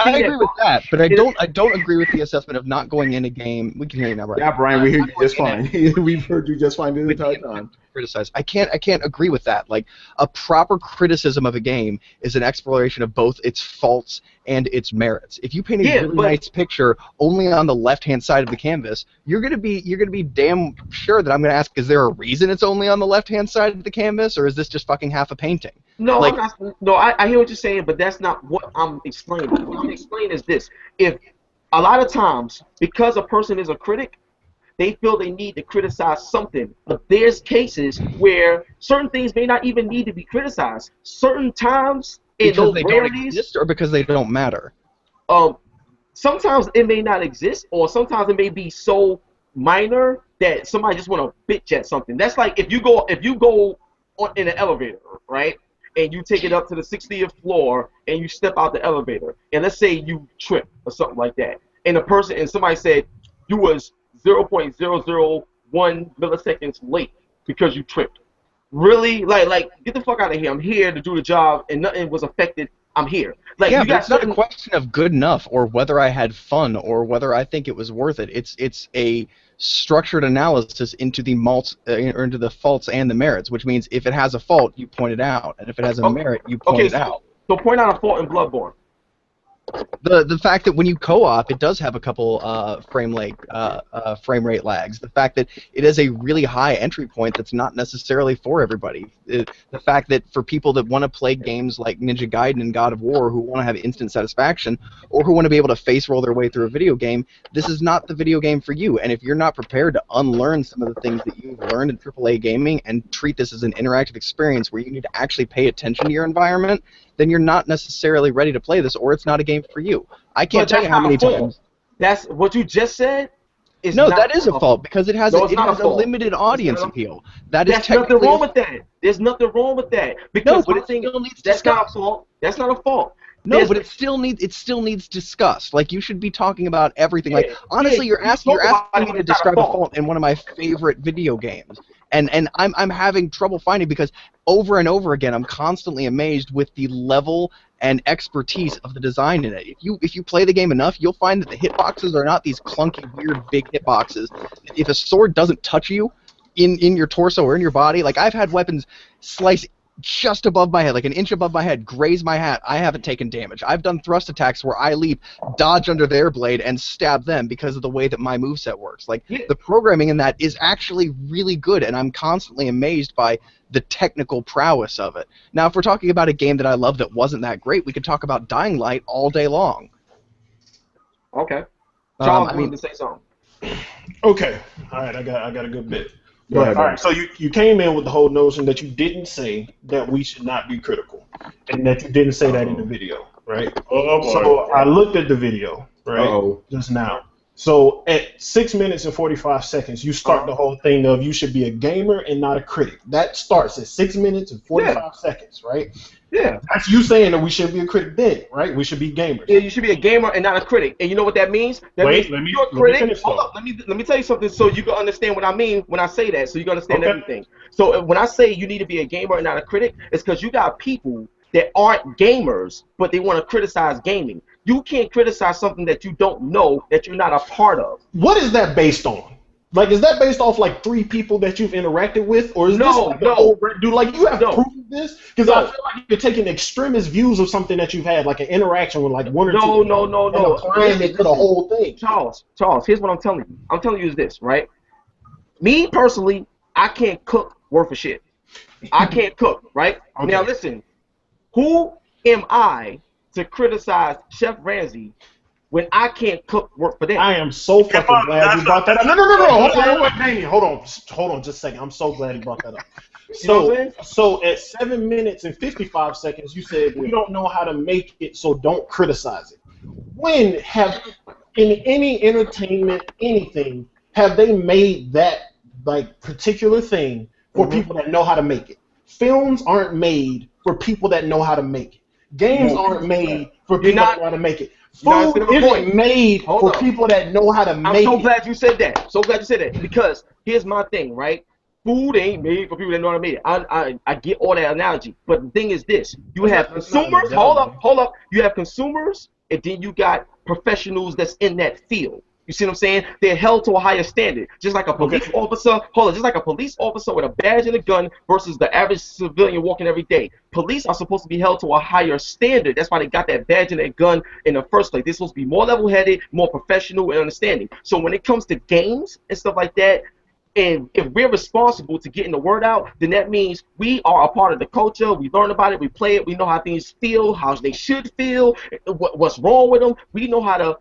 I agree with that, but I don't agree with the assessment of not going in a game. We can hear you now, Brian. Yeah, Brian, we hear you just fine. We've heard you just fine the entire time. Criticize. I can't agree with that. Like, a proper criticism of a game is an exploration of both its faults and its merits. If you paint a really nice picture only on the left-hand side of the canvas, you're gonna be damn sure that I'm gonna ask, is there a reason it's only on the left-hand side of the canvas, or is this just fucking half a painting? No, like, I hear what you're saying, but that's not what I'm explaining. What I'm explaining is this: if a lot of times, because a person is a critic, they feel they need to criticize something. But there's cases where certain things may not even need to be criticized. Certain times, because they don't exist, or because they don't matter. Sometimes it may not exist, or sometimes it may be so minor that somebody just want to bitch at something. That's like if you go in an elevator, right? And you take it up to the 60th floor, and you step out the elevator, and let's say you trip or something like that, and somebody said you was 0.001 milliseconds late because you tripped. Really? Like, get the fuck out of here. I'm here to do the job, and nothing was affected. I'm here. Like, yeah, but it's not a question of good enough, or whether I had fun, or whether I think it was worth it. It's a structured analysis into into the faults and the merits, which means if it has a fault, you point it out, and if it has a merit, you point it out. So point out a fault in Bloodborne. The fact that when you co-op, it does have a couple frame rate lags. The fact that it is a really high entry point that's not necessarily for everybody. The fact that for people that want to play games like Ninja Gaiden and God of War, who want to have instant satisfaction, or who want to be able to face roll their way through a video game, this is not the video game for you. And if you're not prepared to unlearn some of the things that you've learned in AAA gaming and treat this as an interactive experience where you need to actually pay attention to your environment, then you're not necessarily ready to play this, or it's not a game for you. I can't tell you how many times. That's what you just said. That is a fault, because it has a limited audience appeal. There's nothing wrong with that. There's nothing wrong with that. Because but it still needs that's not a fault. That's not a fault. But it still needs discussed. Like, you should be talking about everything. Like, honestly, you're asking me to describe a fault in one of my favorite video games. And I'm having trouble finding, because over and over again I'm constantly amazed with the level and expertise of the design in it. If you play the game enough, you'll find that the hitboxes are not these clunky, weird, big hitboxes. If a sword doesn't touch you in your torso or in your body, like, I've had weapons slice just above my head, like an inch above my head, graze my hat. I haven't taken damage. I've done thrust attacks where I leap, dodge under their blade, and stab them because of the way that my moveset works. Like, the programming in that is actually really good, and I'm constantly amazed by the technical prowess of it. Now, if we're talking about a game that I love that wasn't that great, we could talk about Dying Light all day long. Okay. Charles wanted to say something. Okay. All right, I got a good bit. All right, so you came in with the whole notion that you didn't say that we should not be critical, and that you didn't say that in the video, right? So I looked at the video, right, just now, So at 6 minutes and 45 seconds, you start the whole thing of you should be a gamer and not a critic. That starts at 6 minutes and 45 seconds, right? Yeah. That's you saying that we shouldn't be a critic then, right? We should be gamers. Yeah, you should be a gamer and not a critic. And you know what that means? That means you're a critic. Hold up, let me tell you something so you can understand what I mean when I say that, so you can understand everything. So when I say you need to be a gamer and not a critic, it's because you got people that aren't gamers, but they want to criticize gaming. You can't criticize something that you don't know, that you're not a part of. What is that based on? Like, is that based off like 3 people that you've interacted with, or is this like dude? Like, you have proof of this? Because I feel like you're taking extremist views of something that you've had, like an interaction with like 1 or 2. No. Applying it to the whole thing. Charles, here's what I'm telling you. I'm telling you is this, right? Me personally, I can't cook worth a shit. I can't cook, right? Okay. Now listen, who am I to criticize Chef Ramsay when I can't cook work for them? I am so fucking glad you brought that up. No. Hold on just a second. I'm so glad you brought that up. So at 7 minutes and 55 seconds, you said we don't know how to make it, so don't criticize it. When have in any entertainment, anything, have they made that like particular thing for people that know how to make it? Films aren't made for people that know how to make it. Games aren't made for people that know how to make it. Food isn't made for people that know how to make it. I'm so glad you said that. So glad you said that. Because here's my thing, right? Food ain't made for people that know how to make it. I get all that analogy. But the thing is this. You have consumers. Hold up. You have consumers, and then you got professionals that's in that field. You see what I'm saying? They're held to a higher standard. Just like a police officer, just like a police officer with a badge and a gun versus the average civilian walking every day. Police are supposed to be held to a higher standard. That's why they got that badge and that gun in the first place. They're supposed to be more level-headed, more professional and understanding. So when it comes to games and stuff like that, and if we're responsible to getting the word out, then that means we are a part of the culture. We learn about it. We play it. We know how things feel, how they should feel, what's wrong with them. We know how to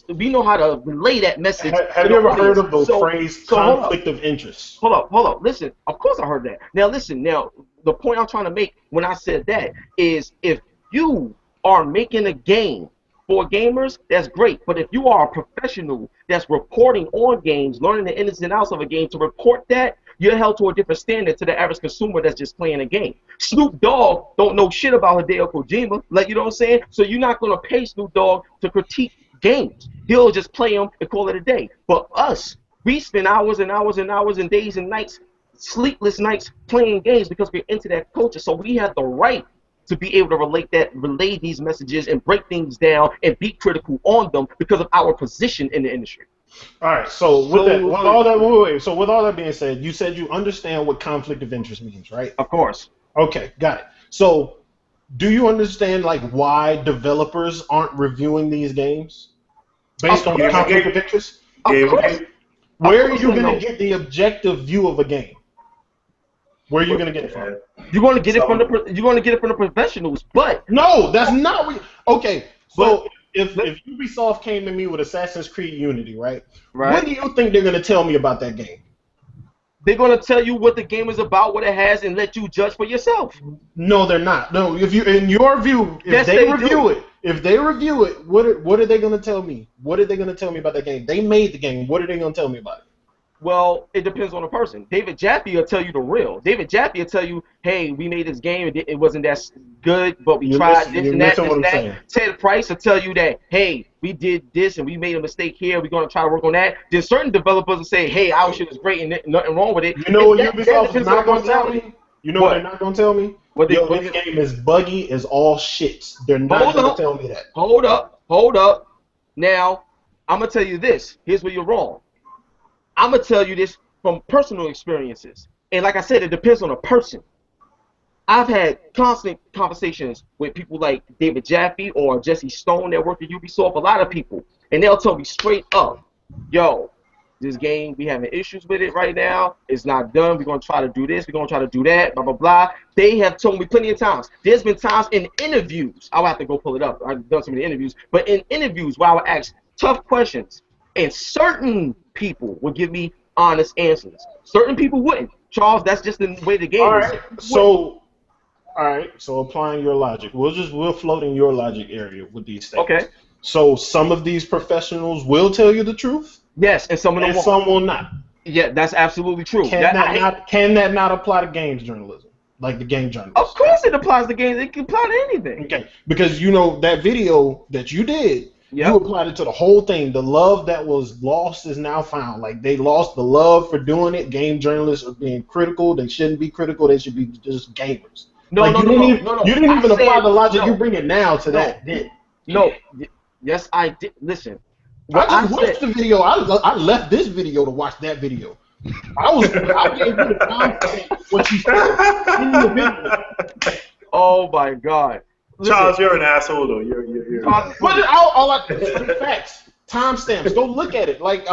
we know how to relay that message. Have you ever heard of the phrase conflict of interest? Hold up. Listen, of course I heard that. Now listen. Now the point I'm trying to make when I said that is if you are making a game for gamers, that's great. But if you are a professional that's reporting on games, learning the ins and outs of a game to report that, you're held to a different standard to the average consumer that's just playing a game. Snoop Dogg don't know shit about Hideo Kojima, like, you know what I'm saying? So you're not going to pay Snoop Dogg to critique games. He'll just play them and call it a day. But us, we spend hours and hours and hours and days and nights, sleepless nights playing games because we're into that culture. So we have the right to be able to relay these messages and break things down and be critical on them because of our position in the industry. All right. So with all that being said, you said you understand what conflict of interest means, right? Of course. Okay, got it. So do you understand like why developers aren't reviewing these games based on conflict of interest? Where are you going to get the objective view of a game? Where are you going to get it from? You're going to get it from the professionals, but no, that's not what. Okay, so if Ubisoft came to me with Assassin's Creed Unity, right? What do you think they're going to tell me about that game? They're going to tell you what the game is about, what it has, and let you judge for yourself. No, they're not. No, if you, in your view, if they review it, what are they going to tell me? What are they going to tell me about that game? They made the game. What are they going to tell me about it? Well, it depends on the person. David Jaffe will tell you the real. David Jaffe will tell you, hey, we made this game, it wasn't that good, but we tried this and that. Ted Price will tell you that, hey, we did this and we made a mistake here, we're going to try to work on that. Then certain developers will say, hey, our shit is great and nothing wrong with it. You know what Ubisoft is not going to tell me? You know what they're not going to tell me? This game is buggy as all shit. They're not going to tell me that. Hold up. Now, I'm going to tell you this. Here's where you're wrong. I'm going to tell you this from personal experiences. And like I said, it depends on the person. I've had constant conversations with people like David Jaffe or Jesse Stone that work at Ubisoft, a lot of people. And they'll tell me straight up, yo, this game, we having issues with it right now. It's not done. We're going to try to do this. We're going to try to do that, blah, blah, blah. They have told me plenty of times. There's been times in interviews. I'll have to go pull it up. I've done so many interviews. But in interviews where I would ask tough questions, and certain people would give me honest answers. Certain people wouldn't. Charles, that's just the way the game is. All right. So applying your logic, we'll float in your logic area with these things. Okay. So some of these professionals will tell you the truth. Yes, and some of them and won't. some will not. Yeah, that's absolutely true. Can that not apply to games journalism? Like the game journalism? Of course it applies to games. It can apply to anything. Okay, because you know that video that you did, you applied it to the whole thing. The love that was lost is now found. Like they lost the love for doing it. Game journalists are being critical. They shouldn't be critical. They should be just gamers. No. You didn't even apply the logic you bring it now to that. No. Yes, I did. Listen. I just watched the video. I left this video to watch that video. I gave you the time what you said in the video. Oh my God. Listen. Charles, you're an asshole though. You're. Facts. Timestamps. Go look at it. Like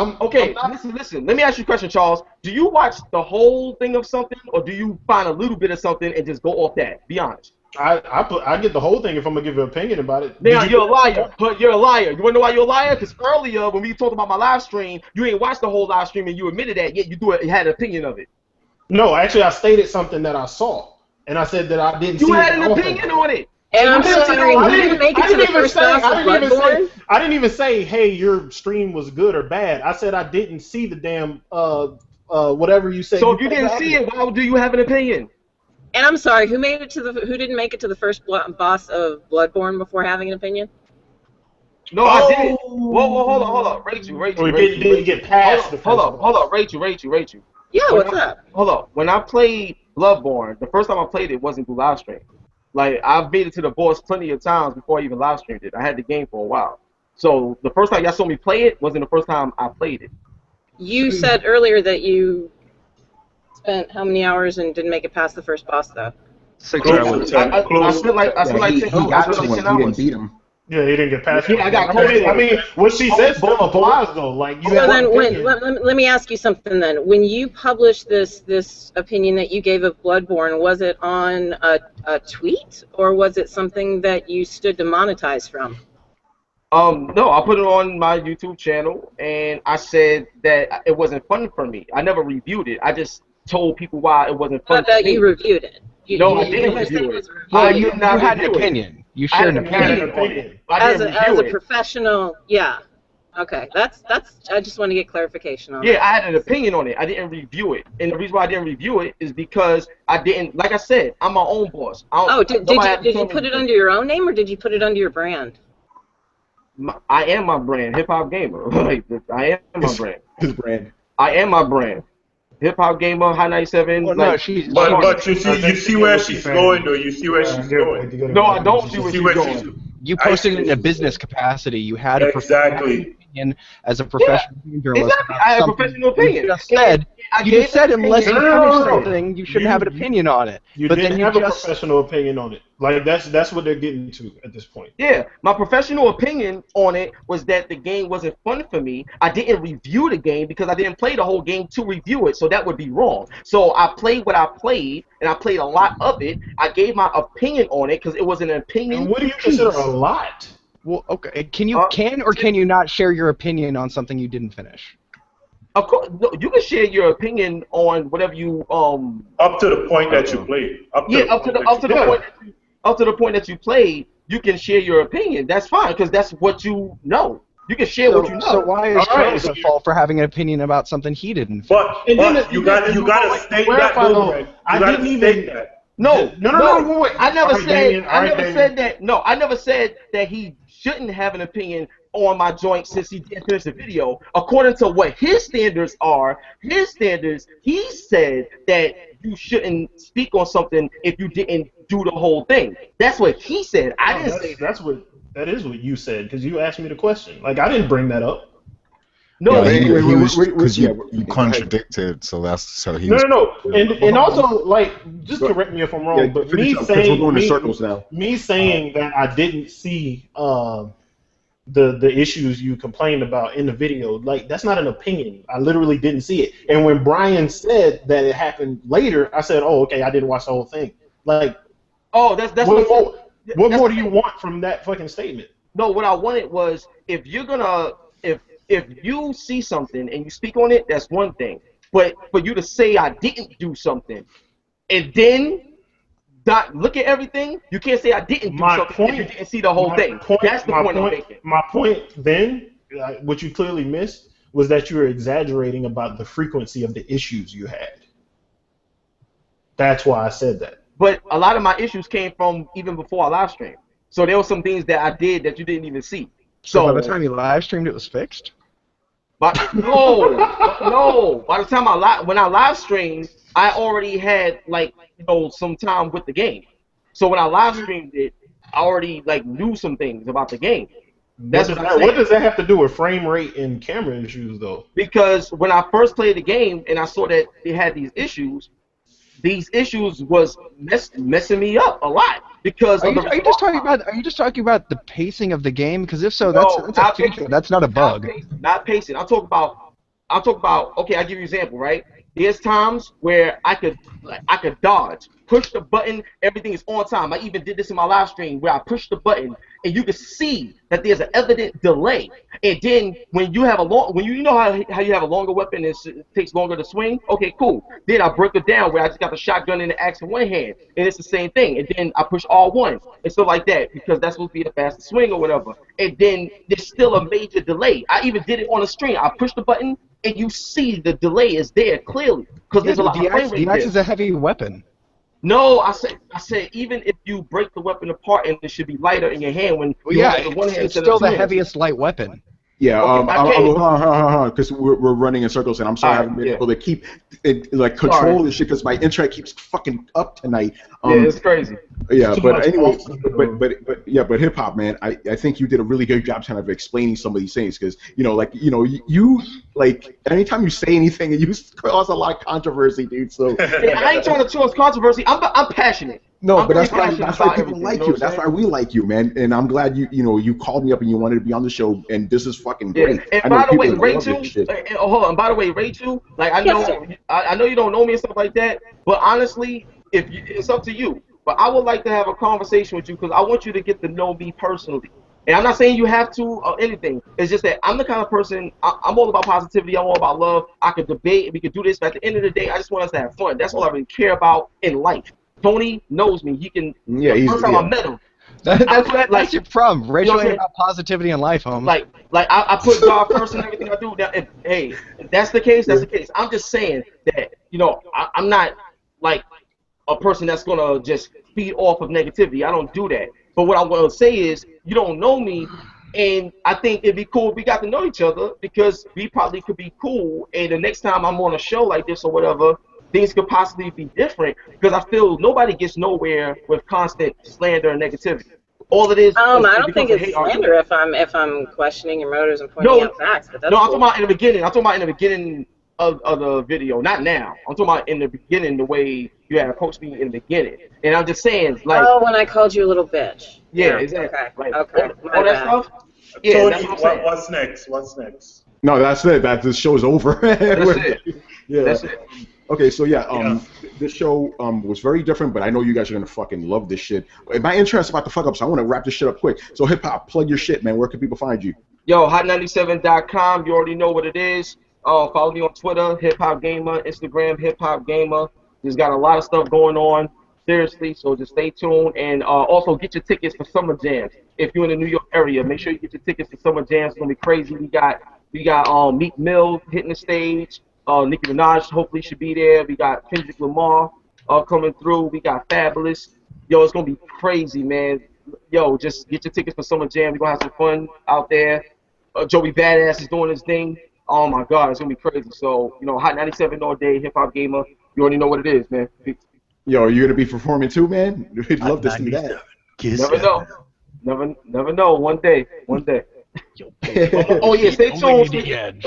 Listen. Let me ask you a question, Charles. Do you watch the whole thing of something, or do you find a little bit of something and just go off that? Be honest. I get the whole thing if I'm gonna give an opinion about it. Now you're a liar. But you're a liar. You wanna know why you're a liar? Because earlier when we talked about my live stream, you ain't watched the whole live stream and you admitted that. Yet you had an opinion of it. No, actually I stated something that I saw, and I said that I didn't. You had an opinion on it. And I'm sorry, you didn't make it to the first boss of Bloodborne? I didn't even say, hey, your stream was good or bad. I said I didn't see the damn whatever you said. So if you didn't see it, why do you have an opinion? And I'm sorry, who didn't make it to the first boss of Bloodborne before having an opinion? No, I didn't. Whoa, hold on. Rachel. Didn't get past the first boss. Hold up, Rachel. Yeah, what's up? Hold up. When I played Bloodborne, the first time I played it wasn't through live stream. Like, I've made it to the boss plenty of times before I even live streamed it. I had the game for a while. So the first time y'all saw me play it wasn't the first time I played it. You said earlier that you spent how many hours and didn't make it past the first boss, though? 6 hours. I spent like 10 hours. He didn't beat him. Yeah, he didn't get past it. Yeah, I got I mean, what she said still applies, though. Like, so then, let me ask you something then. When you published this opinion that you gave of Bloodborne, was it on a tweet, or was it something that you stood to monetize from? No, I put it on my YouTube channel, and I said that it wasn't fun for me. I never reviewed it. I just told people why it wasn't fun. But you reviewed it. I didn't review it. You had an opinion. You shared an opinion. As a professional, yeah. Okay, that's. I just want to get clarification on. Yeah, I had an opinion on it. I didn't review it, and the reason why I didn't review it is because I didn't. Like I said, I'm my own boss. Did you put it under your own name, or did you put it under your brand? I am my brand, HipHopGamer. I am my brand. His brand. I am my brand. HipHopGamer, High 97. Well, like, no, but you see where she's going, though. You see where she's going. No, I don't see where she's going. You posted it in a business capacity. You had a professional opinion as a professional journalist. Exactly. I have a professional opinion. You just said unless you finish something, you shouldn't have an opinion on it. You didn't have a professional opinion on it. Like that's what they're getting to at this point. Yeah, my professional opinion on it was that the game wasn't fun for me. I didn't review the game because I didn't play the whole game to review it, so that would be wrong. So I played what I played, and I played a lot of it. I gave my opinion on it because it was an opinion. And what do you consider a lot? Well, okay. Can you not share your opinion on something you didn't finish? Of course, no, you can share your opinion on whatever you up to the point that you played. Up to the point that you played, you can share your opinion. That's fine because that's what you know. You can share what you know. So why is Charles at fault for having an opinion about something he didn't finish? But you got to state that. I didn't even. No. Wait. I never said that. No, I never said that he shouldn't have an opinion on my joint since he didn't finish the video. According to what his standards are, he said that you shouldn't speak on something if you didn't do the whole thing. That's what he said. I didn't say that. That is what you said because you asked me the question. Like I didn't bring that up. No, because you contradicted. So he. No. And also, like, just correct me if I'm wrong, but me saying we're going in circles now. Me saying that I didn't see the issues you complained about in the video, like that's not an opinion. I literally didn't see it. And when Brian said that it happened later, I said, "Oh, okay, I didn't watch the whole thing." Like, that's what more do you want from that fucking statement? No, what I wanted was if you're gonna if you see something and you speak on it, that's one thing. But for you to say I didn't do something and then look at everything. You can't say I didn't do something if you didn't see the whole thing. That's the point I'm making. My point then, what you clearly missed, was that you were exaggerating about the frequency of the issues you had. That's why I said that. But a lot of my issues came from even before I live streamed. So there were some things that I did that you didn't even see. So by the time you live streamed, it was fixed? But no. By the time when I live streamed, I already had some time with the game. So when I live streamed it, I already knew some things about the game. That's what does that have to do with frame rate and camera issues, though? Because when I first played the game and I saw that it had these issues was messing me up a lot. Because are you just talking about the pacing of the game? Because if so, that's a feature. That's not a bug. Not pacing. I'll talk about. Okay, I'll give you an example. Right. There's times where I could dodge, push the button, everything is on time. I even did this in my live stream where I pushed the button and you can see that there's an evident delay. And then when you have how you have a longer weapon and it takes longer to swing, okay, cool. Then I break it down where I just got the shotgun and the axe in one hand, and it's the same thing. And then I push R1 and stuff like that because that's supposed to be the fastest swing or whatever. And then there's still a major delay. I even did it on the stream. I pushed the button and you see the delay is there clearly because there's a lot of frame rate. The axe is a heavy weapon. No, I said even if you break the weapon apart and it should be lighter in your hand when it's still the heaviest light weapon. Yeah, because we're running in circles, and I'm sorry I haven't been able to keep control this shit because my internet keeps fucking up tonight. It's crazy. Yeah, but anyway, but hip hop, man, I think you did a really good job kind of explaining some of these things because you anytime you say anything, you cause a lot of controversy, dude. So I ain't trying to cause controversy. I'm passionate. No, but that's why people like you. That's why we like you, man. And I'm glad you called me up and you wanted to be on the show. And this is fucking great. And by the way, Rachael, hold on. By the way, Rachael, I know you don't know me and stuff like that. But honestly, it's up to you. But I would like to have a conversation with you because I want you to get to know me personally. And I'm not saying you have to or anything. It's just that I'm the kind of person, I'm all about positivity. I'm all about love. I could debate and we could do this. But at the end of the day, I just want us to have fun. That's all I really care about in life. Tony knows me. He can. Yeah, first time I met him. That's your problem. Rachael ain't about positivity in life, home. I put God first in everything I do. Now, if that's the case, that's the case. I'm just saying that I'm not like a person that's gonna just feed off of negativity. I don't do that. But what I'm gonna say is, you don't know me, and I think it'd be cool if we got to know each other because we probably could be cool. And the next time I'm on a show like this or whatever, things could possibly be different because I feel nobody gets nowhere with constant slander and negativity. All it is. I don't think it's slander if I'm questioning your motives and pointing out facts. But that's I'm talking about in the beginning. I'm talking about in the beginning of the video, not now. I'm talking about in the beginning, the way you had approached me in the beginning. And I'm just saying, when I called you a little bitch. Yeah, exactly. Okay. All that stuff. Yeah, Tony, what's next? No, that's it. The show's over. That's it. Yeah. That's it. Okay, so this show was very different, but I know you guys are gonna fucking love this shit. My interest about the fuck up, so I want to wrap this shit up quick. So hip hop, plug your shit, man. Where can people find you? Yo, hot97.com. You already know what it is. Follow me on Twitter, HipHopGamer, Instagram, HipHopGamer. There's got a lot of stuff going on. Seriously, so just stay tuned and also get your tickets for Summer Jams. If you're in the New York area, make sure you get your tickets for Summer Jams. It's gonna be crazy. We got Meek Mill hitting the stage. Nicki Minaj hopefully should be there. We got Kendrick Lamar coming through. We got Fabulous. Yo, it's gonna be crazy, man. Yo, just get your tickets for Summer Jam. We're gonna have some fun out there. Joey Badass is doing his thing. Oh my God, it's gonna be crazy. So, Hot 97 all day, HipHopGamer. You already know what it is, man. Yo, are you gonna be performing too, man? We'd love to see that. Never know. Never know. One day. Oh yeah, stay tuned.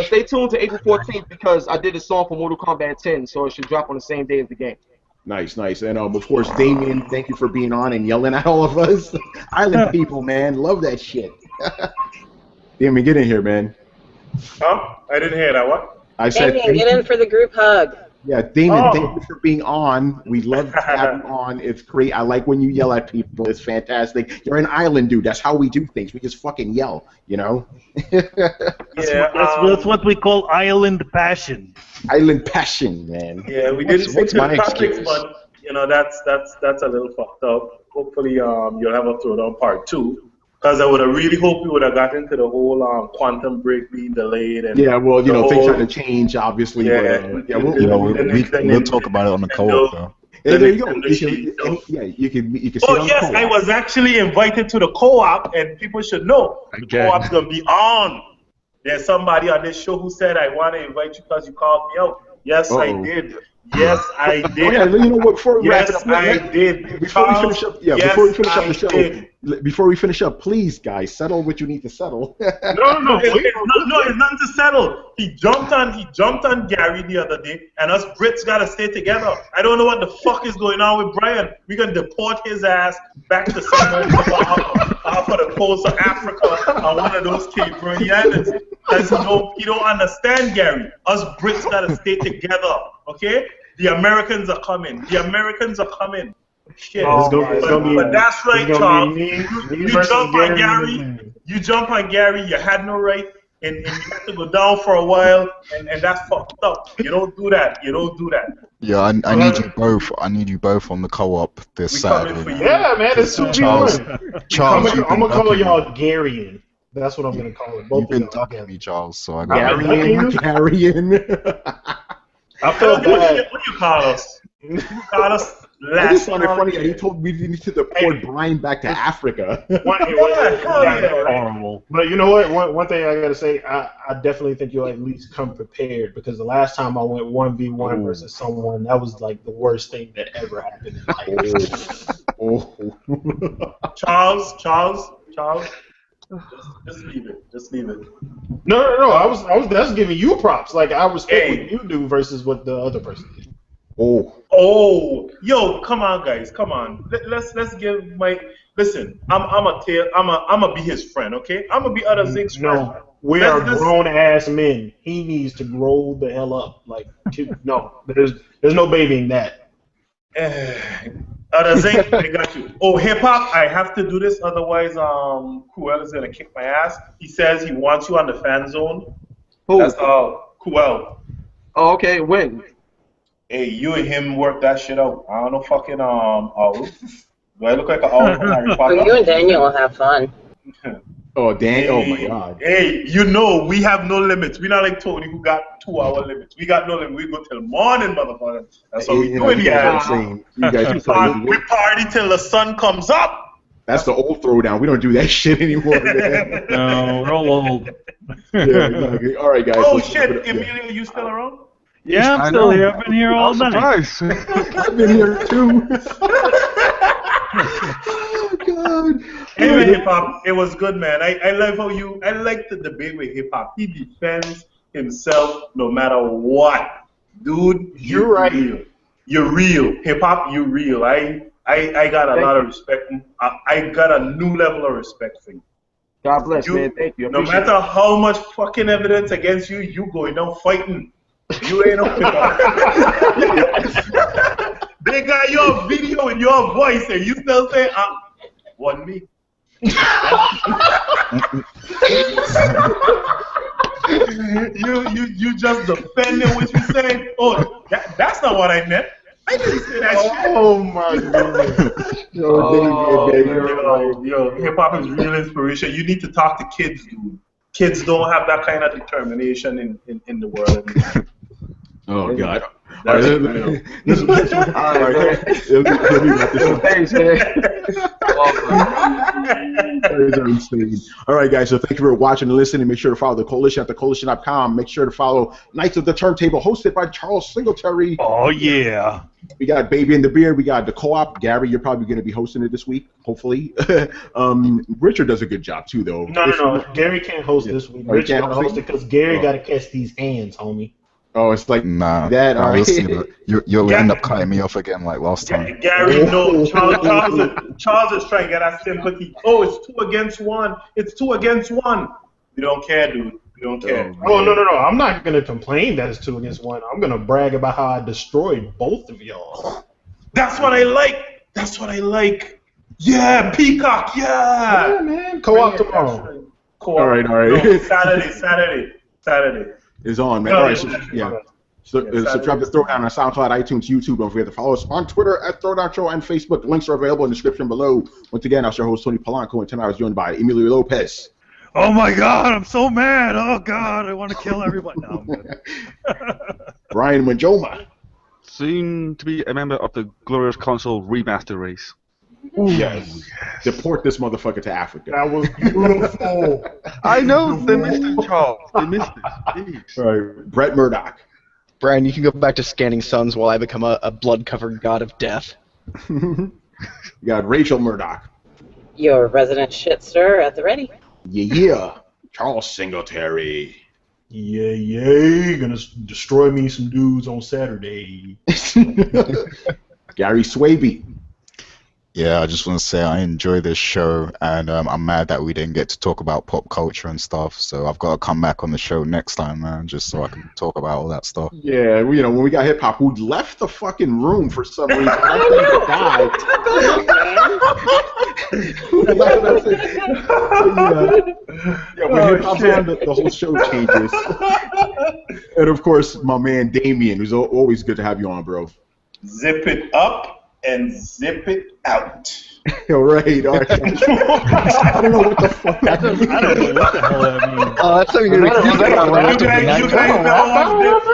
Stay tuned to April 14th because I did a song for Mortal Kombat 10, so it should drop on the same day as the game. Nice. And of course, Dameon, thank you for being on and yelling at all of us. Island people, man, love that shit. Dameon, get in here, man. Huh? I didn't hear that. What? I said. Dameon, get in for the group hug. Yeah, Dameon, thank you for being on. We love to have you on. It's great. I like when you yell at people. It's fantastic. You're an island dude. That's how we do things. We just fucking yell, That's what we call island passion. Island passion, man. Yeah, we didn't stick to the topics, but you know, that's a little fucked up. Hopefully, you'll have a Throwdown part 2. Because I would have really hoped we would have gotten into the whole quantum break being delayed. And yeah, well, you know, things had to change, obviously. Yeah, but, yeah, we'll talk about it on the co-op, though. Hey, there you go. You can. Oh yes, I was actually invited to the co-op, and people should know the co-op's gonna be on. There's somebody on this show who said, "I want to invite you because you called me out." Yes, I did. Yes, I did. Oh, yeah, you know what? Before we wrap it up, I did. Before we finish up, before we finish up, please, guys, settle what you need to settle. No, it's nothing to settle. He jumped on Gary the other day, and us Brits gotta stay together. I don't know what the fuck is going on with Brian. We can deport his ass back to somewhere off of the coast of Africa on one of those Cape Verde islands. Because he don't understand, Gary. Us Brits gotta stay together, okay? The Americans are coming. Shit. But that's right, Charles. You jump on Gary. You jump on Gary. You had no right, and you have to go down for a while, and that's fucked up. You don't do that. Yeah, I need you both. I need you both on the co-op this Saturday. Yeah, man, it's 2v1. Charles, I'm gonna call y'all Garyan. That's what I'm gonna call it. You've been ducking me, Charles. So I got Garyan. I feel bad. What do you call us? You call us It just sounded funny that he told me we need to deport Brian back to Africa. Horrible. But you know what? One thing I gotta say, I definitely think you'll at least come prepared, because the last time I went 1v1 versus someone, that was like the worst thing that ever happened in life. Charles. Just leave it. No. I was that's giving you props. Like, I respect what you do versus what the other person did. Oh, yo, come on, guys, come on. Let's give Mike. Listen, I'm be his friend, okay? I'm gonna be other Zig's friend. No, we are grown ass men. He needs to grow the hell up. Like, no, there's no babying that. Other Zig, I got you. Oh, hip hop, I have to do this, otherwise, Kuel is gonna kick my ass. He says he wants you on the fan zone. Who? That's Kuel. Oh, okay. When? Hey, you and him work that shit out. I don't know fucking owl. Do I look like an owl from Harry Potter? Well, you and Daniel will have fun. Oh, Dan! Oh my God! Hey, you know we have no limits. We're not like Tony who got 2-hour limits. We got no limit. We go till morning, motherfucker. That's what we do in here. You guys we party till the sun comes up. That's the old Throwdown. We don't do that shit anymore. No, we're all old. Yeah, exactly. All right, guys. Oh shit, Emilio, you still around? Yeah, I'm still here. I've been here all night. I've been here too. Oh God. Anyway, hip hop, it was good, man. I love how I like the debate with hip hop. He defends himself no matter what. Dude, you're right. Real. You're real. Hip hop, you're real. I got a lot of respect. I got a new level of respect for you. God bless, man. Thank you. No matter how much fucking evidence against you, you going down fighting. You ain't no They got your video and your voice, and you still say, wasn't me. you just defending what you say. Oh, that's not what I meant. I didn't say that shit. Oh my goodness. Yo, hip hop is real inspiration. You need to talk to kids, dude. Kids don't have that kind of determination in the world anymore. Oh God. All right, Thanks, man. All right, guys. So thank you for watching and listening. Make sure to follow the Coalition at thecoalition.com. Make sure to follow Knights of the Turntable, hosted by Charles Singletary. Oh yeah. We got Baby in the Beard. We got the Co-op. Gary, you're probably going to be hosting it this week, hopefully. Richard does a good job too, though. No. Gary can't host this week. Richard got to host it because Gary got to catch these hands, homie. Oh, it's like that. All right. You'll end up cutting me off again like last time. Gary, no. Charles is trying to get that sympathy. Oh, it's 2 against 1. It's 2 against 1. You don't care, dude. You don't care. Oh, no. I'm not going to complain that it's 2 against 1. I'm going to brag about how I destroyed both of y'all. That's what I like. Yeah, Peacock, yeah. Yeah, man. Co-op tomorrow. All right. No, Saturday. Is on, man. All right, Subscribe to Throwdown on SoundCloud, iTunes, YouTube. Don't forget to follow us on Twitter at Throwdown Show and Facebook. The links are available in the description below. Once again, I'm your host, Tony Polanco, and tonight I was joined by Emilio Lopez. Oh my God, I'm so mad. Oh God, I want to kill everybody. No, I'm good. Brian Munjoma. Soon to be a member of the Glorious Console remaster race. Ooh, yes. Deport this motherfucker to Africa. That was beautiful. I know, they missed it, Charles. They missed it. Jeez. All right, Brett Murdock. Brian, you can go back to scanning suns while I become a blood-covered god of death. You got Rachael Murdock. Your resident shitster at the ready. Yeah. Charles Singletary. Yeah. Gonna destroy me some dudes on Saturday. Gary Swaby. Yeah, I just want to say I enjoy this show, and I'm mad that we didn't get to talk about pop culture and stuff. So I've got to come back on the show next time, man, just so I can talk about all that stuff. Yeah, when we got hip hop, who left the fucking room for some reason. I yeah, when hip hop's on, the whole show changes. And of course, my man Dameon, who's always good to have you on, bro. Zip it up and zip it out. All right. I don't know what the fuck that means. I don't know what the hell that means. That's something You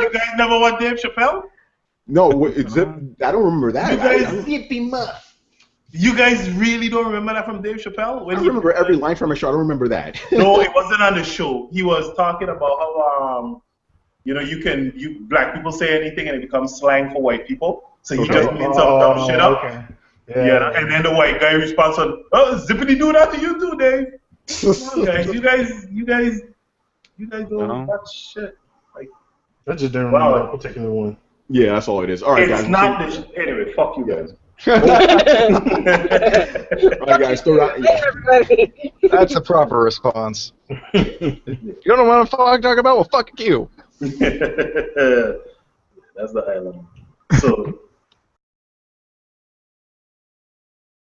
guys never watched Dave Chappelle? No, zip. I don't remember that. You guys zip him up. You guys really don't remember that from Dave Chappelle? I remember every line from a show. I don't remember that. No, it wasn't on the show. He was talking about how black people say anything and it becomes slang for white people. So he just made some dumb shit up. Okay. Yeah, and then the white guy responds on, "Oh, zippity do that to you too, Dave." You guys don't watch shit. Like, I just didn't remember that particular one. Yeah, that's all it is. All right, guys. It's not this. Anyway, fuck you guys. All right, guys. Throw out. Hey, everybody. That's a proper response. You don't know what the fuck I'm talking about? Well, fuck you. That's the island. So.